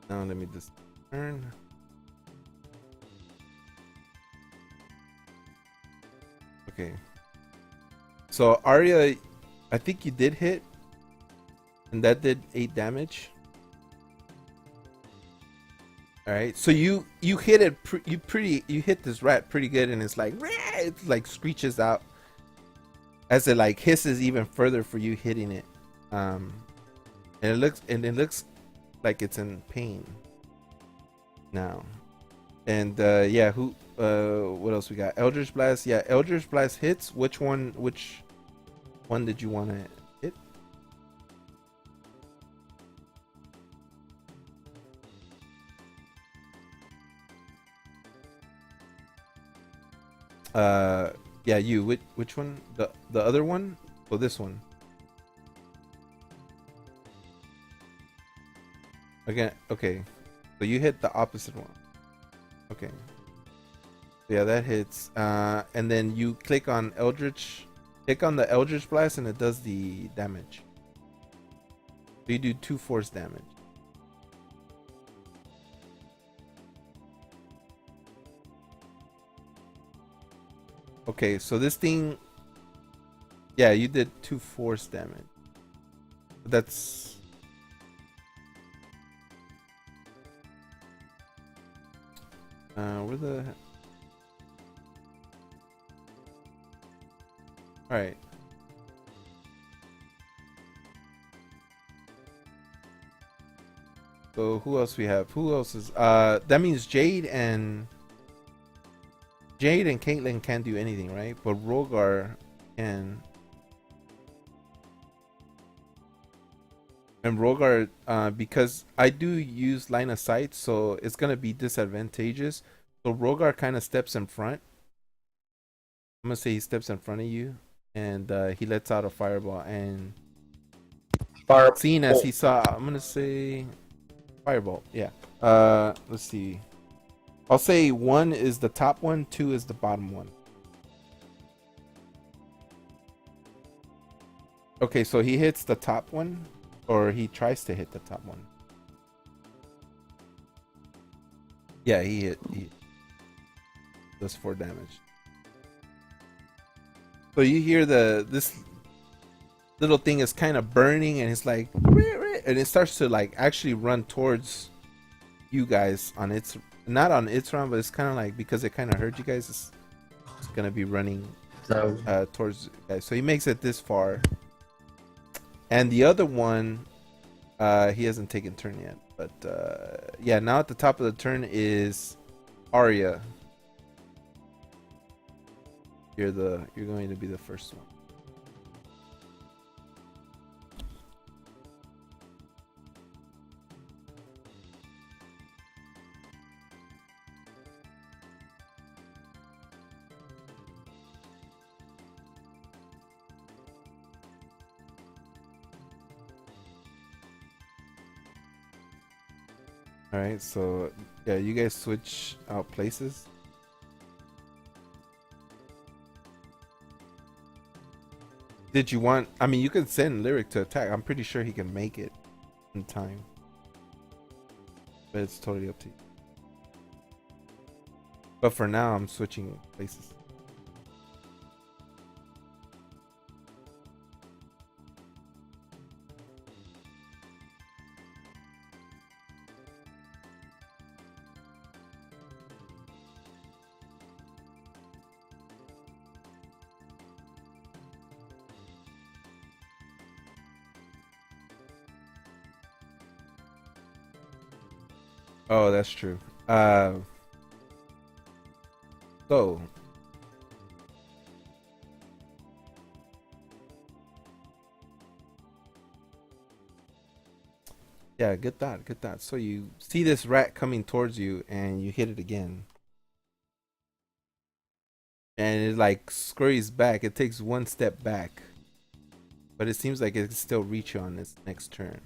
Speaker 1: now let me just turn. Okay. So Arya, I think you did hit, and that did 8 damage. All right. So you hit it. You hit this rat pretty good, and it's like it like screeches out as it like hisses even further for you hitting it. And it looks like it's in pain now. And who what else we got? Eldritch Blast. Yeah, Eldritch Blast hits. Which one did you want to hit? Yeah, you. Which one? The other one? Oh, this one. Again, okay. So you hit the opposite one. Okay. Yeah, that hits. And then you click on Eldritch. Click on the Eldritch Blast, and it does the damage. So you do 2 force damage. Okay, so this thing. Yeah, you did 2 force damage. That's. Where the. Alright. So who else we have? Who else is that means Jade and Caitlyn can't do anything, right? But Rogar can. And Rogar, because I do use line of sight, so it's gonna be disadvantageous. So Rogar kind of steps in front. I'm gonna say he steps in front of you, and he lets out a fireball. And
Speaker 3: Fire.
Speaker 1: seeing as he saw, I'm gonna say fireball. Yeah. Let's see. I'll say 1 is the top one, 2 is the bottom one. Okay, so he hits the top one, or he tries to hit the top one. Yeah, he hit. He does 4 damage. So you hear this little thing is kind of burning, and it's like, and it starts to like actually run towards you guys on its not on its run, but it's kind of like because it kind of heard you guys. It's gonna be running
Speaker 3: So
Speaker 1: towards you guys. So he makes it this far, and the other one, he hasn't taken turn yet. But yeah, now at the top of the turn is Arya. You're going to be the first one. All right, so yeah, you guys switch out places. Did you want? I mean, you can send Lyric to attack. I'm pretty sure he can make it in time, but it's totally up to you. But for now, I'm switching places. Oh, that's true. So yeah, good thought, good thought. So you see this rat coming towards you, and you hit it again, and it like scurries back. It takes one step back, but it seems like it can still reach you on its next turn.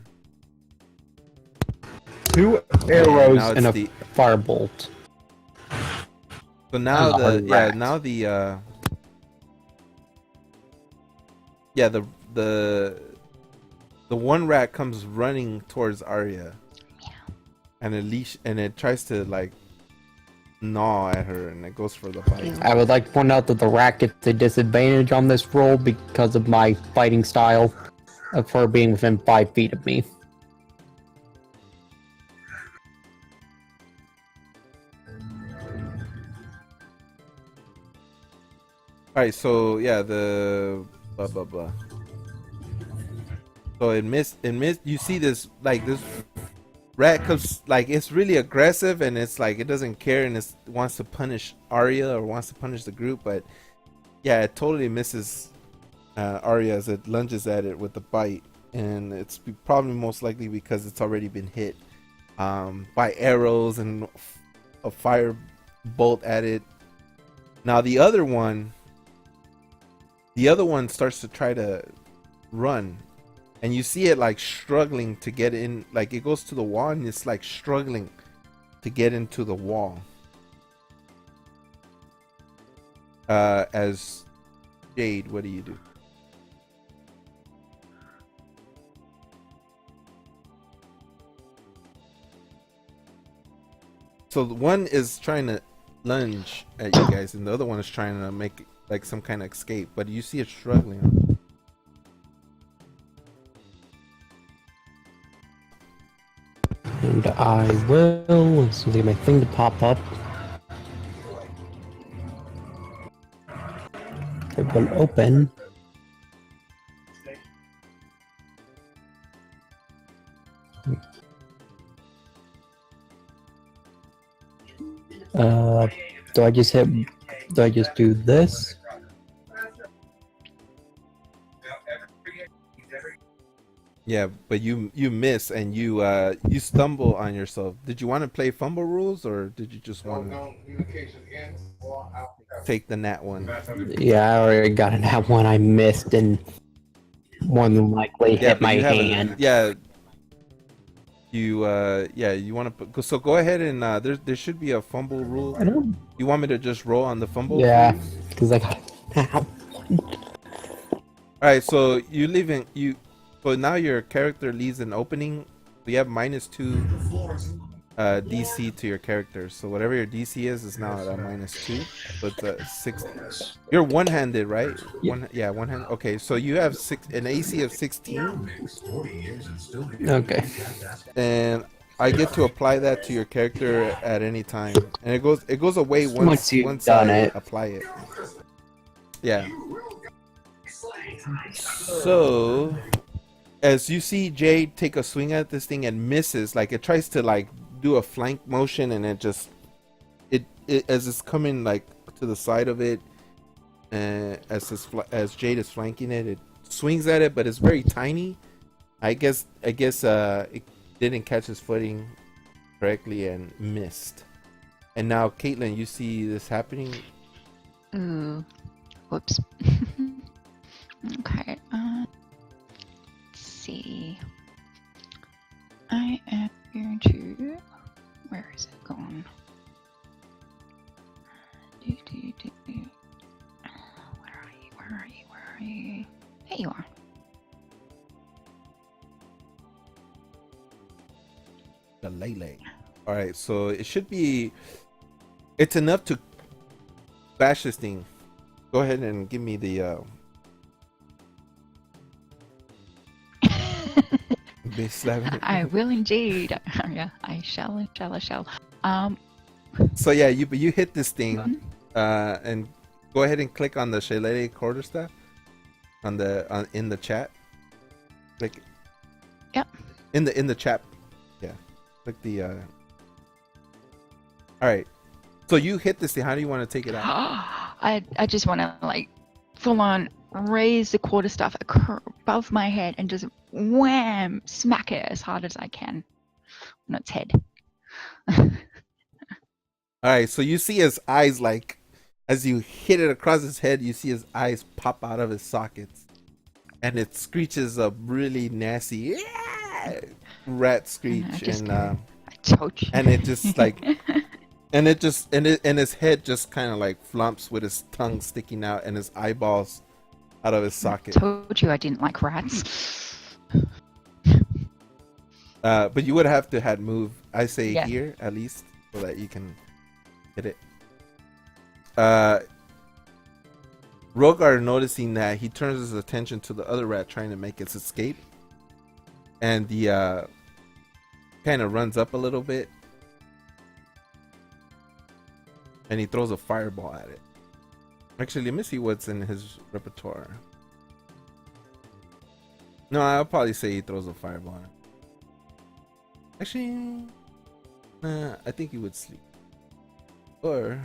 Speaker 3: 2
Speaker 1: now
Speaker 3: arrows
Speaker 1: it's
Speaker 3: and a
Speaker 1: the-
Speaker 3: firebolt.
Speaker 1: So now
Speaker 3: That's a hard rat.
Speaker 1: now the one rat comes running towards Arya, and it tries to like gnaw at her, and it goes for the bite.
Speaker 3: I would like to point out that the rat gets a disadvantage on this roll because of my fighting style of her being within 5 feet of me.
Speaker 1: All right, so yeah, the blah blah blah. So it missed. You see this rat comes like it's really aggressive, and it's like it doesn't care, and it wants to punish Arya or wants to punish the group, but yeah, it totally misses Arya as it lunges at it with the bite, and it's probably most likely because it's already been hit by arrows and a fire bolt at it. Now the other one starts to try to run, and you see it like struggling to get in. Like it goes to the wall, and it's like struggling to get into the wall. As Jade, what do you do? So the one is trying to lunge at you guys, and the other one is trying to make like some kind of escape, but you see it struggling.
Speaker 3: And I will get my thing to pop up. It will open. Do I just do this?
Speaker 1: Yeah, but you miss, and you stumble on yourself. Did you want to play fumble rules, or did you just want to take the nat one?
Speaker 3: Yeah, I already got an at one. I missed and more than likely
Speaker 1: Yeah,
Speaker 3: hit
Speaker 1: but
Speaker 3: my
Speaker 1: you haven't.
Speaker 3: hand.
Speaker 1: Yeah, you want to. So go ahead and there should be a fumble rule.
Speaker 3: I don't.
Speaker 1: You want me to just roll on the fumble?
Speaker 3: Yeah, because I got an at one.
Speaker 1: All right, so you leave in you. So now your character leaves an opening. So you have -2 DC to your character. So whatever your DC is now at a -2. So it's a 6. You're one-handed, right?
Speaker 3: Yeah.
Speaker 1: One-handed. Okay, so you have an AC of 16,
Speaker 3: Okay.
Speaker 1: and I get to apply that to your character at any time, and it goes away
Speaker 3: Once you've
Speaker 1: once
Speaker 3: done
Speaker 1: I
Speaker 3: it.
Speaker 1: apply it. Yeah. So, as you see Jade take a swing at this thing and misses, like it tries to like do a flank motion, and it just it as it's coming like to the side of it, as Jade is flanking it, it swings at it, but it's very tiny. I guess it didn't catch his footing correctly and missed. And now, Caitlin, you see this happening.
Speaker 2: Ooh. Whoops. Okay. Let's see. I am going to. Where is it going? Where are you? Where are you? Where are you? Hey,
Speaker 1: The Lele. All right, so it should be. It's enough to bash this thing. Go ahead and give me the base slap.
Speaker 2: I will indeed. Yeah, I shall. I shall.
Speaker 1: So yeah, you hit this thing,
Speaker 2: Mhm.
Speaker 1: and go ahead and click on the Shillelagh quarterstaff in the chat. Click.
Speaker 2: Yep.
Speaker 1: In the chat. Yeah. Click the. All right. So you hit this thing. How do you want to take it out?
Speaker 2: I just want to like full on raise the quarterstaff above my head and just wham, smack it as hard as I can on its head.
Speaker 1: All right. So you see his eyes like, as you hit it across his head, you see his eyes pop out of his sockets, and it screeches a really nasty rat screech,
Speaker 2: I told you.
Speaker 1: and it just like. And his head just kind of like flumps with his tongue sticking out and his eyeballs out of his socket.
Speaker 2: Told you I didn't like rats.
Speaker 1: But you would have to had move. I say
Speaker 2: Yeah.
Speaker 1: here at least so that you can hit it. Rogar, noticing that, he turns his attention to the other rat trying to make its escape, and the kind of runs up a little bit. And he throws a fireball at it. Actually, let me see what's in his repertoire. No, I'll probably say he throws a fireball at it. Actually, nah, I think he would sleep. Or...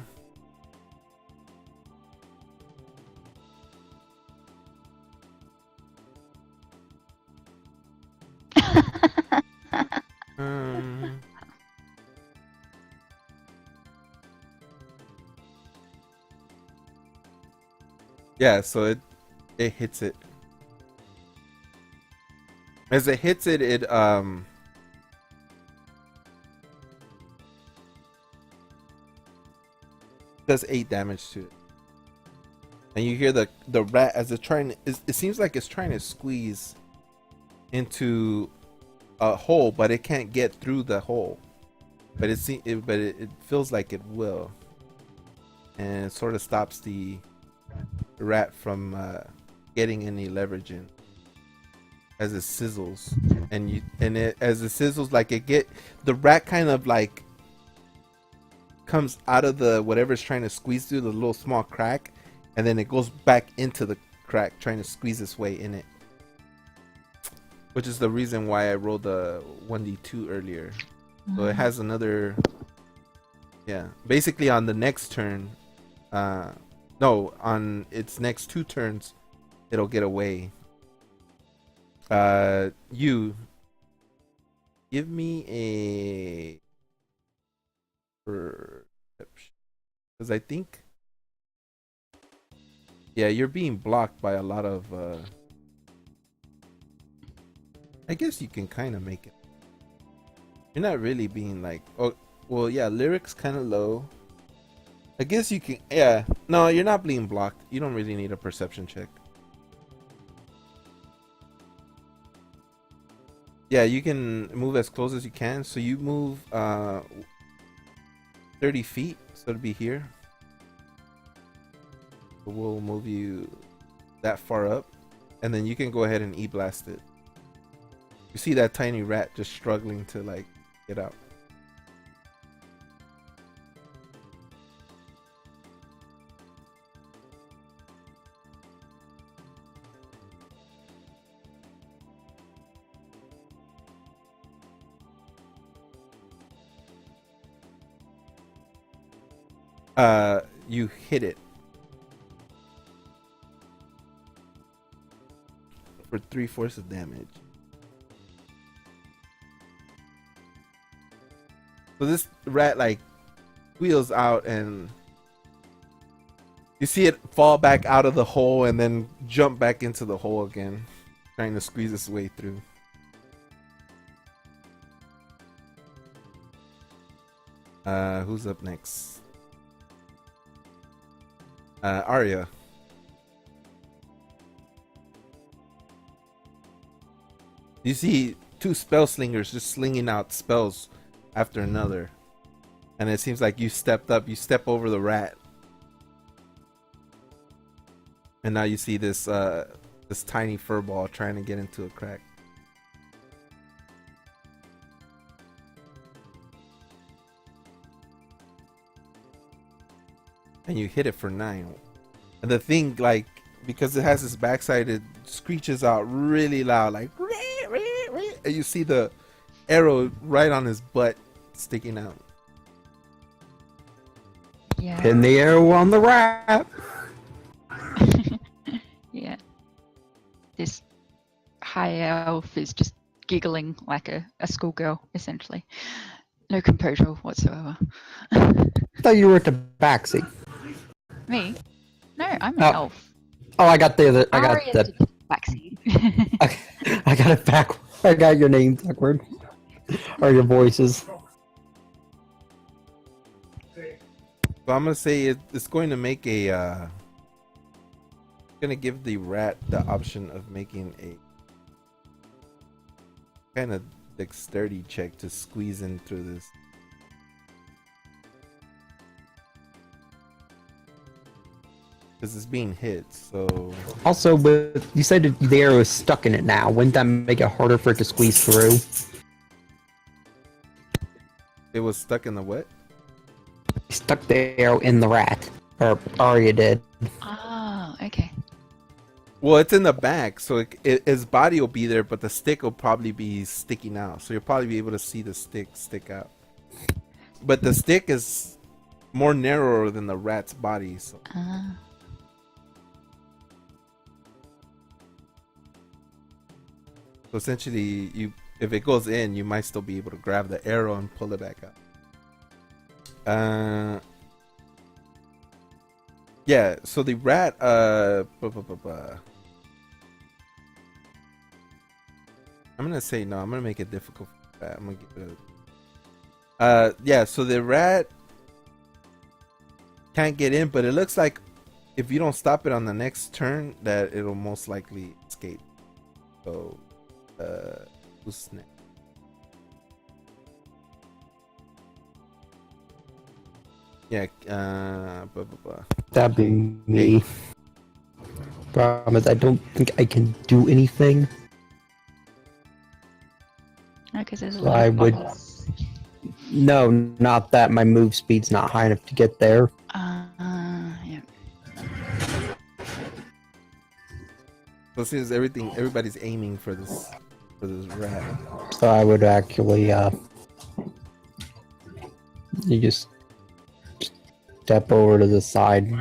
Speaker 1: yeah, so it hits it. As it hits it, it does 8 damage to it. And you hear the rat as it's trying. It seems like it's trying to squeeze into a hole, but it can't get through the hole. But it feels like it will, and it sort of stops the rat from getting any leverage in as it sizzles. As it sizzles, like the rat kind of like comes out of the whatever's trying to squeeze through the little small crack, and then it goes back into the crack trying to squeeze its way in it, which is the reason why I rolled the 1d2 earlier. So it has another, yeah, basically on the next turn, no, on its next 2 turns, it'll get away. You give me a perception, because I think, yeah, you're being blocked by a lot of. I guess you can kind of make it. You're not really being like, oh, well, yeah, lyrics kind of low. I guess you can, yeah. No, you're not being blocked. You don't really need a perception check. Yeah, you can move as close as you can. So you move 30 feet, so it'll be here. So we'll move you that far up, and then you can go ahead and E-blast it. You see that tiny rat just struggling to like get out. You hit it for 3/4 of damage. So this rat like wheels out, and you see it fall back out of the hole and then jump back into the hole again, trying to squeeze its way through. Who's up next? Arya. You see 2 spell slingers just slinging out spells after another. And it seems like you stepped up, you step over the rat. And now you see this this tiny fur ball trying to get into a crack. And you hit it for 9. And the thing, like, because it has this backside, it screeches out really loud, like, and you see the arrow right on his butt sticking out.
Speaker 2: Yeah.
Speaker 3: Pin the arrow on the rat.
Speaker 2: Yeah. This high elf is just giggling like a schoolgirl, essentially. No composure whatsoever.
Speaker 3: I thought you were at the backseat.
Speaker 2: Me? No, I'm an
Speaker 3: Oh.
Speaker 2: elf.
Speaker 3: Oh, I got the other. I got
Speaker 2: Aria's
Speaker 3: the.
Speaker 2: the backseat.
Speaker 3: I got it back. I got your names backward. Or your voices.
Speaker 1: So I'm gonna say it's going to make a gonna give the rat the option of making a kind of dexterity check to squeeze in through this. Because it's being hit, so
Speaker 3: Also, with you said that the arrow is stuck in it now. Wouldn't that make it harder for it to squeeze through?
Speaker 1: it was stuck in the what?
Speaker 3: Stuck the arrow in the rat, or Arya did.
Speaker 2: Ah, okay.
Speaker 1: Well, it's in the back, so his body will be there, but the stick will probably be sticking out. So you'll probably be able to see the stick out. But the stick is more narrower than the rat's body, so
Speaker 2: Ah.
Speaker 1: essentially, if it goes in, you might still be able to grab the arrow and pull it back out. Yeah. So the rat. I'm gonna say no. I'm gonna make it difficult for the rat. I'm gonna give it a. Yeah. So the rat can't get in, but it looks like if you don't stop it on the next turn, that it'll most likely escape. So. Who's next? Yeah,
Speaker 3: That'd be me. Problem is, I don't think I can do anything.
Speaker 2: Because there's a
Speaker 3: So
Speaker 2: lot
Speaker 3: I
Speaker 2: of
Speaker 3: would-
Speaker 2: bodies.
Speaker 3: No, not that. My move speed's not high enough to get there.
Speaker 2: Yeah.
Speaker 1: So since everybody's aiming for this rat.
Speaker 3: So I would actually, you just step over to the side.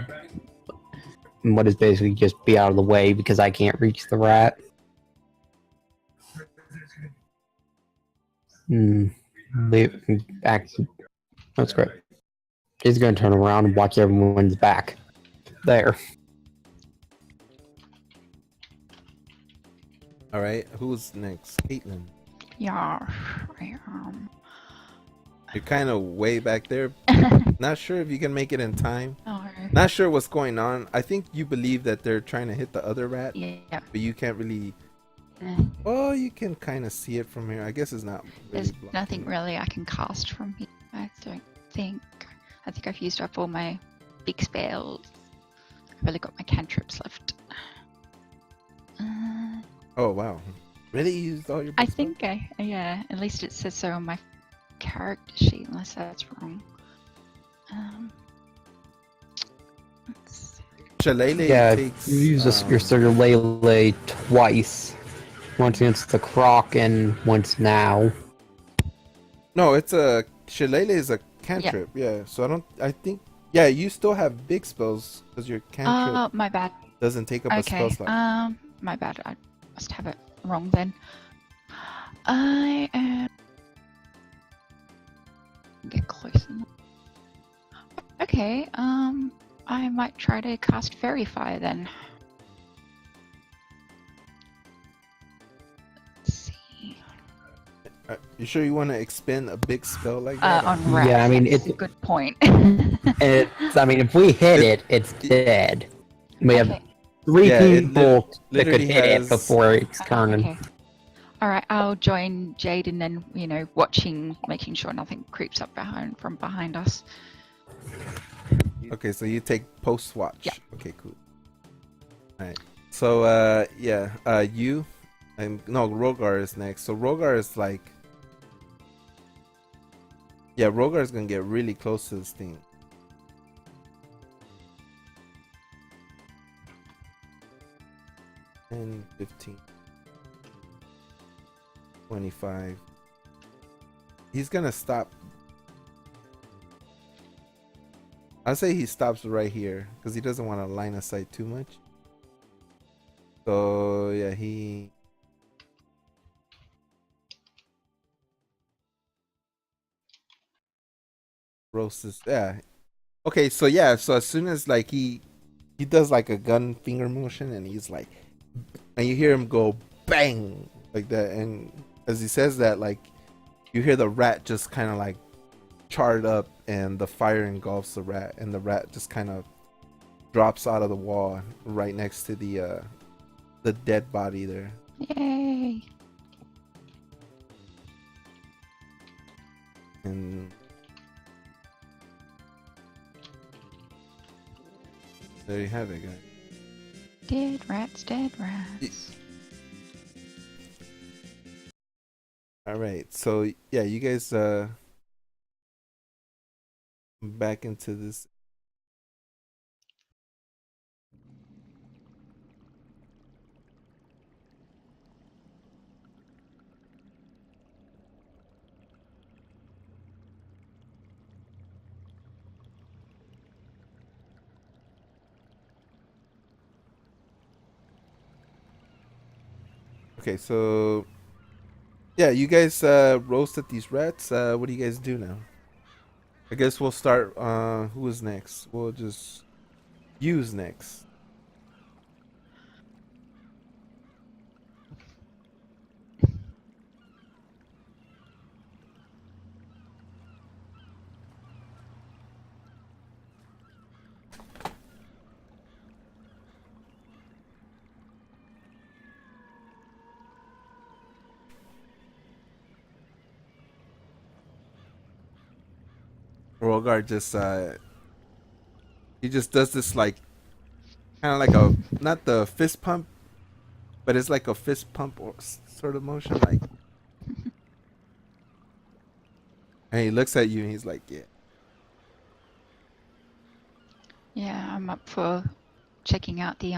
Speaker 3: And what is basically just be out of the way because I can't reach the rat. That's great. He's gonna turn around and watch everyone's back. There.
Speaker 1: All right, who's next? Caitlin.
Speaker 2: Yeah. I am.
Speaker 1: You're kind of way back there. Not sure if you can make it in time.
Speaker 2: Oh,
Speaker 1: Not sure what's going on. I think you believe that they're trying to hit the other rat,
Speaker 2: yeah.
Speaker 1: but you can't really. Oh, you can kind of see it from here. I guess it's not. Really
Speaker 2: There's
Speaker 1: blocking
Speaker 2: nothing
Speaker 1: it.
Speaker 2: really I can cast from here. I don't think. I think I've used up all my big spells. I've really got my cantrips left.
Speaker 1: Oh wow, really? You used all your.
Speaker 2: I
Speaker 1: best
Speaker 2: think yeah. At least it says so on my character sheet, unless that's wrong. Let's see.
Speaker 1: stuff? Shillelagh
Speaker 3: Yeah,
Speaker 1: takes.
Speaker 3: you use your Cygniuslive twice. Once against the croc and once now.
Speaker 1: No, it's a Shillelagh is a cantrip. Yeah. So I think. Yeah, you still have big spells because your cantrip
Speaker 2: My bad.
Speaker 1: doesn't take up a spell
Speaker 2: Okay.
Speaker 1: slot.
Speaker 2: My bad. I must have it wrong then. I am. Get close enough. Okay. I might try to cast Fairy Fire then. Let's see.
Speaker 1: You sure you want to expend a big spell like that?
Speaker 2: On Wrath.
Speaker 3: Yeah, I mean,
Speaker 2: that's
Speaker 3: it's-
Speaker 2: a good point.
Speaker 3: I mean, if we hit it, it's dead. We have
Speaker 2: Okay.
Speaker 3: 3
Speaker 1: Yeah, it
Speaker 3: people that could
Speaker 1: literally
Speaker 3: hit
Speaker 1: has-
Speaker 3: it before it's turning.
Speaker 2: Okay. All right, I'll join Jade and then, watching, making sure nothing creeps up from behind us.
Speaker 1: Okay, so you take post watch.
Speaker 2: Yeah.
Speaker 1: Okay, cool. All right. So yeah, you and no, Rogar is next. So Rogar is like, yeah, Rogar is gonna get really close to this thing. And 15, 25. He's gonna stop. I'll say he stops right here because he doesn't want to line of sight too much. So yeah, he roasts his, yeah. Okay, so yeah, so as soon as like he does like a gun finger motion and he's like, and you hear him go bang like that, and as he says that, like you hear the rat just kind of like charred up and the fire engulfs the rat and the rat just kind of drops out of the wall right next to the dead body there.
Speaker 2: Yay!
Speaker 1: And there you have it, guys.
Speaker 2: Dead rats, dead rats.
Speaker 1: All right, so yeah, you guys back into this. Okay, so yeah, you guys roasted these rats. What do you guys do now? I guess we'll start. Who is next? We'll just use next. Rogar just he just does this like kind of like a, not the fist pump, but it's like a fist pump or sort of motion, like. And he looks at you and he's like, yeah.
Speaker 2: Yeah, I'm up for checking out the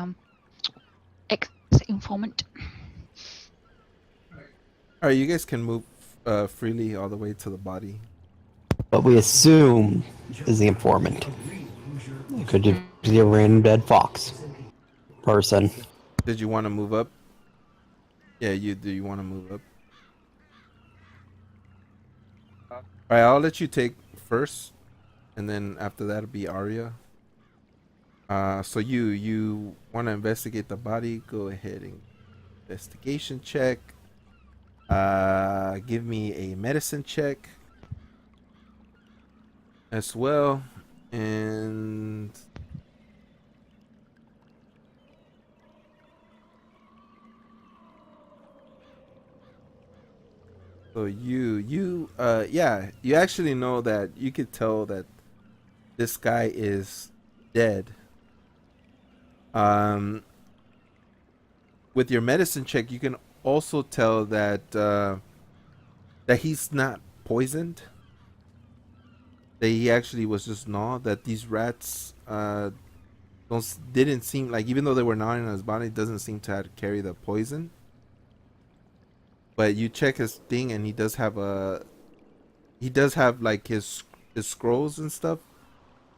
Speaker 2: ex-informant.
Speaker 1: All right, you guys can move freely all the way to the body.
Speaker 3: But we assume is the informant. It could just be a random dead fox person.
Speaker 1: Did you want to move up? Yeah, you do. You want to move up? All right, I'll let you take first, and then after that it'll be Arya. So you want to investigate the body? Go ahead and investigation check. Give me a medicine check as well, and so yeah, you actually know that you could tell that this guy is dead. Um, with your medicine check, you can also tell that that he's not poisoned. That he actually was just gnawed. That these rats didn't seem like, even though they were gnawing on his body, it doesn't seem to have carry the poison. But you check his thing, and he does have like his scrolls and stuff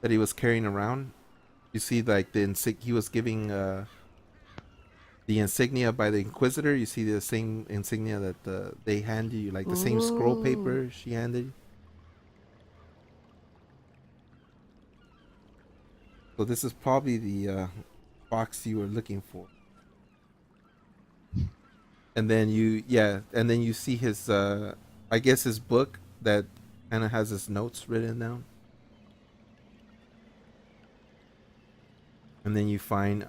Speaker 1: that he was carrying around. You see, like he was giving the insignia by the Inquisitor. You see the same insignia that they handed you, like the same scroll paper she handed you. So this is probably the box you were looking for. And then you see his I guess his book that kind of has his notes written down. And then you find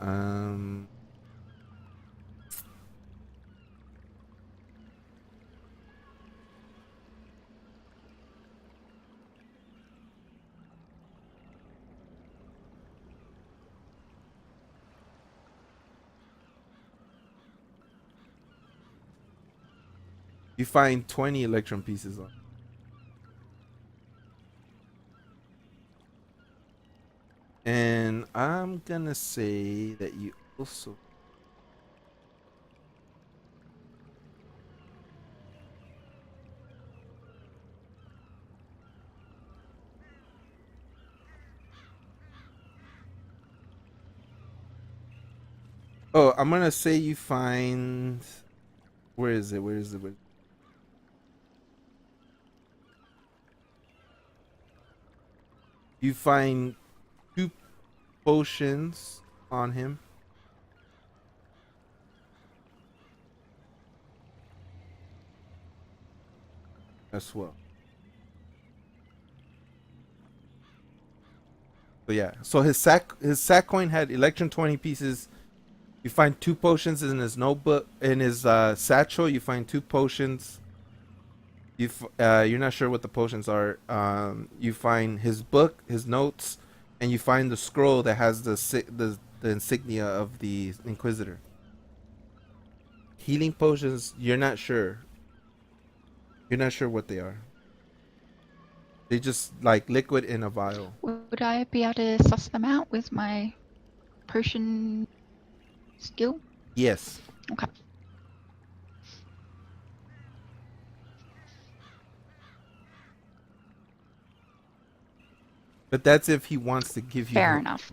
Speaker 1: You find 20 electrum pieces on. And I'm gonna say that you also. Oh, I'm gonna say you find. Where is it? Where is it? You find 2 potions on him. As well. So yeah. So his sack coin had electrum 20 pieces. You find 2 potions in his notebook. In his satchel, you find 2 potions. You're not sure what the potions are. You find his book, his notes, and you find the scroll that has the insignia of the Inquisitor. Healing potions, you're not sure. You're not sure what they are. They just like liquid in a vial.
Speaker 2: Would I be able to suss them out with my potion skill?
Speaker 1: Yes.
Speaker 2: Okay.
Speaker 1: But that's if he wants to give you
Speaker 2: Fair enough.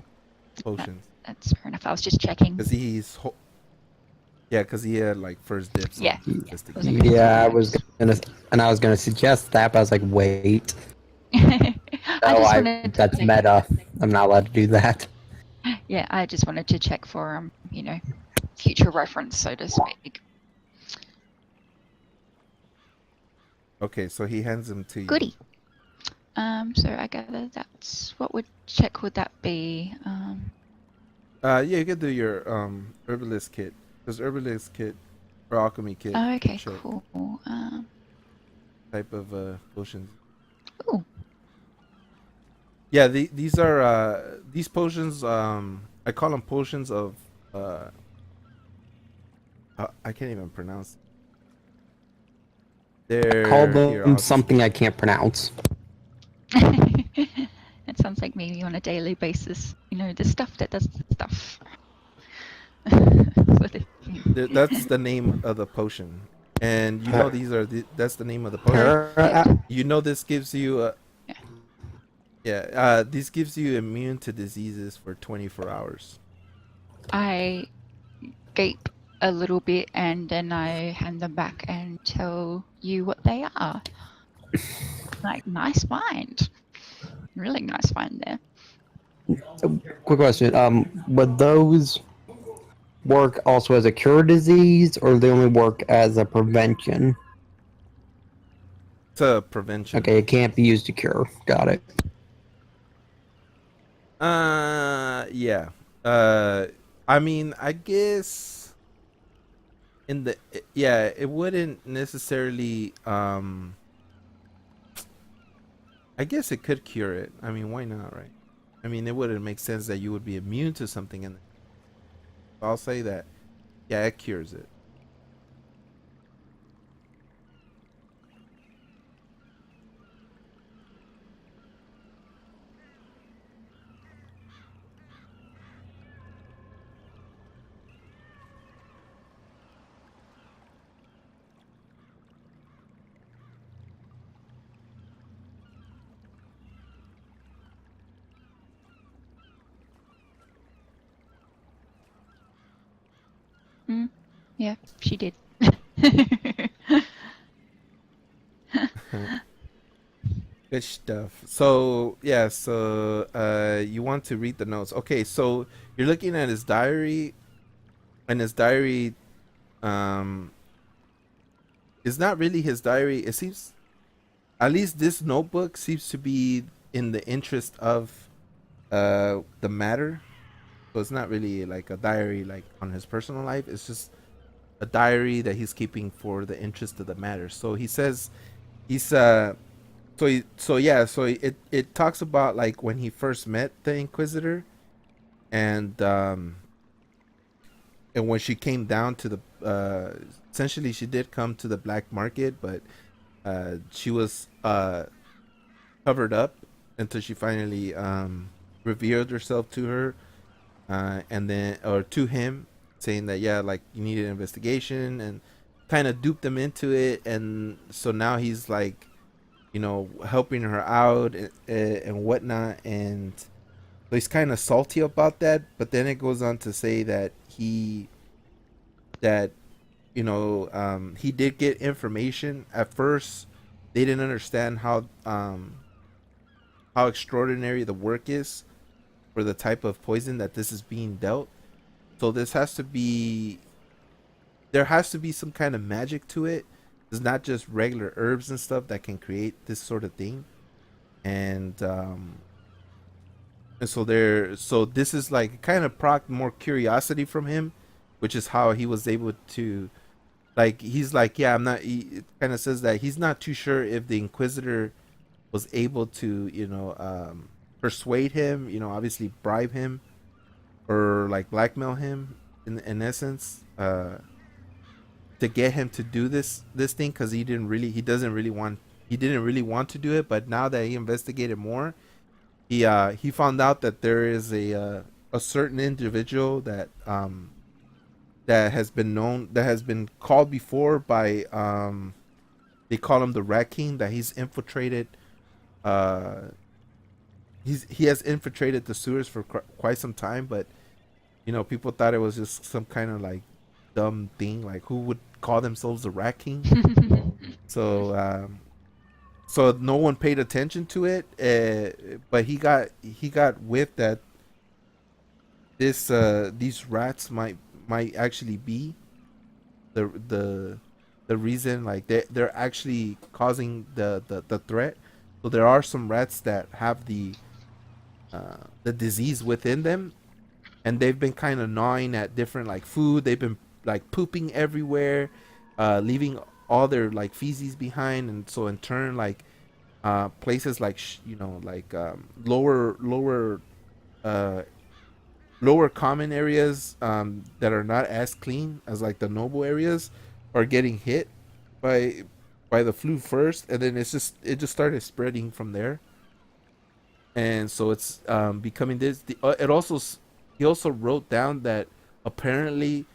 Speaker 1: potions.
Speaker 2: That's fair enough. I was just checking.
Speaker 1: Because because he had like first dibs.
Speaker 2: Yeah.
Speaker 1: On
Speaker 2: Yeah.
Speaker 1: investigation.
Speaker 3: Yeah, I was gonna suggest that, but I was like, wait.
Speaker 2: I
Speaker 3: Oh,
Speaker 2: just wanted
Speaker 3: that's
Speaker 2: to,
Speaker 3: meta. I'm not allowed to do that.
Speaker 2: Yeah, I just wanted to check for future reference, so to speak.
Speaker 1: Okay, so he hands them to you.
Speaker 2: Goody. So I gather that's what check would that be?
Speaker 1: Yeah, you could do your herbalist kit. Because herbalist kit or alchemy kit.
Speaker 2: Oh, okay,
Speaker 1: check
Speaker 2: cool.
Speaker 1: type of potions.
Speaker 2: Ooh.
Speaker 1: Yeah, these are these potions. I call them potions of. I can't even pronounce.
Speaker 3: Call
Speaker 1: Here,
Speaker 3: them something I can't pronounce.
Speaker 2: It sounds like me on a daily basis. The stuff that does the stuff.
Speaker 1: That's the name of the potion, and these are that's the name of the potion. This gives you this gives you immune to diseases for 24 hours.
Speaker 2: I gape a little bit and then I hand them back and tell you what they are. Like, nice find. Really nice find there.
Speaker 3: Quick question. Would those work also as a cure disease, or they only work as a prevention?
Speaker 1: It's a prevention.
Speaker 3: Okay, it can't be used to cure. Got it.
Speaker 1: Yeah. I mean, I guess it wouldn't necessarily I guess it could cure it. I mean, why not, right? I mean, it wouldn't make sense that you would be immune to something, and I'll say that. Yeah, it cures it.
Speaker 2: Yeah, she did.
Speaker 1: Good stuff. So yeah, you want to read the notes. Okay, so you're looking at his diary, and his diary is not really his diary. It seems, at least this notebook seems to be in the interest of the matter. So it's not really like a diary like on his personal life. It's just a diary that he's keeping for the interest of the matter. So he says he's it talks about like when he first met the Inquisitor, and and when she came down to the essentially she did come to the black market, but she was covered up until she finally revealed herself to her, and then or to him, saying that yeah, like you need an investigation, and kind of duped him into it, and so now he's like, you know, helping her out and whatnot, and so he's kind of salty about that. But then it goes on to say that that he did get information at first. They didn't understand how extraordinary the work is for the type of poison that this is being dealt. So there has to be some kind of magic to it. It's not just regular herbs and stuff that can create this sort of thing. And so this is like kind of proc more curiosity from him, which is how he was able to, like, he's like, yeah, I'm not, it kind of says that he's not too sure if the Inquisitor was able to, persuade him, obviously bribe him or like blackmail him in essence, to get him to do this thing, because he didn't really want to do it. But now that he investigated more, he found out that there is a certain individual that has been called before by, they call him the Rat King, that he's infiltrated, he has infiltrated the sewers for quite some time. But people thought it was just some kind of like dumb thing, like who would call themselves the Rat King. So no one paid attention to it, but he got whiff that these rats might actually be the reason, like they're actually causing the threat. So there are some rats that have the disease within them, and they've been kind of gnawing at different like food. They've been like pooping everywhere, leaving all their like feces behind, and so in turn, like places like uh lower common areas, that are not as clean as like the noble areas, are getting hit by the flu first, and then it just started spreading from there. And so it's becoming this. He also wrote down that apparently,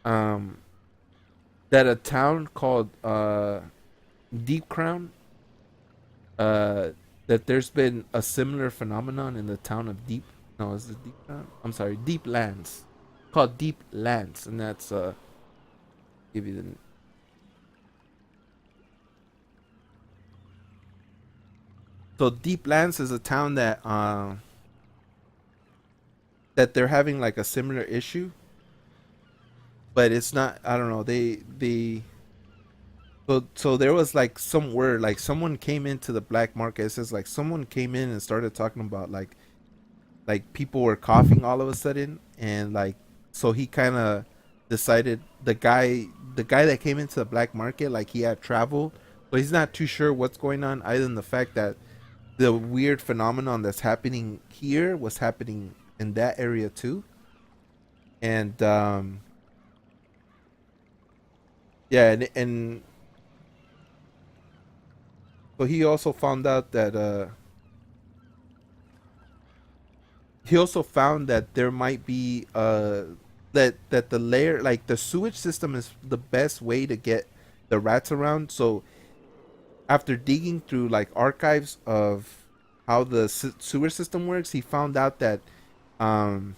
Speaker 1: um, that a town called Deep Crown, uh, that there's been a similar phenomenon in the town of Deep. No, is it Deep Crown? I'm sorry, Deep Lands, called Deep Lands, and that's give you the. So Deep Lands is a town that they're having like a similar issue, but it's not. I don't know. So there was like some word, like someone came into the black market. It says like someone came in and started talking about like people were coughing all of a sudden, and like so he kind of decided, the guy that came into the black market, like he had traveled, but he's not too sure what's going on, other than the fact that the weird phenomenon that's happening here was happening in that area too. And yeah, and so he also found out that he also found that there might be that the layer, like the sewage system, is the best way to get the rats around. So after digging through like archives of how the sewer system works, he found out that um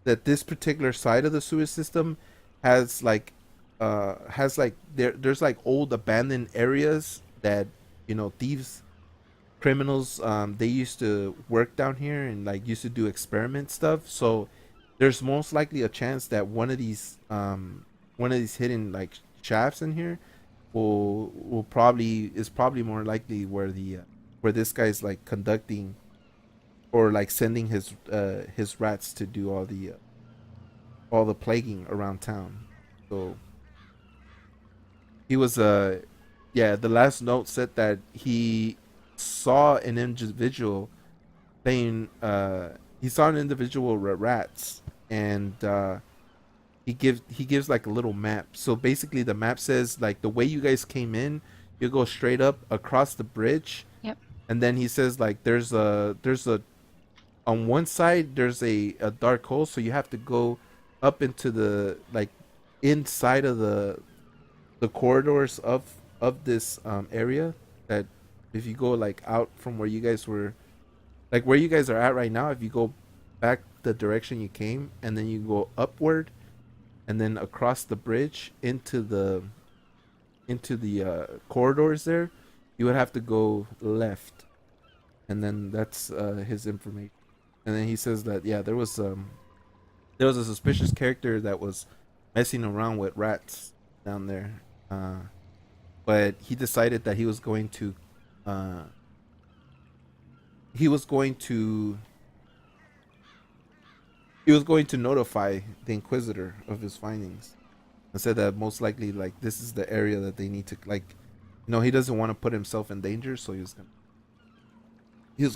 Speaker 1: that this particular side of the sewer system has like there's like old abandoned areas that thieves, criminals, they used to work down here and like used to do experiment stuff. So there's most likely a chance that one of these hidden like shafts in here will probably is probably more likely where the where this guy's like conducting or like sending his rats to do all the plaguing around town. So he was yeah, the last note said that he saw an individual playing he saw an individual rats, and he gives like a little map. So basically, the map says like the way you guys came in, you go straight up across the bridge,
Speaker 2: Yep.
Speaker 1: and then he says like there's a on one side there's a dark hole, so you have to go up into the like inside of the corridors of this area. That if you go like out from where you guys were, like where you guys are at right now, if you go back the direction you came and then you go upward and then across the bridge into the corridors there, you would have to go left, and then that's his information. And then he says that yeah, there was a suspicious character that was messing around with rats down there, but he decided that uh, he was going to he was going to notify the Inquisitor of his findings, and said that most likely like this is the area that they need to like, he doesn't want to put himself in danger, so he was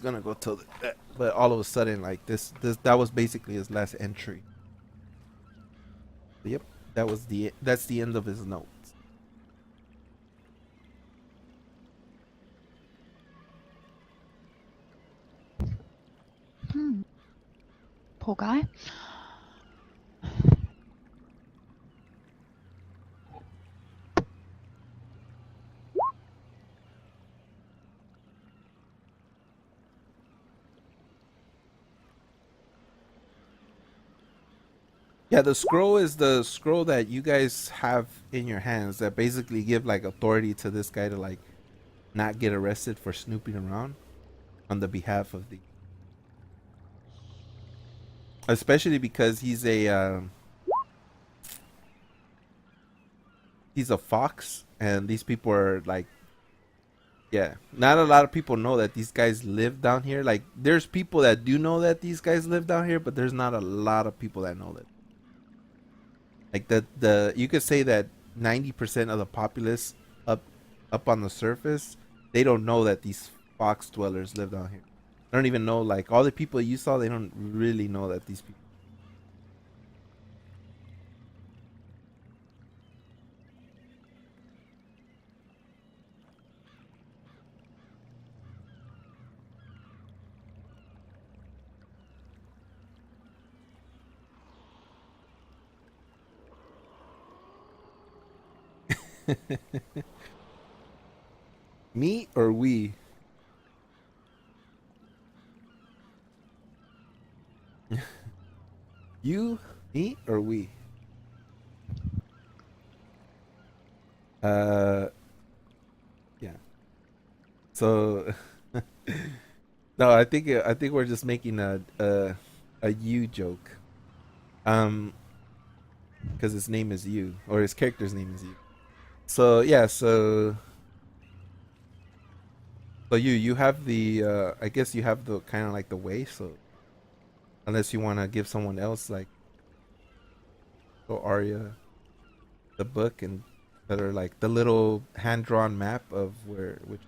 Speaker 1: gonna go tell that. But all of a sudden, like this that was basically his last entry. Yep, that's the end of his notes.
Speaker 2: Hmm. Poor guy.
Speaker 1: Yeah, the scroll is the scroll that you guys have in your hands that basically give like authority to this guy to like not get arrested for snooping around on the behalf of the, especially because he's a fox, and these people are like, yeah, not a lot of people know that these guys live down here. Like there's people that do know that these guys live down here, but there's not a lot of people that know that. Like the you could say that 90% of the populace up up on the surface, they don't know that these fox dwellers live down here. They don't even know, like all the people you saw, they don't really know that these people. Me or we? You, me, or we? Uh, yeah. So, no, I think we're just making a you joke. Um, because his name is you, or his character's name is you. So yeah, so you have the I guess you have the kind of like the way. So unless you want to give someone else like, or Arya the book, and that are like the little hand drawn map of where which.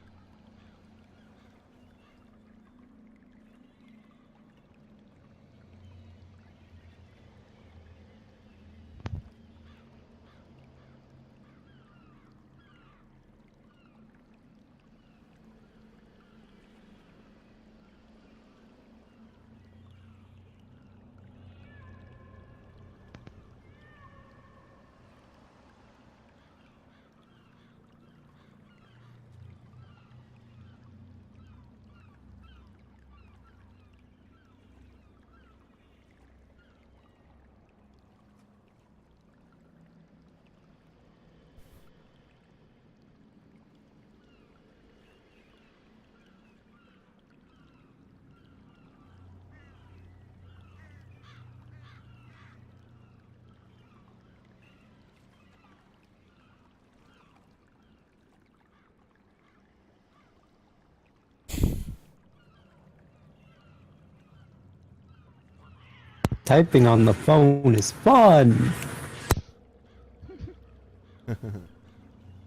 Speaker 3: Typing on the phone is fun.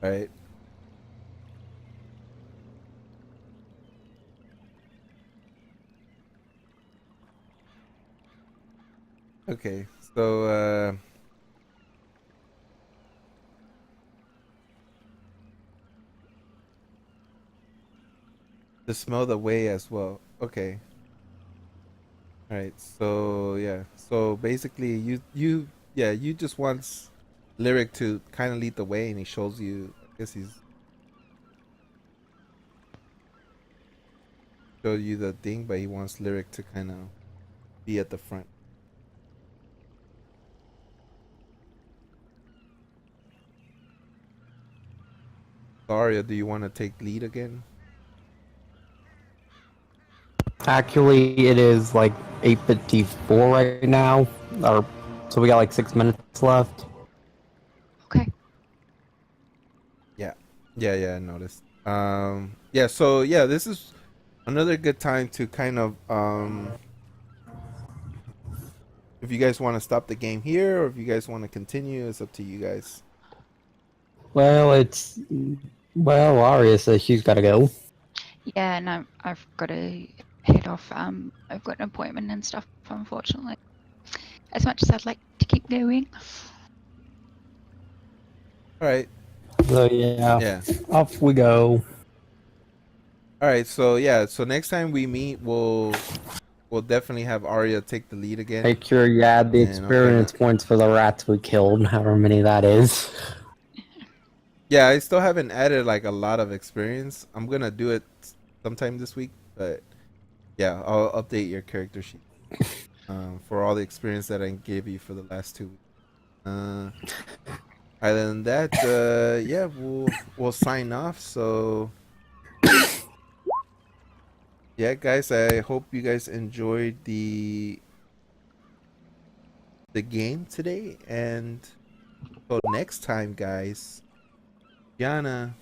Speaker 1: Right. Okay. So To smell the way as well. Okay. All right. So yeah. So basically, you just wants Lyric to kind of lead the way, and he shows you. I guess he's show you the thing, but he wants Lyric to kind of be at the front. Daria, do you want to take lead again?
Speaker 3: Actually, it is like 8:54 right now, or so we got like 6 minutes left.
Speaker 2: Okay.
Speaker 1: Yeah. Yeah, I noticed. Yeah, so yeah, this is another good time to kind of if you guys want to stop the game here or if you guys want to continue, it's up to you guys.
Speaker 3: Well, Aria says she's gotta go.
Speaker 2: Yeah, no, I've got to head off. I've got an appointment and stuff, unfortunately. As much as I'd like to keep going.
Speaker 1: All right.
Speaker 3: So yeah,
Speaker 1: Yeah.
Speaker 3: off we go.
Speaker 1: All right. So yeah, so next time we meet, we'll definitely have Arya take the lead again.
Speaker 3: Make sure you add the
Speaker 1: And I'll kinda-
Speaker 3: experience points for the rats we killed, however many that is.
Speaker 1: Yeah, I still haven't added like a lot of experience. I'm gonna do it sometime this week, but yeah, I'll update your character sheet for all the experience that I gave you for the last 2 weeks. Other than that, yeah, we'll sign off. So yeah, guys, I hope you guys enjoyed the game today, and until next time, guys. Yana.